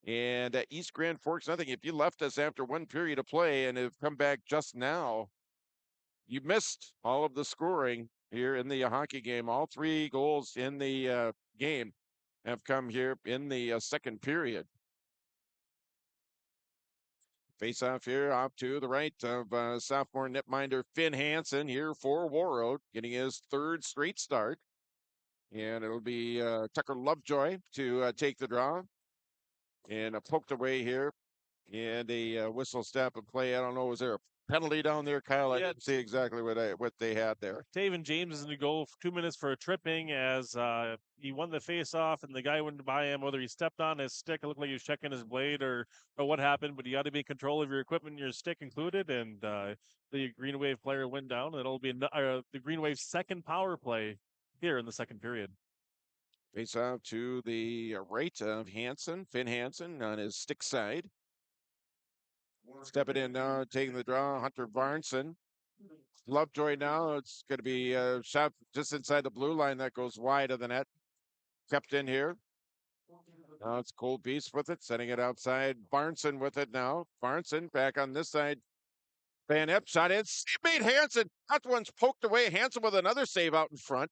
and East Grand Forks nothing. If you left us after one period of play and have come back just now, you missed all of the scoring here in the hockey game. All 3 goals in the game have come here in the second period. Face off here off to the right of sophomore netminder Finn Hansen here for Warroad, getting his 3rd straight start. And it'll be Tucker Lovejoy to take the draw. And poked away here. And a whistle stop and play. I don't know, was there a penalty down there, Kyle? I didn't see exactly what they had there. Taven James is going to go 2 minutes for a tripping as he won the face-off and the guy went by him. Whether he stepped on his stick, it looked like he was checking his blade or what happened, but you got to be in control of your equipment and your stick included. And the Green Wave player went down. It'll be the Green Wave's second power play here in the second period. Face off to the right of Hansen, Finn Hansen on his stick side. Stepping in now, taking the draw, Hunter Varnson. Lovejoy now, it's going to be a shot just inside the blue line that goes wide of the net. Kept in here. Now it's Cole Beast with it, sending it outside. Varnson with it now. Varnson back on this side. Van Epp shot in. Made Hansen. That one's poked away. Hansen with another save out in front.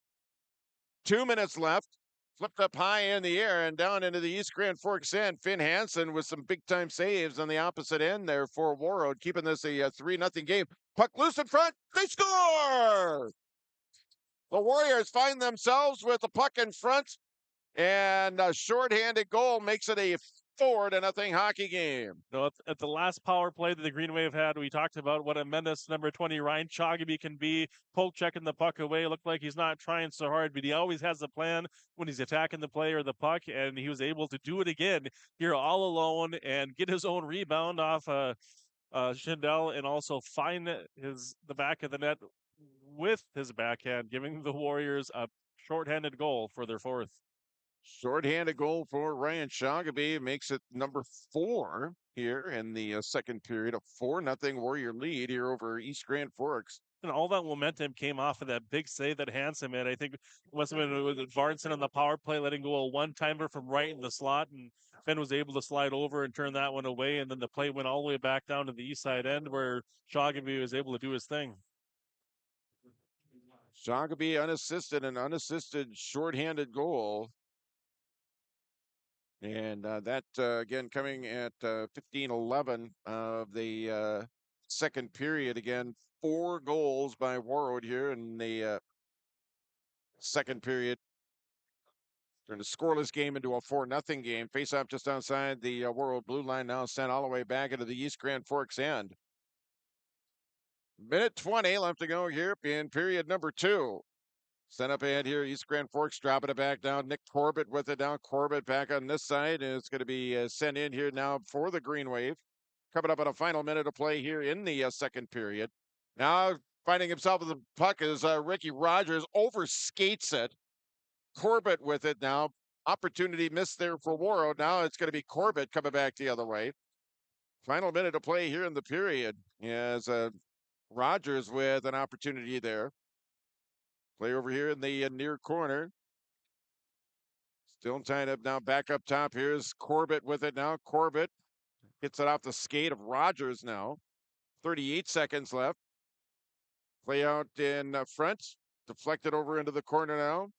2 minutes left. Flipped up high in the air and down into the East Grand Forks end. Finn Hansen with some big-time saves on the opposite end there for Warroad, keeping this a 3-0 game. Puck loose in front. They score! The Warriors find themselves with the puck in front, and a shorthanded goal makes it a 4-0 hockey game. So at the last power play that the Green Wave had, we talked about what a menace number 20 Ryan Chagaby can be. Poke checking the puck away. Looked like he's not trying so hard, but he always has a plan when he's attacking the play or the puck, and he was able to do it again here all alone and get his own rebound off Schindel and also find the back of the net with his backhand, giving the Warriors a shorthanded goal for their 4th. Short-handed goal for Ryan Shoggaby makes it number 4 here in the second period. A 4-0 Warrior lead here over East Grand Forks. And all that momentum came off of that big save that Hansen made. I think it must have been with Varnson on the power play, letting go a one-timer from right in the slot, and Finn was able to slide over and turn that one away, and then the play went all the way back down to the east side end where Shoggaby was able to do his thing. Shoggaby unassisted, an unassisted short-handed goal. And that, again, coming at 15-11 of the second period. Again, 4 goals by Warroad here in the second period. Turned a scoreless game into a 4-0 game. Face-off just outside the Warroad blue line, now sent all the way back into the East Grand Forks end. Minute 20 left to go here in period number 2. Sent up ahead here, East Grand Forks dropping it back down. Nick Corbett with it now. Corbett back on this side. And it's going to be sent in here now for the Green Wave. Coming up on a final minute of play here in the second period. Now finding himself with the puck is Ricky Rogers. Overskates it. Corbett with it now. Opportunity missed there for Warroad. Now it's going to be Corbett coming back the other way. Final minute of play here in the period. As Rogers with an opportunity there. Play over here in the near corner. Still tied up now. Back up top. Here's Corbett with it now. Corbett gets it off the skate of Rogers now. 38 seconds left. Play out in front. Deflected over into the corner now.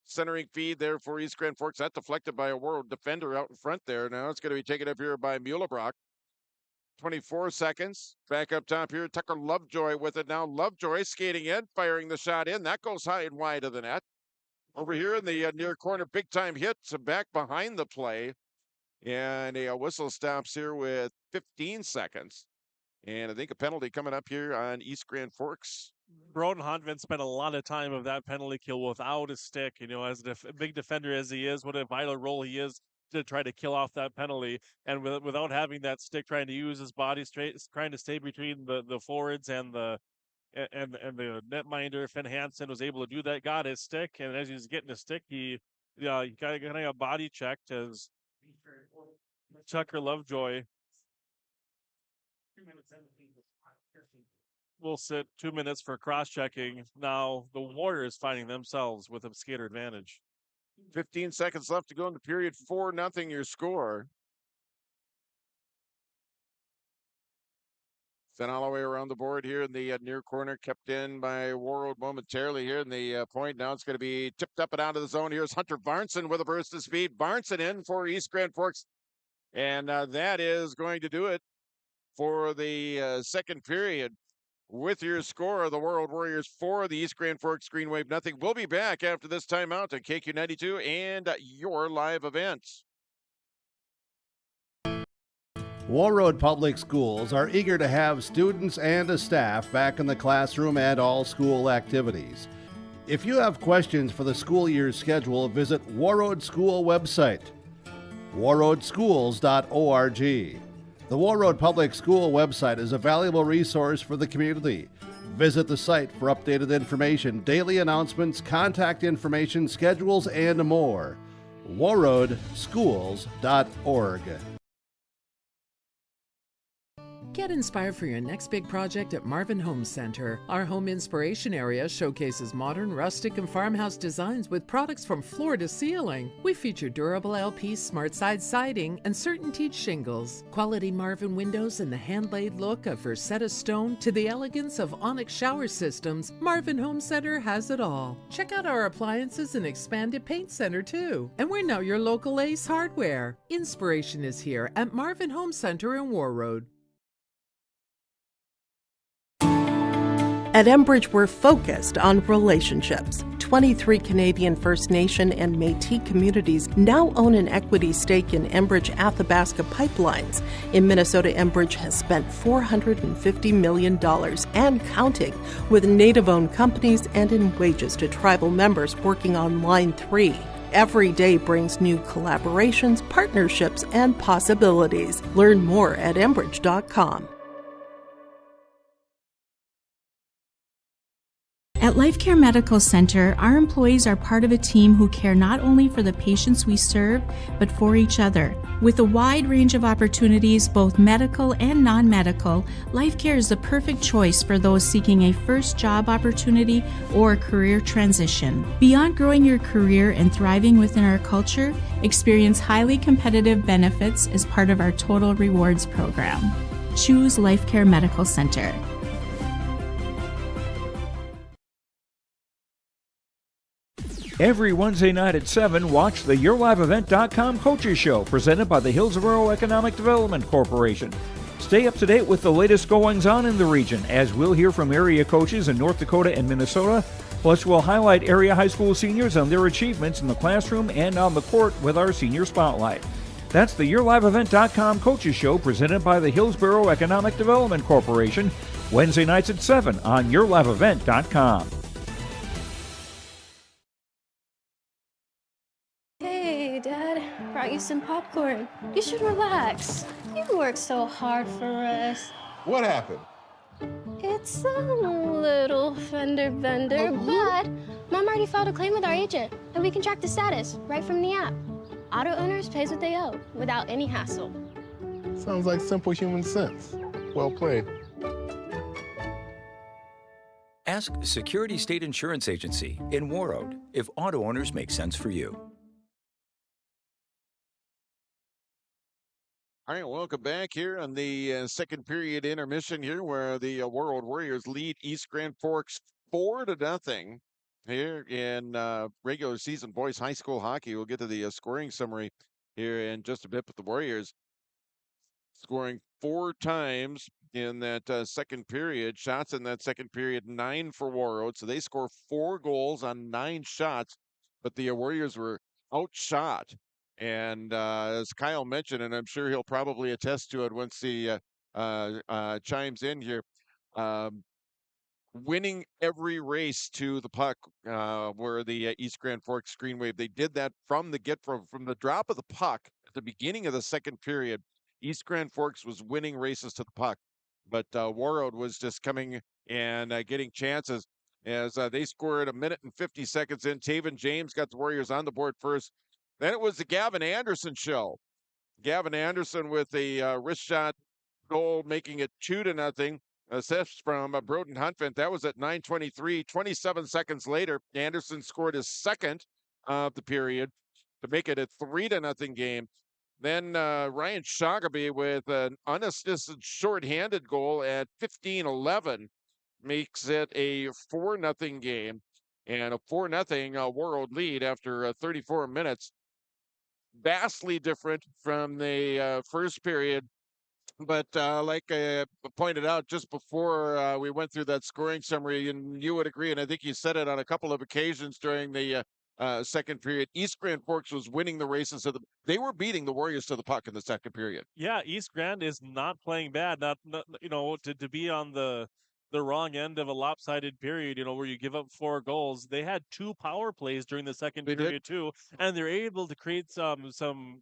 Centering feed there for East Grand Forks. That deflected by a Warroad defender out in front there. Now it's going to be taken up here by Muhlebrock. 24 seconds. Back up top here. Tucker Lovejoy with it now. Lovejoy skating in, firing the shot in. That goes high and wide of the net. Over here in the near corner, big time hit back behind the play. And a whistle stops here with 15 seconds. And I think a penalty coming up here on East Grand Forks. Broden Honvin spent a lot of time of that penalty kill without a stick. You know, as a big defender as he is, what a vital role he is to try to kill off that penalty, and without having that stick, trying to use his body straight, trying to stay between the forwards and the netminder. Finn Hansen was able to do that, got his stick, and as he was getting his stick, he got a body checked as Tucker Lovejoy will sit 2 minutes for cross-checking. Now the Warriors finding themselves with a skater advantage. 15 seconds left to go in the period. 4-0 your score. Sent all the way around the board here in the near corner. Kept in by Warroad momentarily here in the point. Now it's going to be tipped up and out of the zone. Here's Hunter Varnson with a burst of speed. Varnson in for East Grand Forks. And that is going to do it for the second period. With your score, the Warroad Warriors 4, the East Grand Forks Green Wave nothing. We'll be back after this timeout on KQ92 and your live events. Warroad Public Schools are eager to have students and a staff back in the classroom and all school activities. If you have questions for the school year's schedule, visit Warroad School website, warroadschools.org. The Warroad Public School website is a valuable resource for the community. Visit the site for updated information, daily announcements, contact information, schedules, and more. warroadschools.org. Get inspired for your next big project at Marvin Home Center. Our home inspiration area showcases modern, rustic, and farmhouse designs with products from floor to ceiling. We feature durable LP smart side siding and CertainTeed shingles, quality Marvin windows, and the hand-laid look of Versetta stone to the elegance of onyx shower systems. Marvin Home Center has it all. Check out our appliances and expanded paint center too. And we're now your local Ace Hardware. Inspiration is here at Marvin Home Center in Warroad. At Enbridge, we're focused on relationships. 23 Canadian First Nation and Métis communities now own an equity stake in Enbridge Athabasca Pipelines. In Minnesota, Enbridge has spent $450 million and counting with Native-owned companies and in wages to tribal members working on Line 3. Every day brings new collaborations, partnerships, and possibilities. Learn more at Enbridge.com. At Life Care Medical Center, our employees are part of a team who care not only for the patients we serve, but for each other. With a wide range of opportunities, both medical and non-medical, Life Care is the perfect choice for those seeking a first job opportunity or career transition. Beyond growing your career and thriving within our culture, experience highly competitive benefits as part of our Total Rewards program. Choose Life Care Medical Center. Every Wednesday night at 7, watch the YourLiveEvent.com Coaches Show, presented by the Hillsborough Economic Development Corporation. Stay up to date with the latest goings-on in the region, as we'll hear from area coaches in North Dakota and Minnesota. Plus, we'll highlight area high school seniors and their achievements in the classroom and on the court with our Senior Spotlight. That's the YourLiveEvent.com Coaches Show, presented by the Hillsborough Economic Development Corporation, Wednesday nights at 7 on YourLiveEvent.com. Hey, Dad, brought you some popcorn. You should relax. You worked so hard for us. What happened? It's a little fender bender, but Mom already filed a claim with our agent, and we can track the status right from the app. Auto owners pays what they owe without any hassle. Sounds like simple human sense. Well played. Ask Security State Insurance Agency in Warroad if auto owners make sense for you. All right, welcome back here on the second period intermission here, where the Warroad Warriors lead East Grand Forks 4-0 here in regular season boys high school hockey. We'll get to the scoring summary here in just a bit, but the Warriors scoring 4 times in that second period. Shots in that second period, 9 for Warroad. So they score 4 goals on 9 shots, but the Warriors were outshot. And as Kyle mentioned, and I'm sure he'll probably attest to it once he chimes in here, winning every race to the puck were the East Grand Forks Green Wave. They did that from the drop of the puck at the beginning of the second period. East Grand Forks was winning races to the puck, but Warroad was just coming and getting chances as they scored a minute and 50 seconds in. Taven James got the Warriors on the board first. Then it was the Gavin Anderson show. Gavin Anderson with a wrist shot goal, making it 2-0. Assist from Broden Huntvent. That was at 9:23. 27 seconds later, Anderson scored his second of the period to make it a 3-0 game. Then Ryan Shagaby with an unassisted shorthanded goal at 15:11 makes it a 4-0 game and a 4-0 Warroad lead after 34 minutes. Vastly different from the first period. But like I pointed out just before we went through that scoring summary, and you would agree, and I think you said it on a couple of occasions during the second period, East Grand Forks was winning the races. They were beating the Warriors to the puck in the second period. Yeah, East Grand is not playing bad. Not to be on the wrong end of a lopsided period, where you give up 4 goals. They had 2 power plays during the second period too, and they're able to create some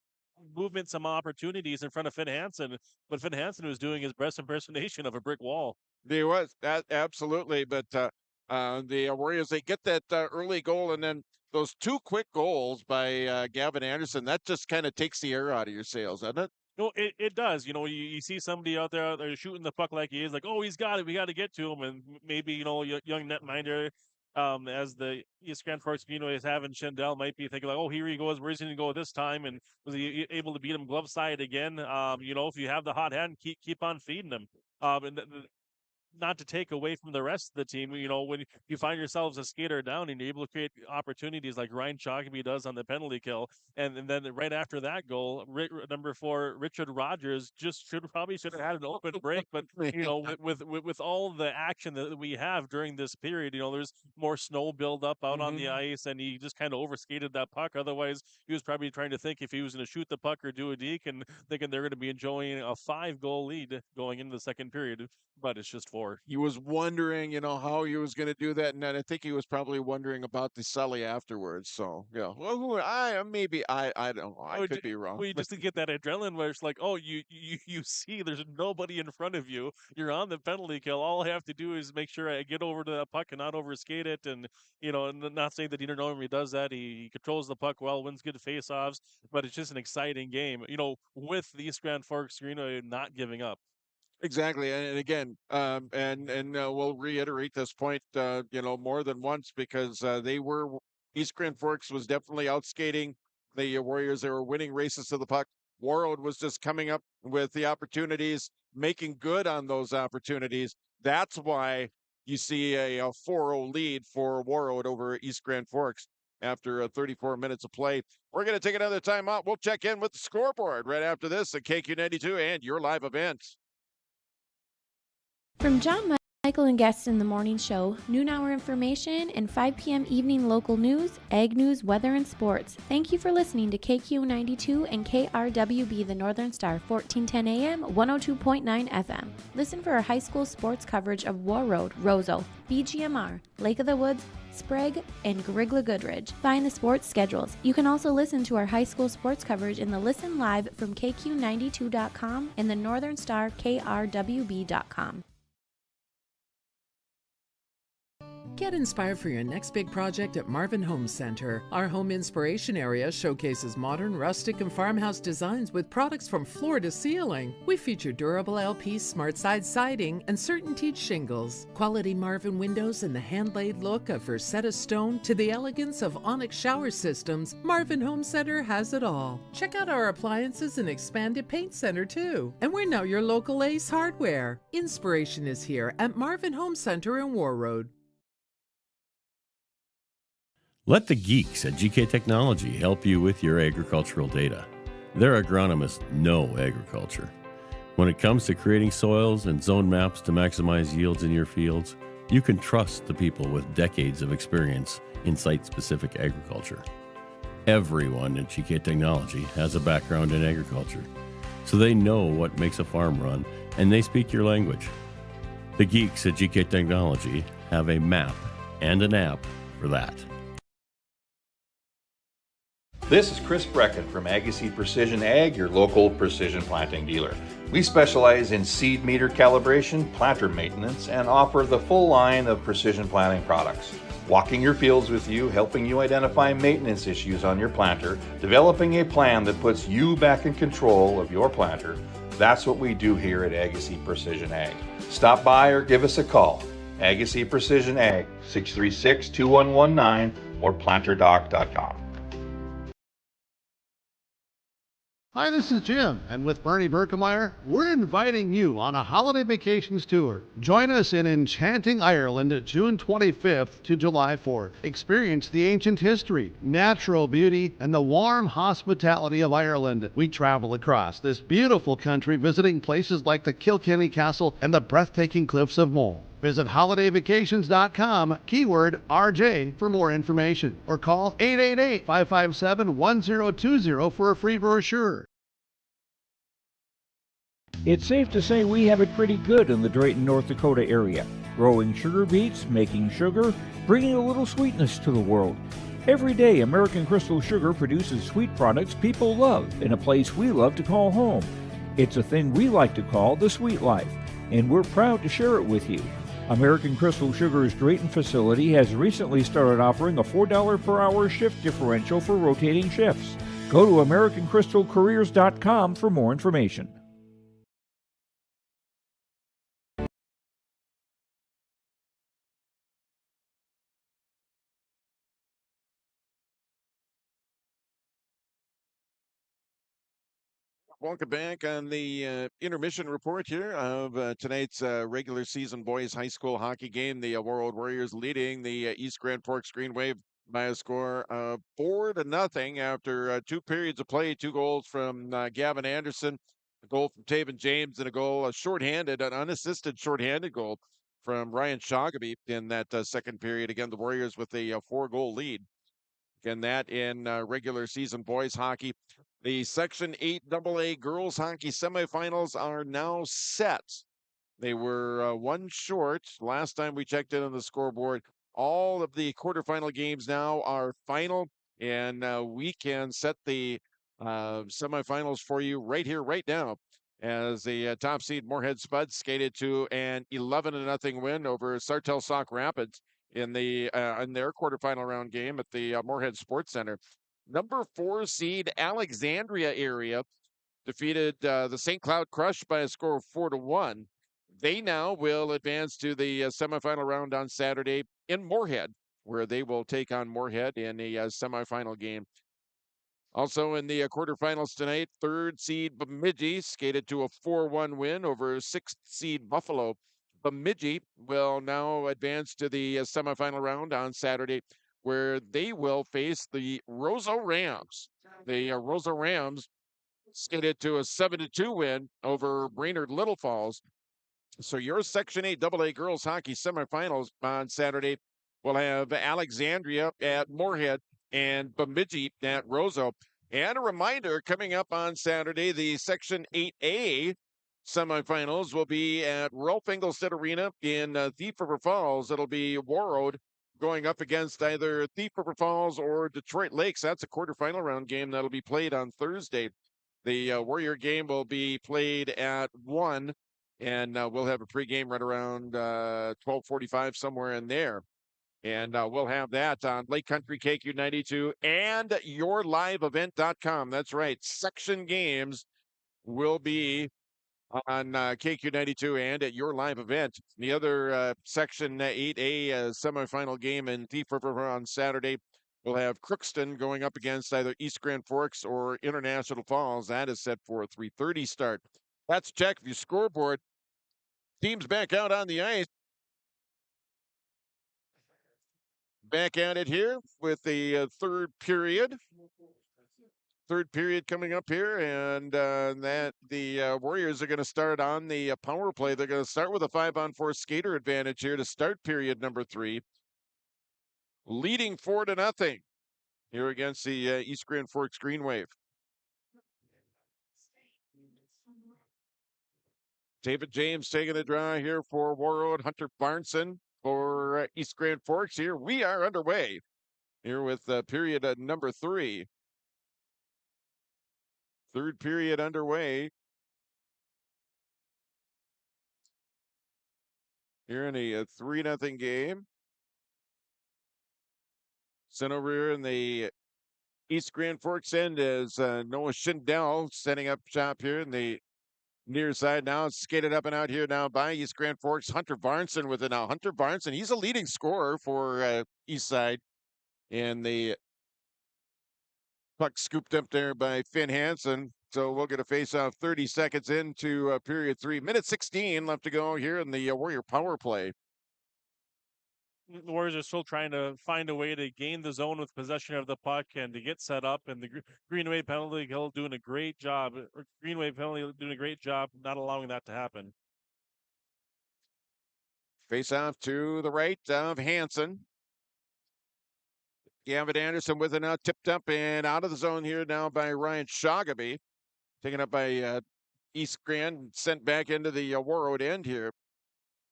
movement, some opportunities in front of Finn Hansen. But Finn Hansen was doing his best impersonation of a brick wall. He was, absolutely. But the Warriors, they get that early goal, and then those 2 quick goals by Gavin Anderson, that just kind of takes the air out of your sails, doesn't it? No, it does. You see somebody out there shooting the puck like he is, like, oh, he's got it. We got to get to him. And maybe, young netminder, as the East Grand Forks is having Schendel might be thinking like, oh, here he goes. Where's he going to go this time? And was he able to beat him glove side again? If you have the hot hand, keep on feeding him. Not to take away from the rest of the team, when you find yourselves a skater down and you're able to create opportunities like Ryan Shogby does on the penalty kill, and then right after that goal, number 4, Richard Rogers probably should have had an open break, but with all the action that we have during this period, there's more snow buildup out on the ice, and he just kind of overskated that puck. Otherwise, he was probably trying to think if he was going to shoot the puck or do a deke, and thinking they're going to be enjoying a 5-goal lead going into the second period, but it's just 4. before. He was wondering, how he was going to do that, and then I think he was probably wondering about the celly afterwards. So yeah, well, I don't know. I could be wrong. Well, you just to get that adrenaline where it's like, oh, you see, there's nobody in front of you. You're on the penalty kill. All I have to do is make sure I get over to that puck and not overskate it. And and not saying that he normally does that. He controls the puck well, wins good faceoffs, but it's just an exciting game. With the East Grand Forks Greenway not giving up. Exactly, and again, and we'll reiterate this point, more than once because East Grand Forks was definitely outskating the Warriors. They were winning races to the puck. Warroad was just coming up with the opportunities, making good on those opportunities. That's why you see a 4-0 lead for Warroad over East Grand Forks after 34 minutes of play. We're going to take another timeout. We'll check in with the scoreboard right after this at KQ92 and your live events. From John, Michael, and guests in the morning show, noon hour information, and 5 p.m. evening local news, ag news, weather, and sports. Thank you for listening to KQ92 and KRWB, the Northern Star, 1410 AM, 102.9 FM. Listen for our high school sports coverage of Warroad, Roseau, BGMR, Lake of the Woods, Sprague, and Grigla Goodridge. Find the sports schedules. You can also listen to our high school sports coverage in the Listen Live from KQ92.com and the Northern Star KRWB.com. Get inspired for your next big project at Marvin Home Center. Our home inspiration area showcases modern, rustic, and farmhouse designs with products from floor to ceiling. We feature durable LP smart side siding and certain teak shingles, quality Marvin windows, and the hand-laid look of Versetta stone to the elegance of onyx shower systems. Marvin Home Center has it all. Check out our appliances and expanded paint center too. And we're now your local Ace Hardware. Inspiration is here at Marvin Home Center in Warroad. Let the geeks at GK Technology help you with your agricultural data. Their agronomists know agriculture. When it comes to creating soils and zone maps to maximize yields in your fields, you can trust the people with decades of experience in site-specific agriculture. Everyone at GK Technology has a background in agriculture, so they know what makes a farm run, and they speak your language. The geeks at GK Technology have a map and an app for that. This is Chris Brecken from Agassiz Precision Ag, your local precision planting dealer. We specialize in seed meter calibration, planter maintenance, and offer the full line of precision planting products. Walking your fields with you, helping you identify maintenance issues on your planter, developing a plan that puts you back in control of your planter. That's what we do here at Agassiz Precision Ag. Stop by or give us a call. Agassiz Precision Ag, 636-2119 or planterdoc.com. Hi, this is Jim, and with Bernie Berkemeyer, we're inviting you on a holiday vacations tour. Join us in enchanting Ireland June 25th to July 4th. Experience the ancient history, natural beauty, and the warm hospitality of Ireland. We travel across this beautiful country visiting places like the Kilkenny Castle and the breathtaking cliffs of Moher. Visit holidayvacations.com, keyword RJ, for more information, or call 888-557-1020 for a free brochure. It's safe to say we have it pretty good in the Drayton, North Dakota area. Growing sugar beets, making sugar, bringing a little sweetness to the world. Every day, American Crystal Sugar produces sweet products people love in a place we love to call home. It's a thing we like to call the sweet life, and we're proud to share it with you. American Crystal Sugar's Drayton facility has recently started offering a $4 per hour shift differential for rotating shifts. Go to AmericanCrystalCareers.com for more information. Welcome back on the intermission report here of tonight's regular season boys high school hockey game. The Warroad Warriors leading the East Grand Forks Green Wave by a score of 4-0 after 2 periods of play. 2 goals from Gavin Anderson, a goal from Taven James, and a goal shorthanded, an unassisted shorthanded goal from Ryan Shagaby in that second period. Again, the Warriors with a 4-goal lead. Again, that in regular season boys hockey. The Section 8 AA girls hockey semifinals are now set. They were one short last time we checked in on the scoreboard. All of the quarterfinal games now are final, and we can set the semifinals for you right here, right now, as the top seed Moorhead Spuds skated to an 11-0 win over Sartell Sauk Rapids in their quarterfinal round game at the Moorhead Sports Center. Number 4 seed Alexandria area defeated the St. Cloud Crush by a score of 4-1. They now will advance to the semifinal round on Saturday in Moorhead, where they will take on Moorhead in a semifinal game. Also in the quarterfinals tonight, 3rd seed Bemidji skated to a 4-1 win over 6th seed Buffalo. Bemidji will now advance to the semifinal round on Saturday, where they will face the Roseau Rams. The Roseau Rams skated to a 7-2 win over Brainerd Little Falls. So your Section 8 AA girls hockey semifinals on Saturday will have Alexandria at Moorhead and Bemidji at Roseau. And a reminder, coming up on Saturday, the Section 8A semifinals will be at Rolf Engelstad Arena in Thief River Falls. It'll be Warroad going up against either Thief River Falls or Detroit Lakes. That's a quarterfinal round game that'll be played on Thursday. The Warrior game will be played at 1, and we'll have a pregame right around 12:45, somewhere in there. And we'll have that on Lake Country KQ92 and yourliveevent.com. That's right. Section games will be on KQ92 and at your live event. The other Section 8A semifinal game in Thief River on Saturday, we'll have Crookston going up against either East Grand Forks or International Falls. That is set for a 3:30 start. That's check your scoreboard. Teams back out on the ice. Back at it here with the third period. Third period coming up here, and that the Warriors are going to start on the power play. They're going to start with a 5-on-4 skater advantage here to start period number 3. Leading 4-0 here against the East Grand Forks Green Wave. David James taking a draw here for Warroad. Hunter Barnson for East Grand Forks here. We are underway here with period number 3. Third period underway here in a 3-0 game. Sent over here in the East Grand Forks end is Noah Schindel setting up shop here in the near side now. It's skated up and out here now by East Grand Forks. Hunter Barnson with it now. Hunter Barnson, he's a leading scorer for East Side. And the puck scooped up there by Finn Hansen. So we'll get a face-off 30 seconds into period 3. Minute 16 left to go here in the Warrior power play. The Warriors are still trying to find a way to gain the zone with possession of the puck and to get set up. And the Green Wave penalty kill doing a great job. Or Green Wave penalty doing a great job not allowing that to happen. Face-off to the right of Hansen. Gavin Anderson with it now, tipped up and out of the zone here now by Ryan Shagaby. Taken up by East Grand, sent back into the Warroad end here.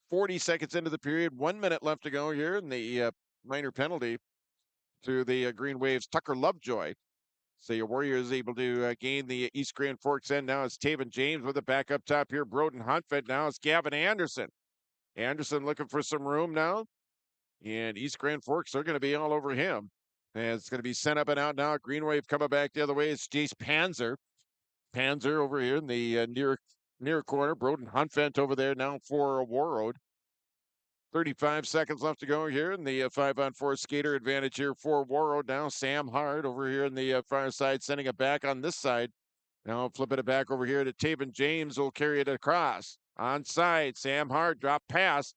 40 seconds into the period, 1 minute left to go here, and the minor penalty to the Green Waves, Tucker Lovejoy. So your Warriors able to gain the East Grand Forks end. Now it's Taven James with it back up top here. Broden Huntfeld. Now it's Gavin Anderson. Anderson looking for some room now. And East Grand Forks are going to be all over him. And it's going to be sent up and out now. Green Wave coming back the other way. It's Jace Panzer. Panzer over here in the near corner. Broden Huntfeld over there now for Warroad. 35 seconds left to go here in the 5-on-4 skater advantage here for Warroad. Now Sam Hard over here in the far side, sending it back on this side. Now flipping it back over here to Taven James, will carry it across. Onside, Sam Hard drop pass.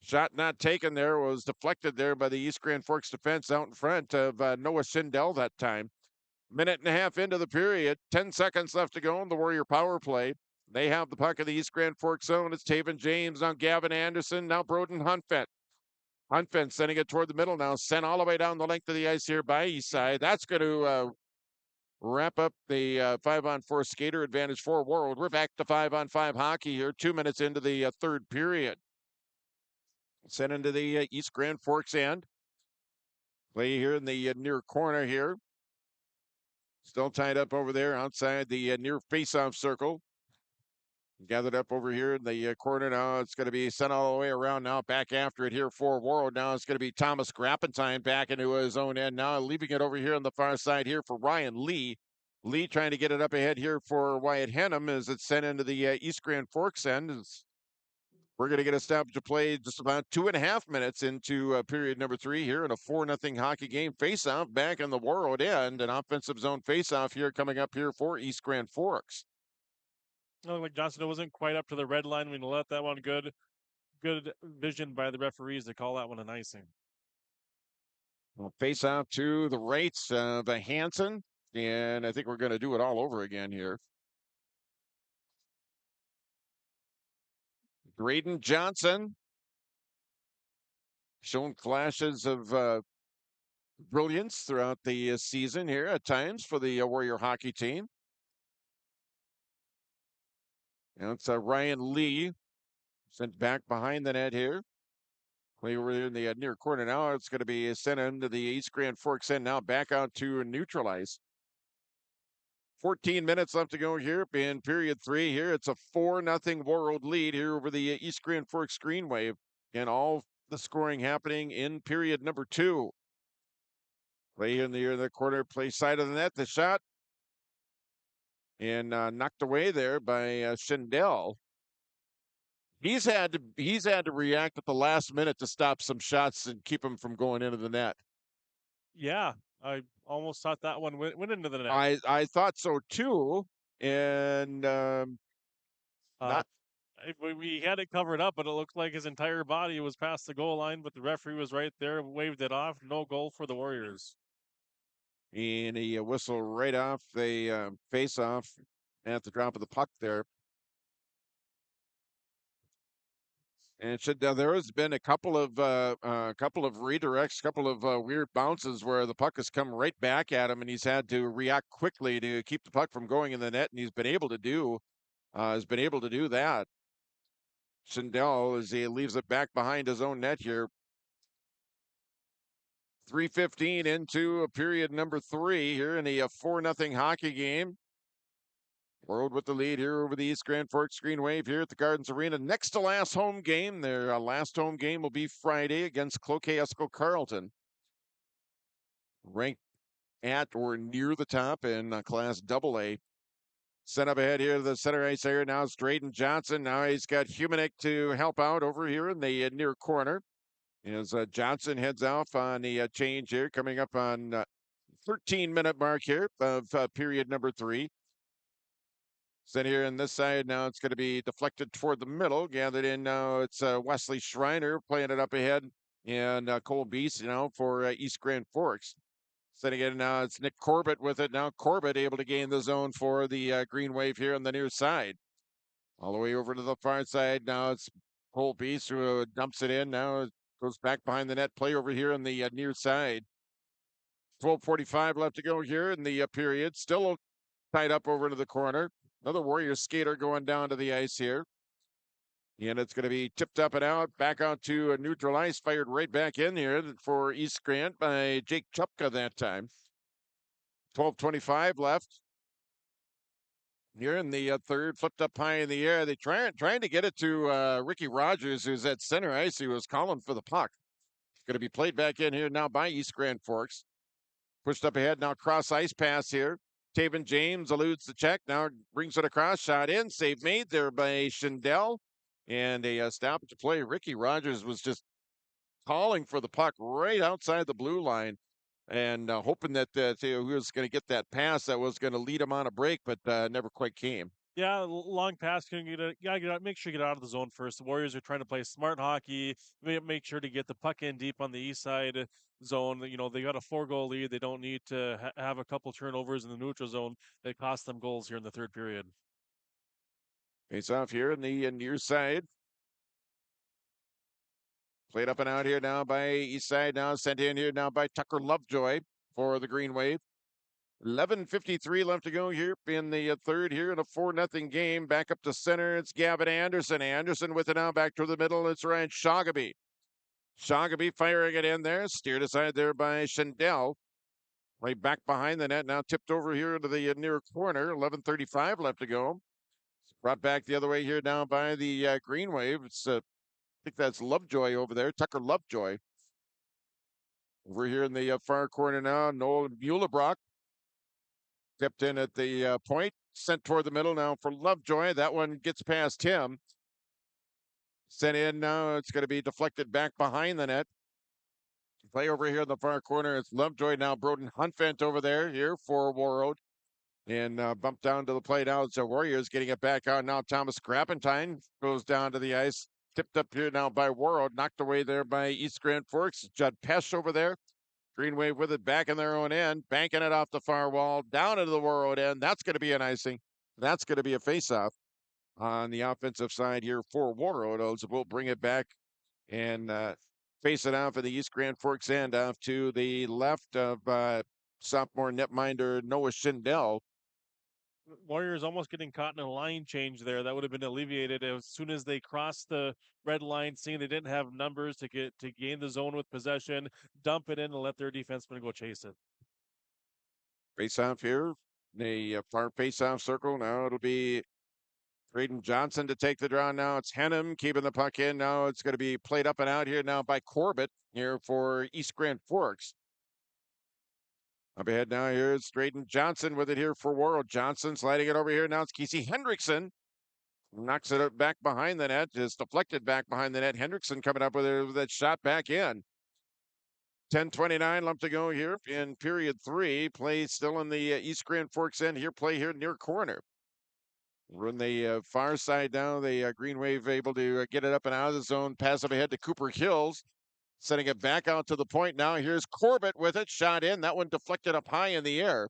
Shot not taken there, was deflected there by the East Grand Forks defense out in front of Noah Schindel that time. Minute and a half into the period, 10 seconds left to go in the Warrior power play. They have the puck in the East Grand Forks zone. It's Taven James on Gavin Anderson. Now Broden Huntfeld. Huntfeld sending it toward the middle now. Sent all the way down the length of the ice here by East Side. That's going to wrap up the 5-on-4 skater advantage for Warroad. We're back to 5-on-5 hockey here, 2 minutes into the third period. Sent into the East Grand Forks end. Play here in the near corner here. Still tied up over there outside the near face-off circle. Gathered up over here in the corner now. It's going to be sent all the way around now. Back after it here for Warroad. Now it's going to be Thomas Grappentine back into his own end now. Leaving it over here on the far side here for Ryan Lee. Lee trying to get it up ahead here for Wyatt Henham as it's sent into the East Grand Forks end. We're going to get a stoppage to play just about 2.5 minutes into period number 3 here in a 4-0 hockey game. Face-off back in the Warroad end. An offensive zone face-off here coming up here for East Grand Forks. Oh, like Johnson wasn't quite up to the red line. We let that one good vision by the referees to call that one an icing. Well, face-off to the right of Hansen. And I think we're going to do it all over again here. Graydon Johnson shown flashes of brilliance throughout the season here at times for the Warrior hockey team. Now it's Ryan Lee sent back behind the net here. Play over there in the near corner now. It's going to be sent into the East Grand Forks end now, back out to neutralize. 14 minutes left to go here in period 3 here. It's a 4-0 Warroad lead here over the East Grand Forks Green Wave. And all the scoring happening in period number 2. Play in the corner, play side of the net. The shot. And knocked away there by Schindel. He's had to react at the last minute to stop some shots and keep them from going into the net. Yeah, I almost thought that one went into the net. I thought so too, and we had it covered up, but it looked like his entire body was past the goal line. But the referee was right there, waved it off. No goal for the Warriors. And a whistle right off the face-off at the drop of the puck there. And there has been a couple of redirects, couple of weird bounces where the puck has come right back at him, and he's had to react quickly to keep the puck from going in the net, and he's been able to do that. Schindel as he leaves it back behind his own net here. 3:15 into period number 3 here in a 4-0 hockey game. Warroad with the lead here over the East Grand Forks Green Wave here at the Gardens Arena. Next to last home game. Their last home game will be Friday against Cloquet Esco Carleton. Ranked at or near the top in Class AA. Sent up ahead here to the center ice area. Now it's Drayden Johnson. Now he's got Humanek to help out over here in the near corner. As Johnson heads off on the change here, coming up on 13-minute mark here of period number 3. Sent here on this side. Now it's going to be deflected toward the middle. Gathered in now. It's Wesley Schreiner playing it up ahead. And Cole Beast, for East Grand Forks. Sending it now. It's Nick Corbett with it. Now Corbett able to gain the zone for the Green Wave here on the near side. All the way over to the far side. Now it's Cole Beast who dumps it in. Now it goes back behind the net. Play over here on the near side. 12:45 left to go here in the period. Still tied up over into the corner. Another Warriors skater going down to the ice here. And it's going to be tipped up and out. Back out to a neutral ice. Fired right back in here for East Grant by Jake Chupka that time. 12:25 left. Here in the third. Flipped up high in the air. They trying to get it to Ricky Rogers, who's at center ice. He was calling for the puck. It's going to be played back in here now by East Grand Forks. Pushed up ahead. Now cross ice pass here. Taven James eludes the check. Now brings it across. Shot in. Save made there by Schindel. And a stoppage to play. Ricky Rogers was just calling for the puck right outside the blue line and hoping that he was going to get that pass that was going to lead him on a break, but never quite came. Yeah, long pass. Make sure you get out of the zone first. The Warriors are trying to play smart hockey. Make sure to get the puck in deep on the east side zone. They got a 4-goal lead. They don't need to have a couple turnovers in the neutral zone that cost them goals here in the third period. Face off here in the near side. Played up and out here now by east side. Now sent in here now by Tucker Lovejoy for the Green Wave. 11:53 left to go here in the third here in a 4-0 game. Back up to center. It's Gavin Anderson. Anderson with it now back to the middle. It's Ryan Shoggaby. Shoggaby firing it in there. Steered aside there by Schindel. Right back behind the net. Now tipped over here into the near corner. 11:35 left to go. Brought back the other way here now by the Green Wave. It's I think that's Lovejoy over there. Tucker Lovejoy. Over here in the far corner now. Noel Muhlebrock. Tipped in at the point, sent toward the middle now for Lovejoy. That one gets past him. Sent in now. It's going to be deflected back behind the net. Play over here in the far corner. It's Lovejoy now. Broden Huntvent over there here for Warroad. And bumped down to the plate now. It's the Warriors getting it back on now. Thomas Grappentine goes down to the ice. Tipped up here now by Warroad. Knocked away there by East Grand Forks. Judd Pesh over there. Green Wave with it back in their own end, banking it off the far wall, down into the Warroad end. That's going to be an icing. That's going to be a face-off on the offensive side here for Warroad. We'll bring it back and face it off of the East Grand Forks end off to the left of sophomore netminder Noah Schindel. Warriors almost getting caught in a line change there. That would have been alleviated as soon as they crossed the red line, seeing they didn't have numbers to gain the zone with possession, dump it in and let their defensemen go chase it. Face off here, the far face off circle. Now it'll be Braden Johnson to take the draw now. It's Henham keeping the puck in. Now it's going to be played up and out here now by Corbett here for East Grand Forks. Up ahead now, here's Drayden Johnson with it here for Warroad. Johnson sliding it over here. Now it's Casey Hendrickson. Knocks it back behind the net. Is deflected back behind the net. Hendrickson coming up with that shot back in. 10:29 left to go here in period 3. Play still in the East Grand Forks end here. Play here near corner. We're on the far side now. The Green Wave able to get it up and out of the zone. Pass up ahead to Cooper Hills. Setting it back out to the point now. Here's Corbett with it. Shot in. That one deflected up high in the air.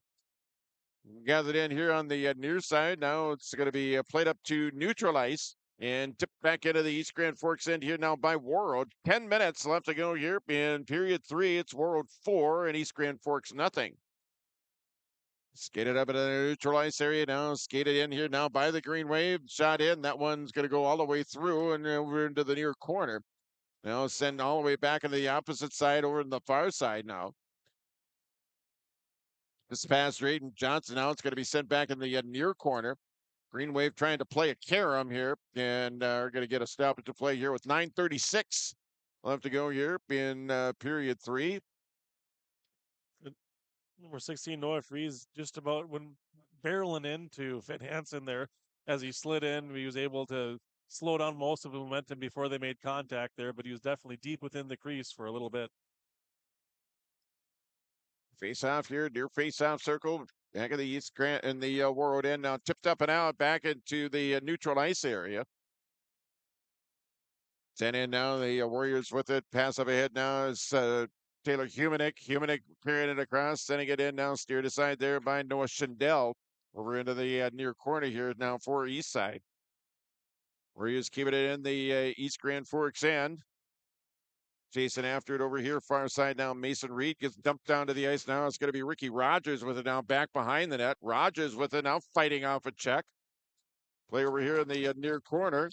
Gathered in here on the near side. Now it's going to be played up to neutral ice and tipped back into the East Grand Forks end here now by Warroad. 10 minutes left to go here in period 3. It's Warroad 4 and East Grand Forks nothing. Skated up into the neutral ice area now. Skated in here now by the Green Wave. Shot in. That one's going to go all the way through and over into the near corner. Now send all the way back into the opposite side over in the far side now. This pass, Drayden Johnson. Now it's going to be sent back in the near corner. Green Wave trying to play a carom here and are going to get a stoppage to play here with 9:36 left to go here in period 3. Number 16, Noah Freeze, just about when barreling into Finn Hansen there as he slid in. He was able to slow down most of the momentum before they made contact there, but he was definitely deep within the crease for a little bit. Face off here, near face off circle. Back of the East Grant and the Warroad end now tipped up and out back into the neutral ice area. 10 in now, the Warriors with it. Pass up ahead now is Taylor Humanick. Humanick carrying it across, sending it in now, steered aside there by Noah Schindel. Over into the near corner here now for East Side. Warriors keeping it in the East Grand Forks end. Chasing after it over here, far side now. Mason Reed gets dumped down to the ice now. It's going to be Ricky Rogers with it now back behind the net. Rogers with it now fighting off a check. Play over here in the near corner.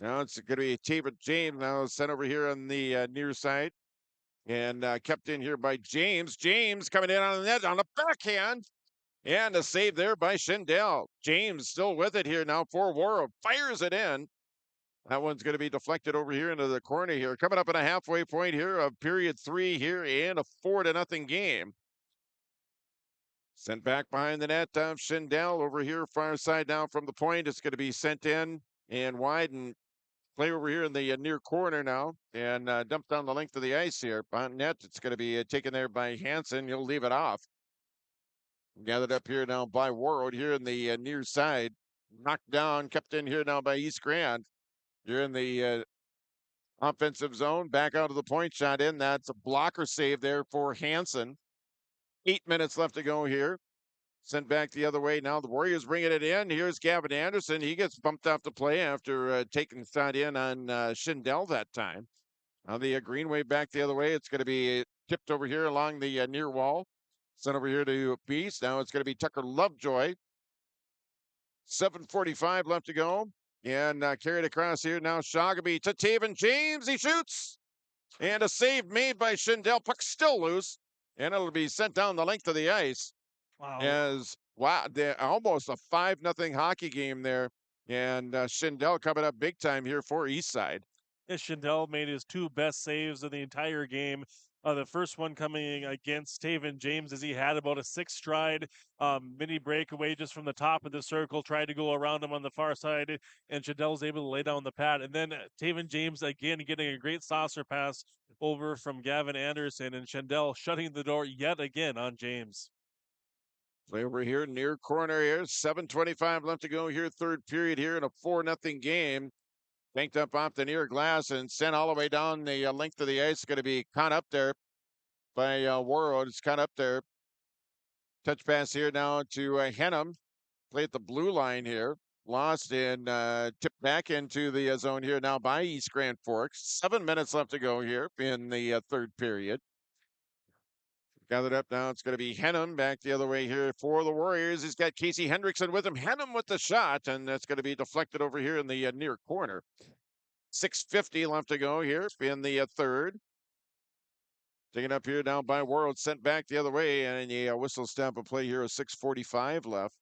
Now it's going to be David James now sent over here on the near side. And kept in here by James. James coming in on the net on the backhand. And a save there by Schindel. James still with it here now for Warroad. Fires it in. That one's going to be deflected over here into the corner here. Coming up at a halfway point here of period 3 here and a 4-0 game. Sent back behind the net of Schindel over here far side now from the point. It's going to be sent in and wide and play over here in the near corner now and dumped down the length of the ice here. Behind net, it's going to be taken there by Hansen. He'll leave it off. Gathered up here now by Warroad here in the near side. Knocked down, kept in here now by East Grand. You're in the offensive zone. Back out of the point, shot in. That's a blocker save there for Hansen. 8 minutes left to go here. Sent back the other way. Now the Warriors bringing it in. Here's Gavin Anderson. He gets bumped off the play after taking the shot in on Schindel that time. Now the Green Wave back the other way. It's going to be tipped over here along the near wall. Sent over here to Beast. Now it's going to be Tucker Lovejoy. 7:45 left to go. And carried across here now. Shoggaby to Taven James. He shoots. And a save made by Schindel. Puck still loose. And it'll be sent down the length of the ice. Wow. Almost a 5-0 hockey game there. And Schindel coming up big time here for Eastside. Schindel made his 2 best saves of the entire game. The first one coming against Taven James as he had about a 6-stride mini breakaway just from the top of the circle, tried to go around him on the far side, and Schindel's able to lay down the pad. And then Taven James again getting a great saucer pass over from Gavin Anderson, and Schindel shutting the door yet again on James. Play over here, near corner here. 7:25 left to go here, third period here in a 4-0 game. Banked up off the near glass and sent all the way down the length of the ice. It's going to be caught up there by Warroad. It's caught up there. Touch pass here now to Henham. Play at the blue line here. Lost and tipped back into the zone here now by East Grand Forks. 7 minutes left to go here in the third period. Gathered up now. It's going to be Henham back the other way here for the Warriors. He's got Casey Hendrickson with him. Henham with the shot, and that's going to be deflected over here in the near corner. 6:50 left to go here in the third. Taken up here now by Warroad, sent back the other way, and a whistle stamp of play here. 6:45 left.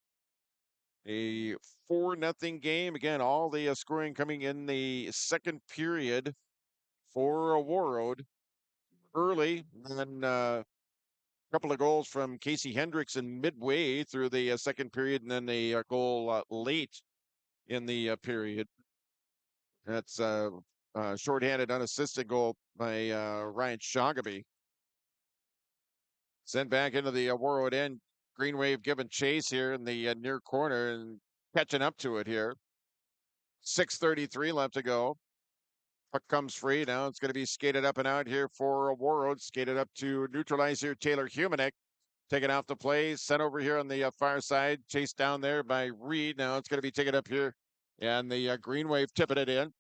A 4-0 game. Again, all the scoring coming in the second period for Warroad. Early, and then couple of goals from Casey Hendrickson midway through the second period, and then a goal late in the period. That's a shorthanded, unassisted goal by Ryan Shoggaby. Sent back into the Warroad end. Green Wave giving chase here in the near corner and catching up to it here. 6:33 left to go. Puck comes free. Now it's going to be skated up and out here for Warroad. Skated up to neutralize here Taylor Humanick. Taken off the play. Sent over here on the far side. Chased down there by Reed. Now it's going to be taken up here. And the Green Wave tipping it in.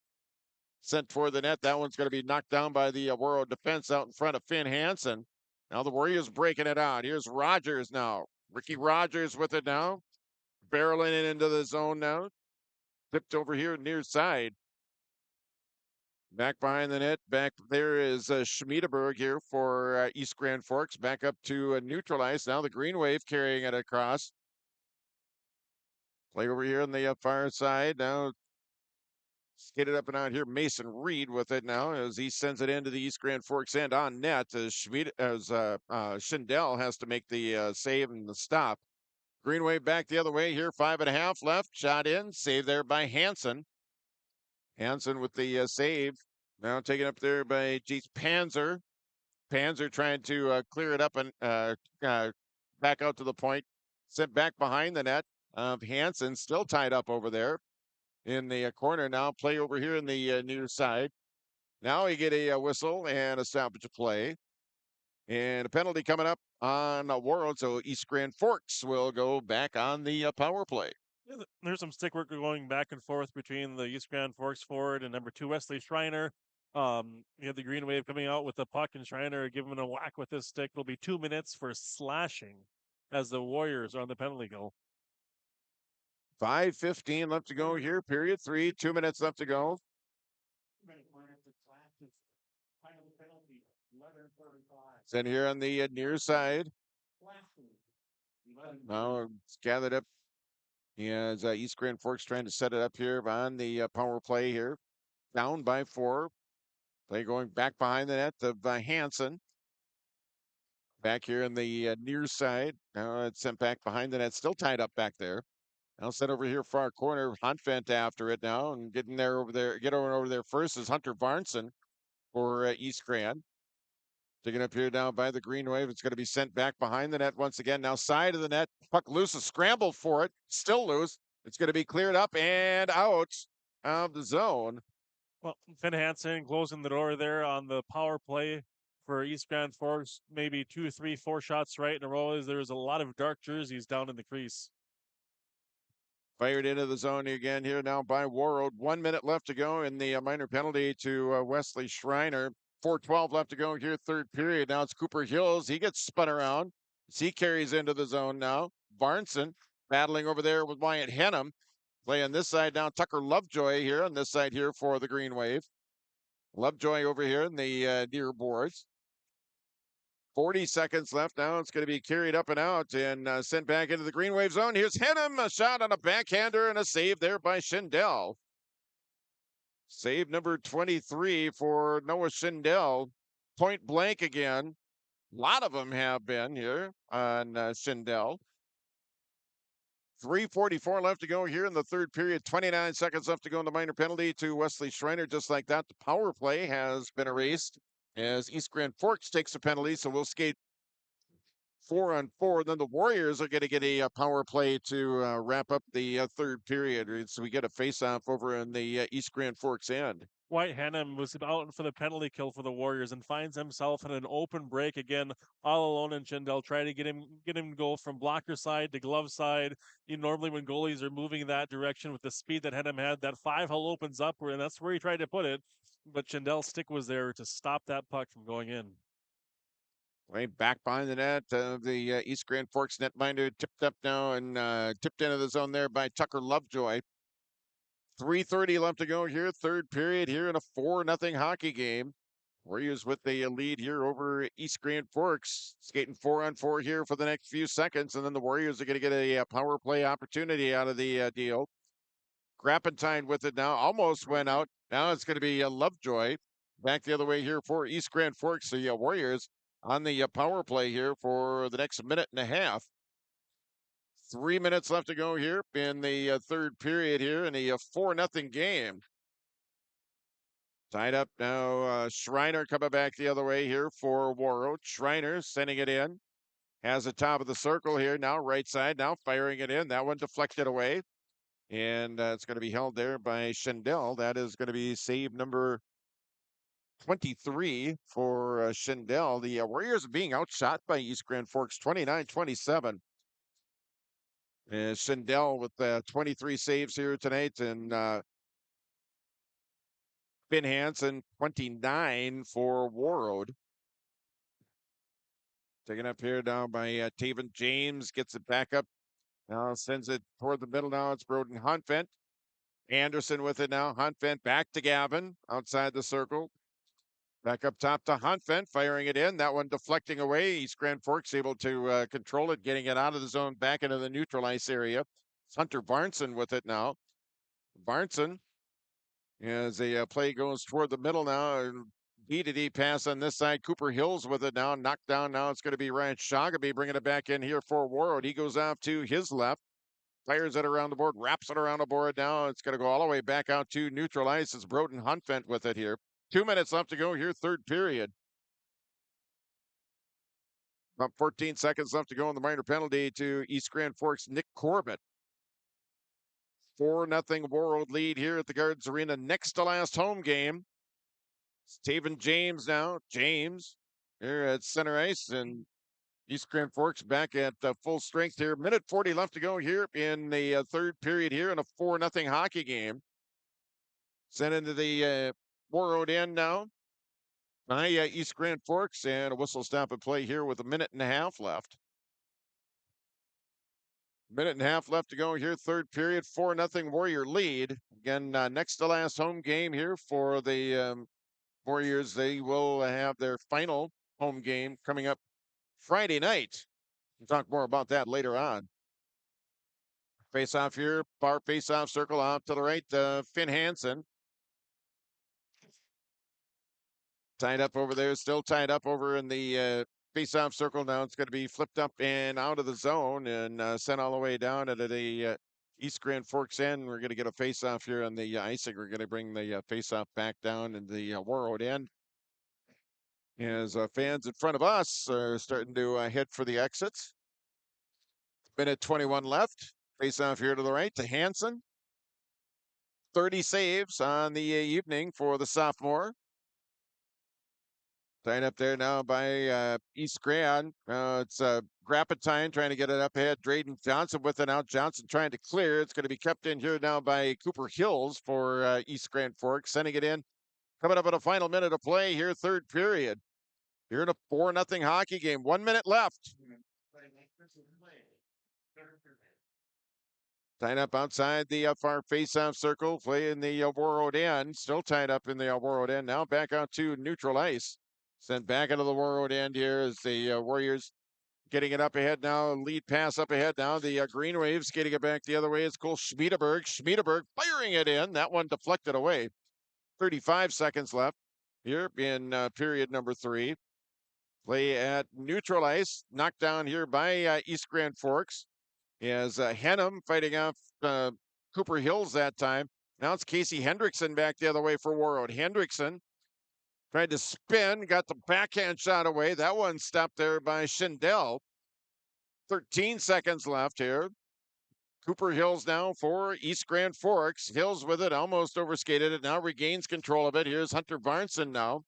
Sent toward the net. That one's going to be knocked down by the Warroad defense out in front of Finn Hansen. Now the Warriors breaking it out. Here's Rogers now. Ricky Rogers with it now. Barreling it into the zone now. Tipped over here near side. Back behind the net. Back there is Schmiedeberg here for East Grand Forks. Back up to neutralize. Now the Green Wave carrying it across. Play over here on the far side. Now skated up and out here. Mason Reed with it now as he sends it into the East Grand Forks end on net. As Schindel has to make the save and the stop. Green Wave back the other way here. 5.5 left. Shot in. Save there by Hansen. Hansen with the save. Now taken up there by Jace Panzer. Panzer trying to clear it up and back out to the point. Sent back behind the net of Hansen. Still tied up over there in the corner. Now play over here in the near side. Now we get a whistle and a stoppage of play. And a penalty coming up on Warroad. So East Grand Forks will go back on the power play. Yeah, there's some stick work going back and forth between the East Grand Forks forward and number 2 Wesley Schreiner. You have the Green Wave coming out with the puck, and Schreiner giving him a whack with his stick. It'll be 2 minutes for slashing as the Warriors are on the penalty goal. 5:15 left to go here. Period 3. 2 minutes left to go. Sent here on the near side. Now it's gathered up. As East Grand Forks trying to set it up here on the power play here. Down by 4. Play going back behind the net of Hansen. Back here in the near side. Now it's sent back behind the net. Still tied up back there. Now sent over here far corner. Hunfent after it now and getting there over there. Get over there first is Hunter Barnson for East Grand. Taken up here now by the Green Wave. It's going to be sent back behind the net once again. Now side of the net. Puck loose. A scramble for it. Still loose. It's going to be cleared up and out of the zone. Well, Finn Hansen closing the door there on the power play for East Grand Forks. Maybe 2, 3, 4 shots right in a row as there's a lot of dark jerseys down in the crease. Fired into the zone again here now by Warroad. 1 minute left to go in the minor penalty to Wesley Schreiner. 4:12 left to go here, third period. Now it's Cooper Hills. He gets spun around. C carries into the zone now. Barnson battling over there with Wyatt Henham. Playing this side now. Tucker Lovejoy here on this side here for the Green Wave. Lovejoy over here in the near boards. 40 seconds left now. It's going to be carried up and out and sent back into the Green Wave zone. Here's Henham, a shot on a backhander and a save there by Schindel. Save number 23 for Noah Schindel. Point blank again. A lot of them have been here on Schindel. 3:44 left to go here in the third period. 29 seconds left to go in the minor penalty to Wesley Schreiner. Just like that, the power play has been erased as East Grand Forks takes a penalty. So we'll skate 4-on-4. Then the Warriors are going to get a power play to wrap up the third period. So we get a face-off over in the East Grand Forks end. White Henham was out for the penalty kill for the Warriors and finds himself in an open break again, all alone in Schindel, trying to get him to go from blocker side to glove side. Normally when goalies are moving in that direction with the speed that Henham had, that 5-hole opens up, and that's where he tried to put it. But Schindel's stick was there to stop that puck from going in. Right back behind the net, the East Grand Forks netminder tipped up now and tipped into the zone there by Tucker Lovejoy. 3:30 left to go here, third period here in a 4-0 hockey game. Warriors with the lead here over East Grand Forks, skating 4-on-4 here for the next few seconds, and then the Warriors are going to get a power play opportunity out of the deal. Grappentine with it now, almost went out. Now it's going to be Lovejoy back the other way here for East Grand Forks. The Warriors on the power play here for the next minute and a half. 3 minutes left to go here in the third period here in a 4-0 game. Tied up now, Schreiner coming back the other way here for Warroad. Schreiner sending it in. Has the top of the circle here now, right side, now firing it in. That one deflected away. And it's going to be held there by Schindel. That is going to be save number 23 for Schindel. The Warriors are being outshot by East Grand Forks, 29-27. Schindel with 23 saves here tonight, and Finn Hansen 29 for Warroad. Taken up here now by Taven James, gets it back up. Now sends it toward the middle. Now it's Broden Huntvent. Anderson with it now. Huntvent back to Gavin outside the circle. Back up top to Huntvent, firing it in. That one deflecting away. East Grand Forks able to control it, getting it out of the zone, back into the neutral ice area. It's Hunter Barnson with it now. Barnson, as the play goes toward the middle now, D-to-D pass on this side. Cooper Hills with it now, knocked down. Now it's going to be Ryan Shagaby bringing it back in here for Warroad. He goes off to his left, fires it around the board, wraps it around the board now. It's going to go all the way back out to neutral ice. It's Broden Huntvent with it here. 2 minutes left to go here, third period. About 14 seconds left to go in the minor penalty to East Grand Forks' Nick Corbett. 4-0 Warroad lead here at the Gardens Arena. Next to last home game. It's Taven James now. James here at center ice, and East Grand Forks back at full strength here. Minute 40 left to go here in the third period here in a 4-0 hockey game. Sent into the Warroad end now by East Grand Forks, and a whistle stop and play here with a minute and a half left. Minute and a half left to go here, third period, 4-0 Warrior lead. Again, next to last home game here for the Warriors. They will have their final home game coming up Friday night. We'll talk more about that later on. Face off here, far face off circle off to the right, Finn Hansen. Tied up over there, still tied up over in the face-off circle. Now it's going to be flipped up and out of the zone and sent all the way down into the East Grand Forks end. We're going to get a face-off here on the icing. We're going to bring the face-off back down in the Warroad end. As fans in front of us are starting to head for the exits. Minute 21 left. Face-off here to the right to Hansen. 30 saves on the evening for the sophomore. Tied up there now by East Grand. It's Grappentine trying to get it up ahead. Drayden Johnson with it out. Johnson trying to clear. It's going to be kept in here now by Cooper Hills for East Grand Forks. Sending it in. Coming up at a final minute of play here, third period. Here in a 4-0 hockey game. 1 minute left. Tied up outside the far face-off circle, play in the Warroad end. Still tied up in the Warroad end. Now back out to neutral ice. Sent back into the Warroad end here as the Warriors getting it up ahead now. Lead pass up ahead now. The Green Waves getting it back the other way. It's Cole Schmiedeberg. Schmiedeberg firing it in. That one deflected away. 35 seconds left here in period number 3. Play at neutral ice. Knocked down here by East Grand Forks. As Henham fighting off Cooper Hills that time. Now it's Casey Hendrickson back the other way for Warroad. Hendrickson tried to spin, got the backhand shot away. That one stopped there by Schindel. 13 seconds left here. Cooper Hills now for East Grand Forks. Hills with it, almost overskated it. Now regains control of it. Here's Hunter Barnson now.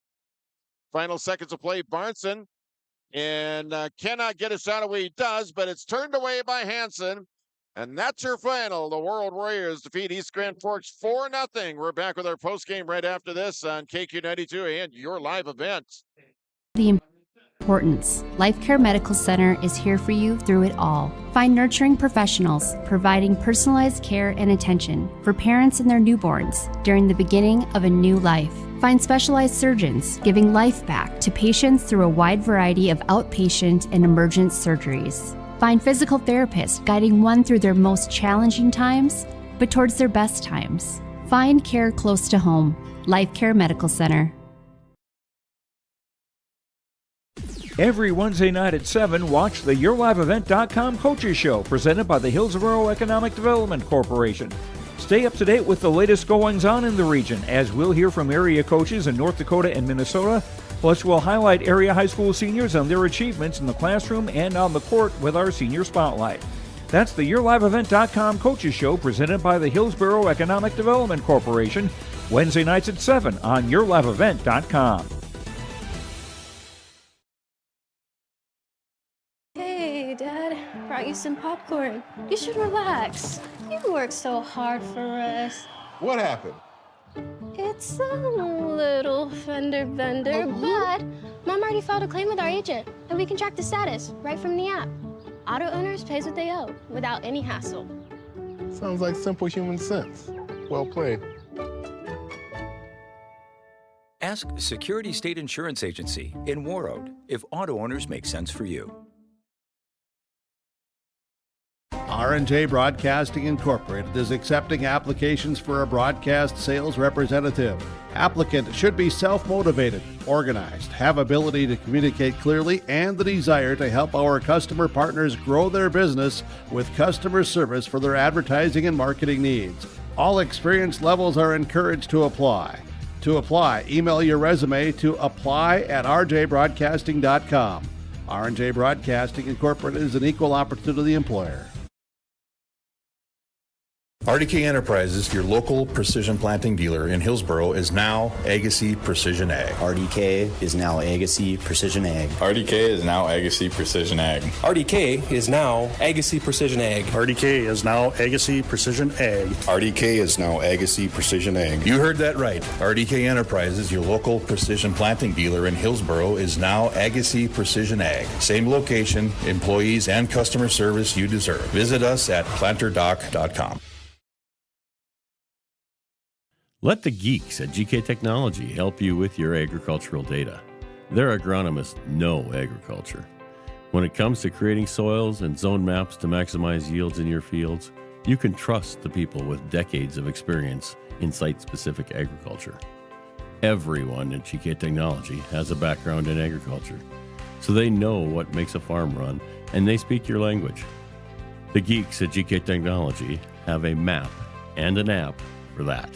Final seconds of play. Barnson and cannot get a shot away. He does, but it's turned away by Hansen. And that's your final. The Warroad Warriors defeat East Grand Forks 4-0. We're back with our postgame right after this on KQ92 and your live event. The importance. Life Care Medical Center is here for you through it all. Find nurturing professionals providing personalized care and attention for parents and their newborns during the beginning of a new life. Find specialized surgeons giving life back to patients through a wide variety of outpatient and emergent surgeries. Find physical therapists guiding one through their most challenging times, but towards their best times. Find care close to home. Life Care Medical Center. Every Wednesday night at 7, watch the YourLiveEvent.com Coaches Show presented by the Hillsborough Economic Development Corporation. Stay up to date with the latest goings-on in the region, as we'll hear from area coaches in North Dakota and Minnesota. Plus, we'll highlight area high school seniors and their achievements in the classroom and on the court with our Senior Spotlight. That's the YourLiveEvent.com Coaches Show presented by the Hillsborough Economic Development Corporation, Wednesday nights at 7 on YourLiveEvent.com. Hey, Dad, brought you some popcorn. You should relax. You worked so hard for us. What happened? It's a little fender bender, but Mom already filed a claim with our agent, and we can track the status right from the app. Auto owners pays what they owe without any hassle. Sounds like simple human sense. Well played. Ask Security State Insurance Agency in Warroad if auto owners make sense for you. R&J Broadcasting Incorporated is accepting applications for a broadcast sales representative. Applicant should be self-motivated, organized, have ability to communicate clearly, and the desire to help our customer partners grow their business with customer service for their advertising and marketing needs. All experience levels are encouraged to apply. To apply, email your resume to apply@rjbroadcasting.com. R&J Broadcasting Incorporated is an equal opportunity employer. RDK Enterprises, your local precision planting dealer in Hillsborough, is now Agassi Precision Ag. RDK is now Agassi Precision Ag. RDK is now Agassi Precision Ag. RDK is now Agassi Precision Ag. RDK is now Agassi Precision Ag. RDK is now Agassi Precision Ag. You heard that right. RDK Enterprises, your local precision planting dealer in Hillsborough, is now Agassi Precision Ag. Same location, employees, and customer service you deserve. Visit us at planterdoc.com. Let the geeks at GK Technology help you with your agricultural data. Their agronomists know agriculture. When it comes to creating soils and zone maps to maximize yields in your fields, you can trust the people with decades of experience in site-specific agriculture. Everyone at GK Technology has a background in agriculture, so they know what makes a farm run, and they speak your language. The geeks at GK Technology have a map and an app for that.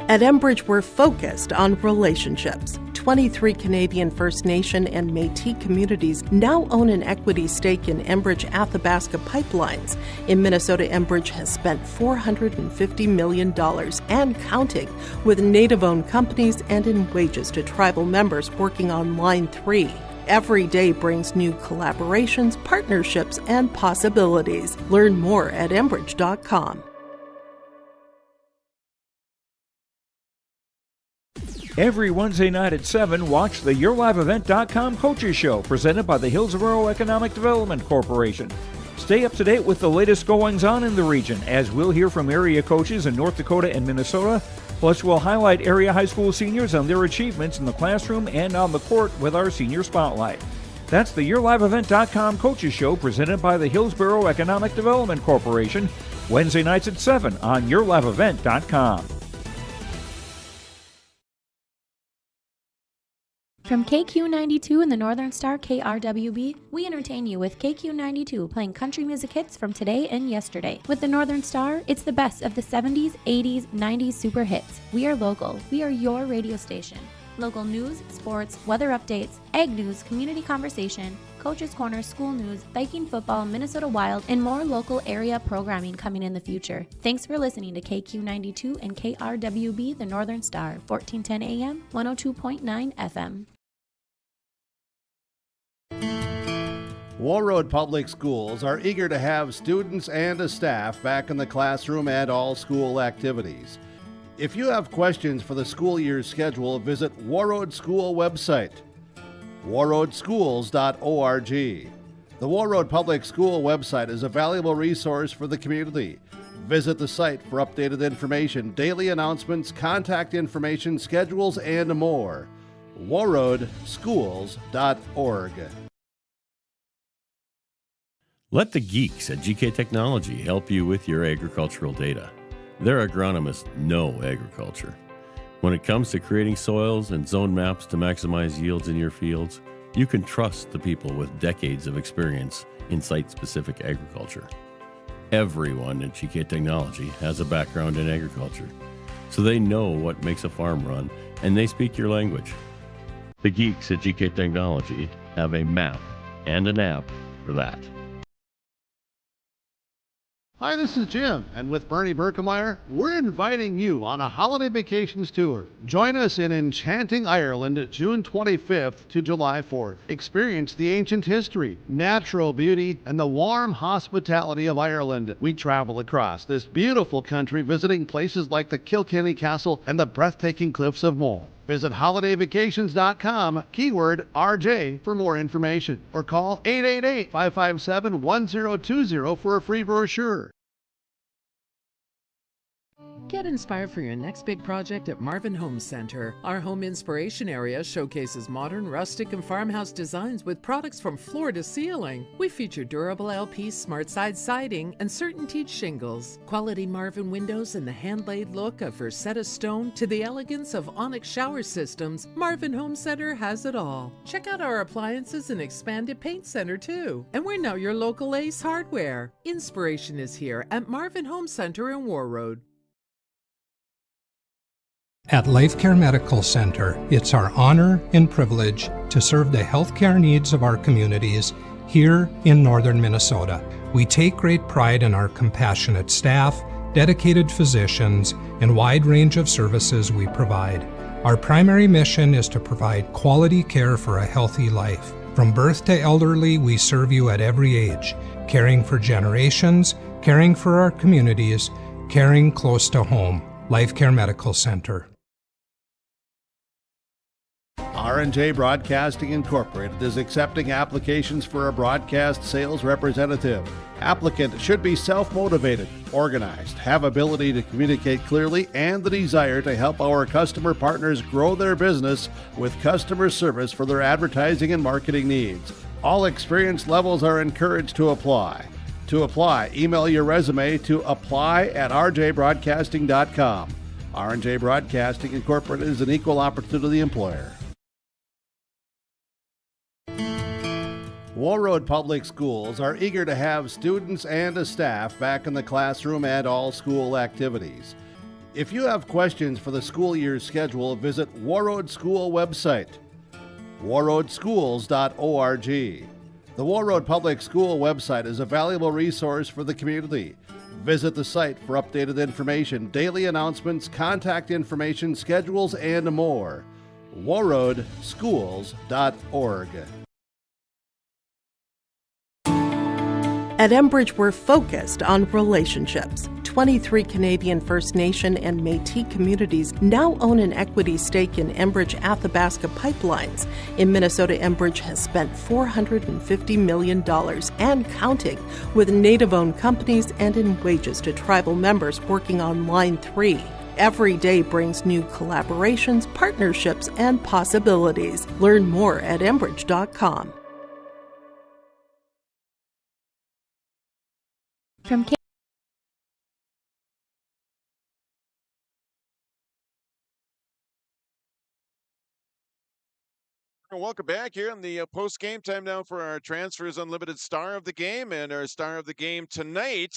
At Enbridge, we're focused on relationships. 23 Canadian First Nation and Métis communities now own an equity stake in Enbridge Athabasca Pipelines. In Minnesota, Enbridge has spent $450 million and counting with Native-owned companies and in wages to tribal members working on Line 3. Every day brings new collaborations, partnerships, and possibilities. Learn more at Enbridge.com. Every Wednesday night at 7, watch the YourLiveEvent.com Coaches Show presented by the Hillsborough Economic Development Corporation. Stay up to date with the latest goings-on in the region, as we'll hear from area coaches in North Dakota and Minnesota. Plus, we'll highlight area high school seniors and their achievements in the classroom and on the court with our Senior Spotlight. That's the YourLiveEvent.com Coaches Show presented by the Hillsborough Economic Development Corporation, Wednesday nights at 7 on YourLiveEvent.com. From KQ92 and the Northern Star KRWB, we entertain you with KQ92 playing country music hits from today and yesterday. With the Northern Star, it's the best of the 70s, 80s, 90s super hits. We are local. We are your radio station. Local news, sports, weather updates, ag news, community conversation, Coach's Corner, school news, Viking football, Minnesota Wild, and more local area programming coming in the future. Thanks for listening to KQ92 and KRWB, the Northern Star, 1410 AM, 102.9 FM. Warroad Public Schools are eager to have students and staff back in the classroom and all school activities. If you have questions for the school year's schedule, visit Warroad School website, warroadschools.org. The Warroad Public School website is a valuable resource for the community. Visit the site for updated information, daily announcements, contact information, schedules, and more. warroadschools.org. Let the geeks at GK Technology help you with your agricultural data. Their agronomists know agriculture. When it comes to creating soils and zone maps to maximize yields in your fields, you can trust the people with decades of experience in site-specific agriculture. Everyone at GK Technology has a background in agriculture, so they know what makes a farm run, and they speak your language. The geeks at GK Technology have a map and an app for that. Hi, this is Jim, and with Bernie Berkemeyer, we're inviting you on a holiday vacations tour. Join us in enchanting Ireland June 25th to July 4th. Experience the ancient history, natural beauty, and the warm hospitality of Ireland. We travel across this beautiful country, visiting places like the Kilkenny Castle and the breathtaking cliffs of Moher. Visit holidayvacations.com, keyword RJ, for more information, or call 888-557-1020 for a free brochure. Get inspired for your next big project at Marvin Home Center. Our home inspiration area showcases modern, rustic, and farmhouse designs with products from floor to ceiling. We feature durable LP smart side siding and CertainTeed shingles, quality Marvin windows, and the hand-laid look of Versetta stone to the elegance of Onyx shower systems. Marvin Home Center has it all. Check out our appliances and expanded paint center too. And we're now your local Ace Hardware. Inspiration is here at Marvin Home Center in Warroad. At Life Care Medical Center, it's our honor and privilege to serve the healthcare needs of our communities here in northern Minnesota. We take great pride in our compassionate staff, dedicated physicians, and wide range of services we provide. Our primary mission is to provide quality care for a healthy life. From birth to elderly, we serve you at every age, caring for generations, caring for our communities, caring close to home. Life Care Medical Center. R&J Broadcasting Incorporated is accepting applications for a broadcast sales representative. Applicant should be self-motivated, organized, have ability to communicate clearly, and the desire to help our customer partners grow their business with customer service for their advertising and marketing needs. All experience levels are encouraged to apply. To apply, email your resume to apply@rjbroadcasting.com. R&J Broadcasting Incorporated is an equal opportunity employer. Warroad Public Schools are eager to have students and staff back in the classroom and all school activities. If you have questions for the school year's schedule, visit Warroad School website, warroadschools.org. The Warroad Public School website is a valuable resource for the community. Visit the site for updated information, daily announcements, contact information, schedules, and more. warroadschools.org. At Enbridge, we're focused on relationships. 23 Canadian First Nation and Métis communities now own an equity stake in Enbridge Athabasca Pipelines. In Minnesota, Enbridge has spent $450 million and counting with Native-owned companies and in wages to tribal members working on Line 3. Every day brings new collaborations, partnerships, and possibilities. Learn more at Enbridge.com. From Welcome back here in the post-game time now for our Transfers Unlimited star of the game. And our star of the game tonight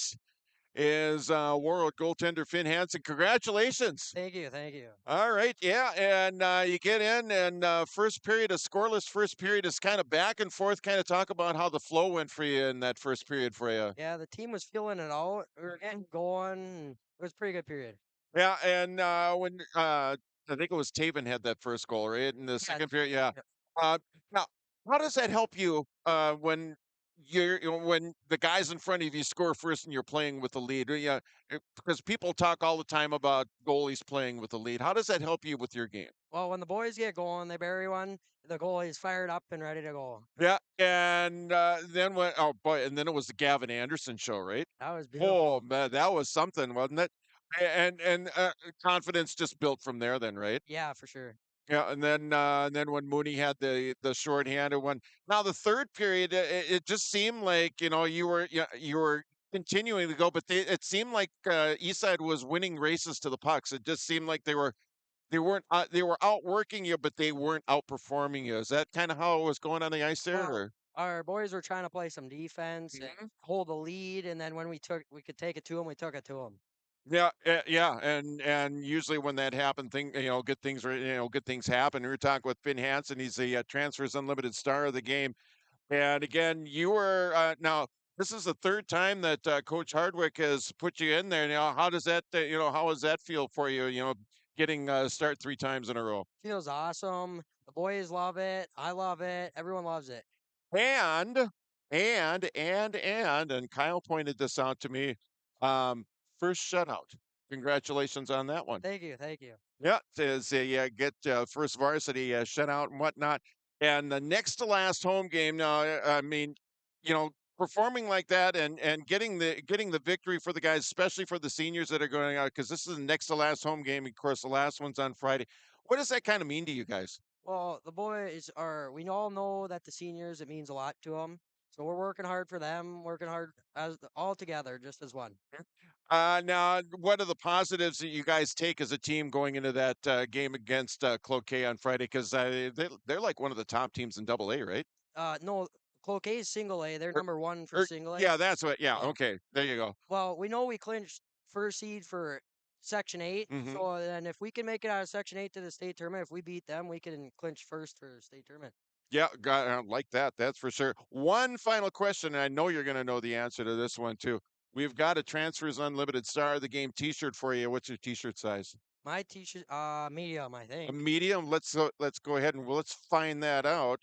is Warroad goaltender Finn Hansen. Congratulations. Thank you, thank you. All right, yeah, and you get in, and first period, a scoreless first period is kind of back and forth. Kind of talk about how the flow went for you in that first period for you. Yeah, the team was feeling it out. We were getting going. It was a pretty good period. Yeah, and when I think it was Taven had that first goal, right? In the second period, yeah. Now, how does that help you when when the guys in front of you score first and you're playing with the lead? Yeah, because people talk all the time about goalies playing with the lead. How does that help you with your game? Well, when the boys get going, they bury one. The goalie's fired up and ready to go. Yeah, and then when and then it was the Gavin Anderson show, right? That was beautiful. Oh man, that was something, wasn't it? And confidence just built from there, then, right? Yeah, for sure. Yeah, and then when Mooney had the shorthanded one. Now the third period, it just seemed like you were continuing to go, but it seemed like Eastside was winning races to the pucks. It just seemed like they weren't they were outworking you, but they weren't outperforming you. Is that kind of how it was going on the ice there? Well, Or? our boys were trying to play some defense and hold the lead, and then when we could take it to them, we took it to them. Yeah, yeah, and usually when that happened, good things good things happen. We were talking with Finn Hansen. He's the Transfers Unlimited star of the game. And again, you were now. This is the third time that Coach Hardwick has put you in there. Now, how does that how does that feel for you? Getting start 3 times in a row. Feels awesome. The boys love it. I love it. Everyone loves it. And Kyle pointed this out to me. First shutout. Congratulations on that one. Thank you, thank you. Yeah, says get first varsity shutout and whatnot. And the next to last home game. Now, I mean, performing like that and getting the victory for the guys, especially for the seniors that are going out, because this is the next to last home game. Of course, the last one's on Friday. What does that kind of mean to you guys? Well, the boys we all know that the seniors, it means a lot to them. So we're working hard for them, working hard all together, just as one. Now, what are the positives that you guys take as a team going into that game against Cloquet on Friday? Because they're like one of the top teams in AA, right? No, Cloquet is single A. They're number 1 for single A. Yeah, that's what. Yeah, okay. There you go. Well, we know we clinched first seed for Section 8. So then if we can make it out of Section 8 to the state tournament, if we beat them, we can clinch first for the state tournament. Yeah, I like that. That's for sure. One final question, and I know you're going to know the answer to this one too. We've got a Transfers Unlimited Star of the Game T-shirt for you. What's your T-shirt size? My T-shirt, medium, I think. A medium. Let's go ahead and let's find that out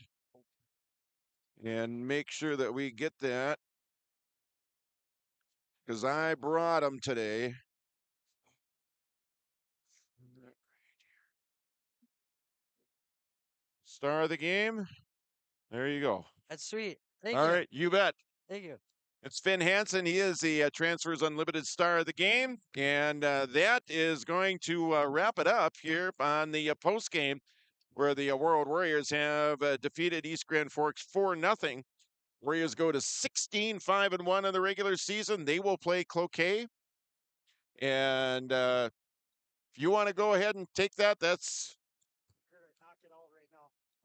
and make sure that we get that, because I brought them today. Star of the game. There you go. That's sweet. Thank you. All right, you bet. Thank you. It's Finn Hansen. He is the Transfers Unlimited star of the game. And that is going to wrap it up here on the post game, where the Warroad Warriors have defeated East Grand Forks 4-0. Warriors go to 16-5-1 in the regular season. They will play Cloquet. And if you want to go ahead and take that, that's...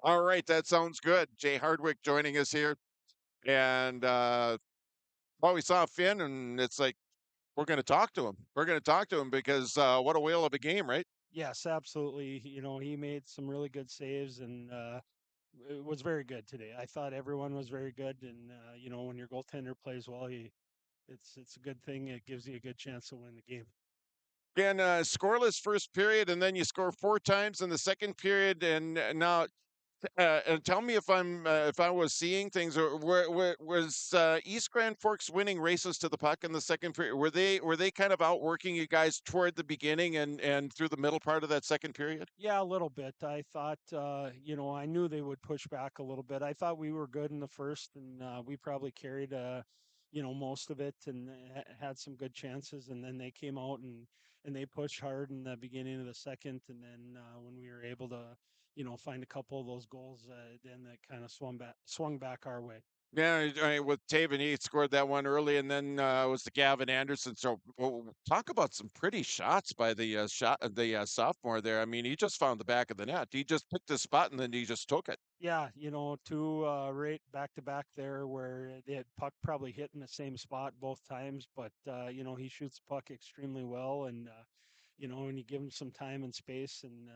All right, that sounds good. Jay Hardwick joining us here. And we saw Finn, and it's like, we're going to talk to him. We're going to talk to him because what a whale of a game, right? Yes, absolutely. He made some really good saves, and it was very good today. I thought everyone was very good, and when your goaltender plays well, it's a good thing. It gives you a good chance to win the game. Again, scoreless first period, and then you score 4 times in the second period, and now And tell me if I was seeing things, or was East Grand Forks winning races to the puck in the second period? Were they kind of outworking you guys toward the beginning and through the middle part of that second period? Yeah, a little bit. I thought, I knew they would push back a little bit. I thought we were good in the first, and we probably carried, most of it, and had some good chances. And then they came out and they pushed hard in the beginning of the second. And then when we were able to, find a couple of those goals, then that kind of swung back our way. Yeah, I mean, with Taven, he scored that one early, and then it was the Gavin Anderson. So talk about some pretty shots by the sophomore there. I mean, he just found the back of the net. He just picked his spot, and then he just took it. Yeah, two right back to back there where the puck probably hit in the same spot both times, but he shoots the puck extremely well, and when you give him some time and space, and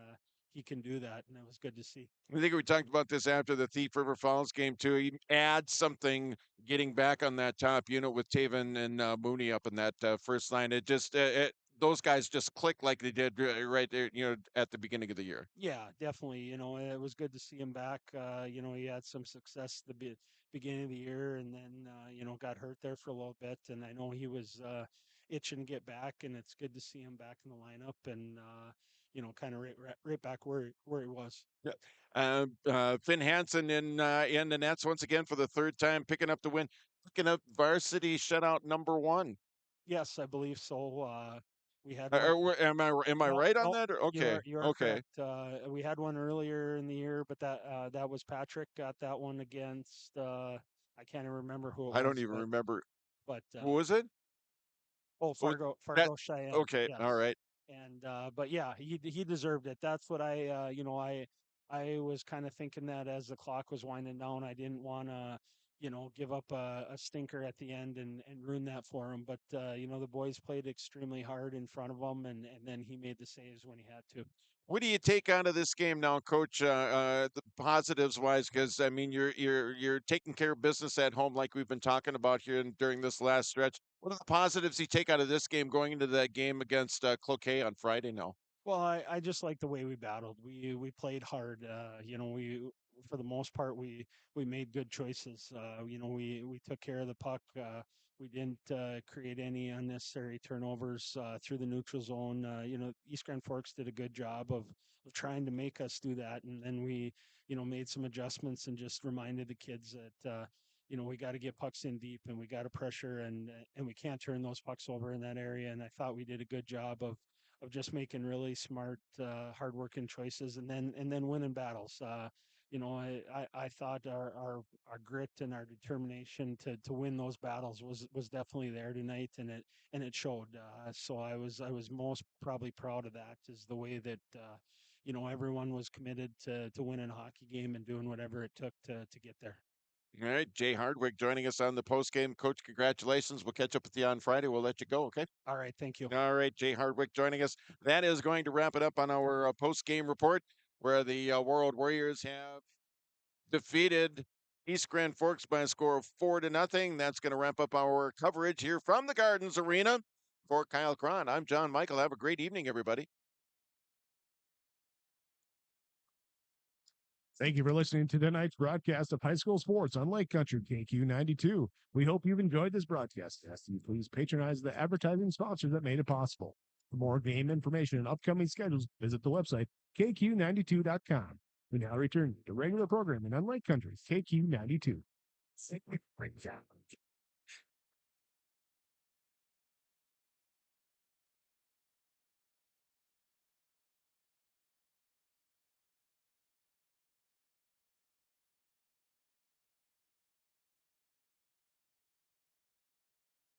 he can do that, and it was good to see. I think we talked about this after the Thief River Falls game too. He adds something getting back on that top unit with Taven and Mooney up in that first line. It just those guys just click like they did right there, at the beginning of the year. Yeah, definitely. It was good to see him back. He had some success at the beginning of the year, and then got hurt there for a little bit. And I know he was itching to get back, and it's good to see him back in the lineup, and kind of right back where he was. Yeah. Finn Hansen in the nets once again for the third time, picking up the win, picking up varsity shutout number 1. Yes, I believe so. We had am I right on that? Or, okay, you are okay. correct. We had one earlier in the year, but that was Patrick got that one against. I can't even remember who it was. I don't even remember. But who was it? Oh, Fargo Cheyenne. Okay, yes. all right. And but yeah, he deserved it. That's what I was kind of thinking that as the clock was winding down, I didn't want to give up a stinker at the end and ruin that for him. But the boys played extremely hard in front of him, and then he made the saves when he had to. What do you take out of this game now, Coach? The positives wise, because I mean, you're taking care of business at home, like we've been talking about here during this last stretch. What are the positives you take out of this game going into that game against Cloquet on Friday now? Well, I just like the way we battled. We played hard. We for the most part we made good choices. We took care of the puck. We didn't create any unnecessary turnovers through the neutral zone. East Grand Forks did a good job of trying to make us do that, and then we made some adjustments and just reminded the kids that we got to get pucks in deep, and we got to pressure, and we can't turn those pucks over in that area. And I thought we did a good job of just making really smart, hardworking choices, and then winning battles. I thought our grit and our determination to win those battles was definitely there tonight, and it showed. So I was most probably proud of that, is the way that everyone was committed to winning a hockey game and doing whatever it took to get there. All right, Jay Hardwick joining us on the post game. Coach, congratulations. We'll catch up with you on Friday. We'll let you go, okay? All right, thank you. All right, Jay Hardwick joining us. That is going to wrap it up on our post game report, where the Warroad Warriors have defeated East Grand Forks by a score of 4-0. That's going to wrap up our coverage here from the Gardens Arena. For Kyle Cron, I'm John Michael. Have a great evening, everybody. Thank you for listening to tonight's broadcast of high school sports on Lake Country KQ 92. We hope you've enjoyed this broadcast. Ask you please patronize the advertising sponsors that made it possible. For more game information and upcoming schedules, visit the website kq92.com. We now return to regular programming on Lake Country KQ 92.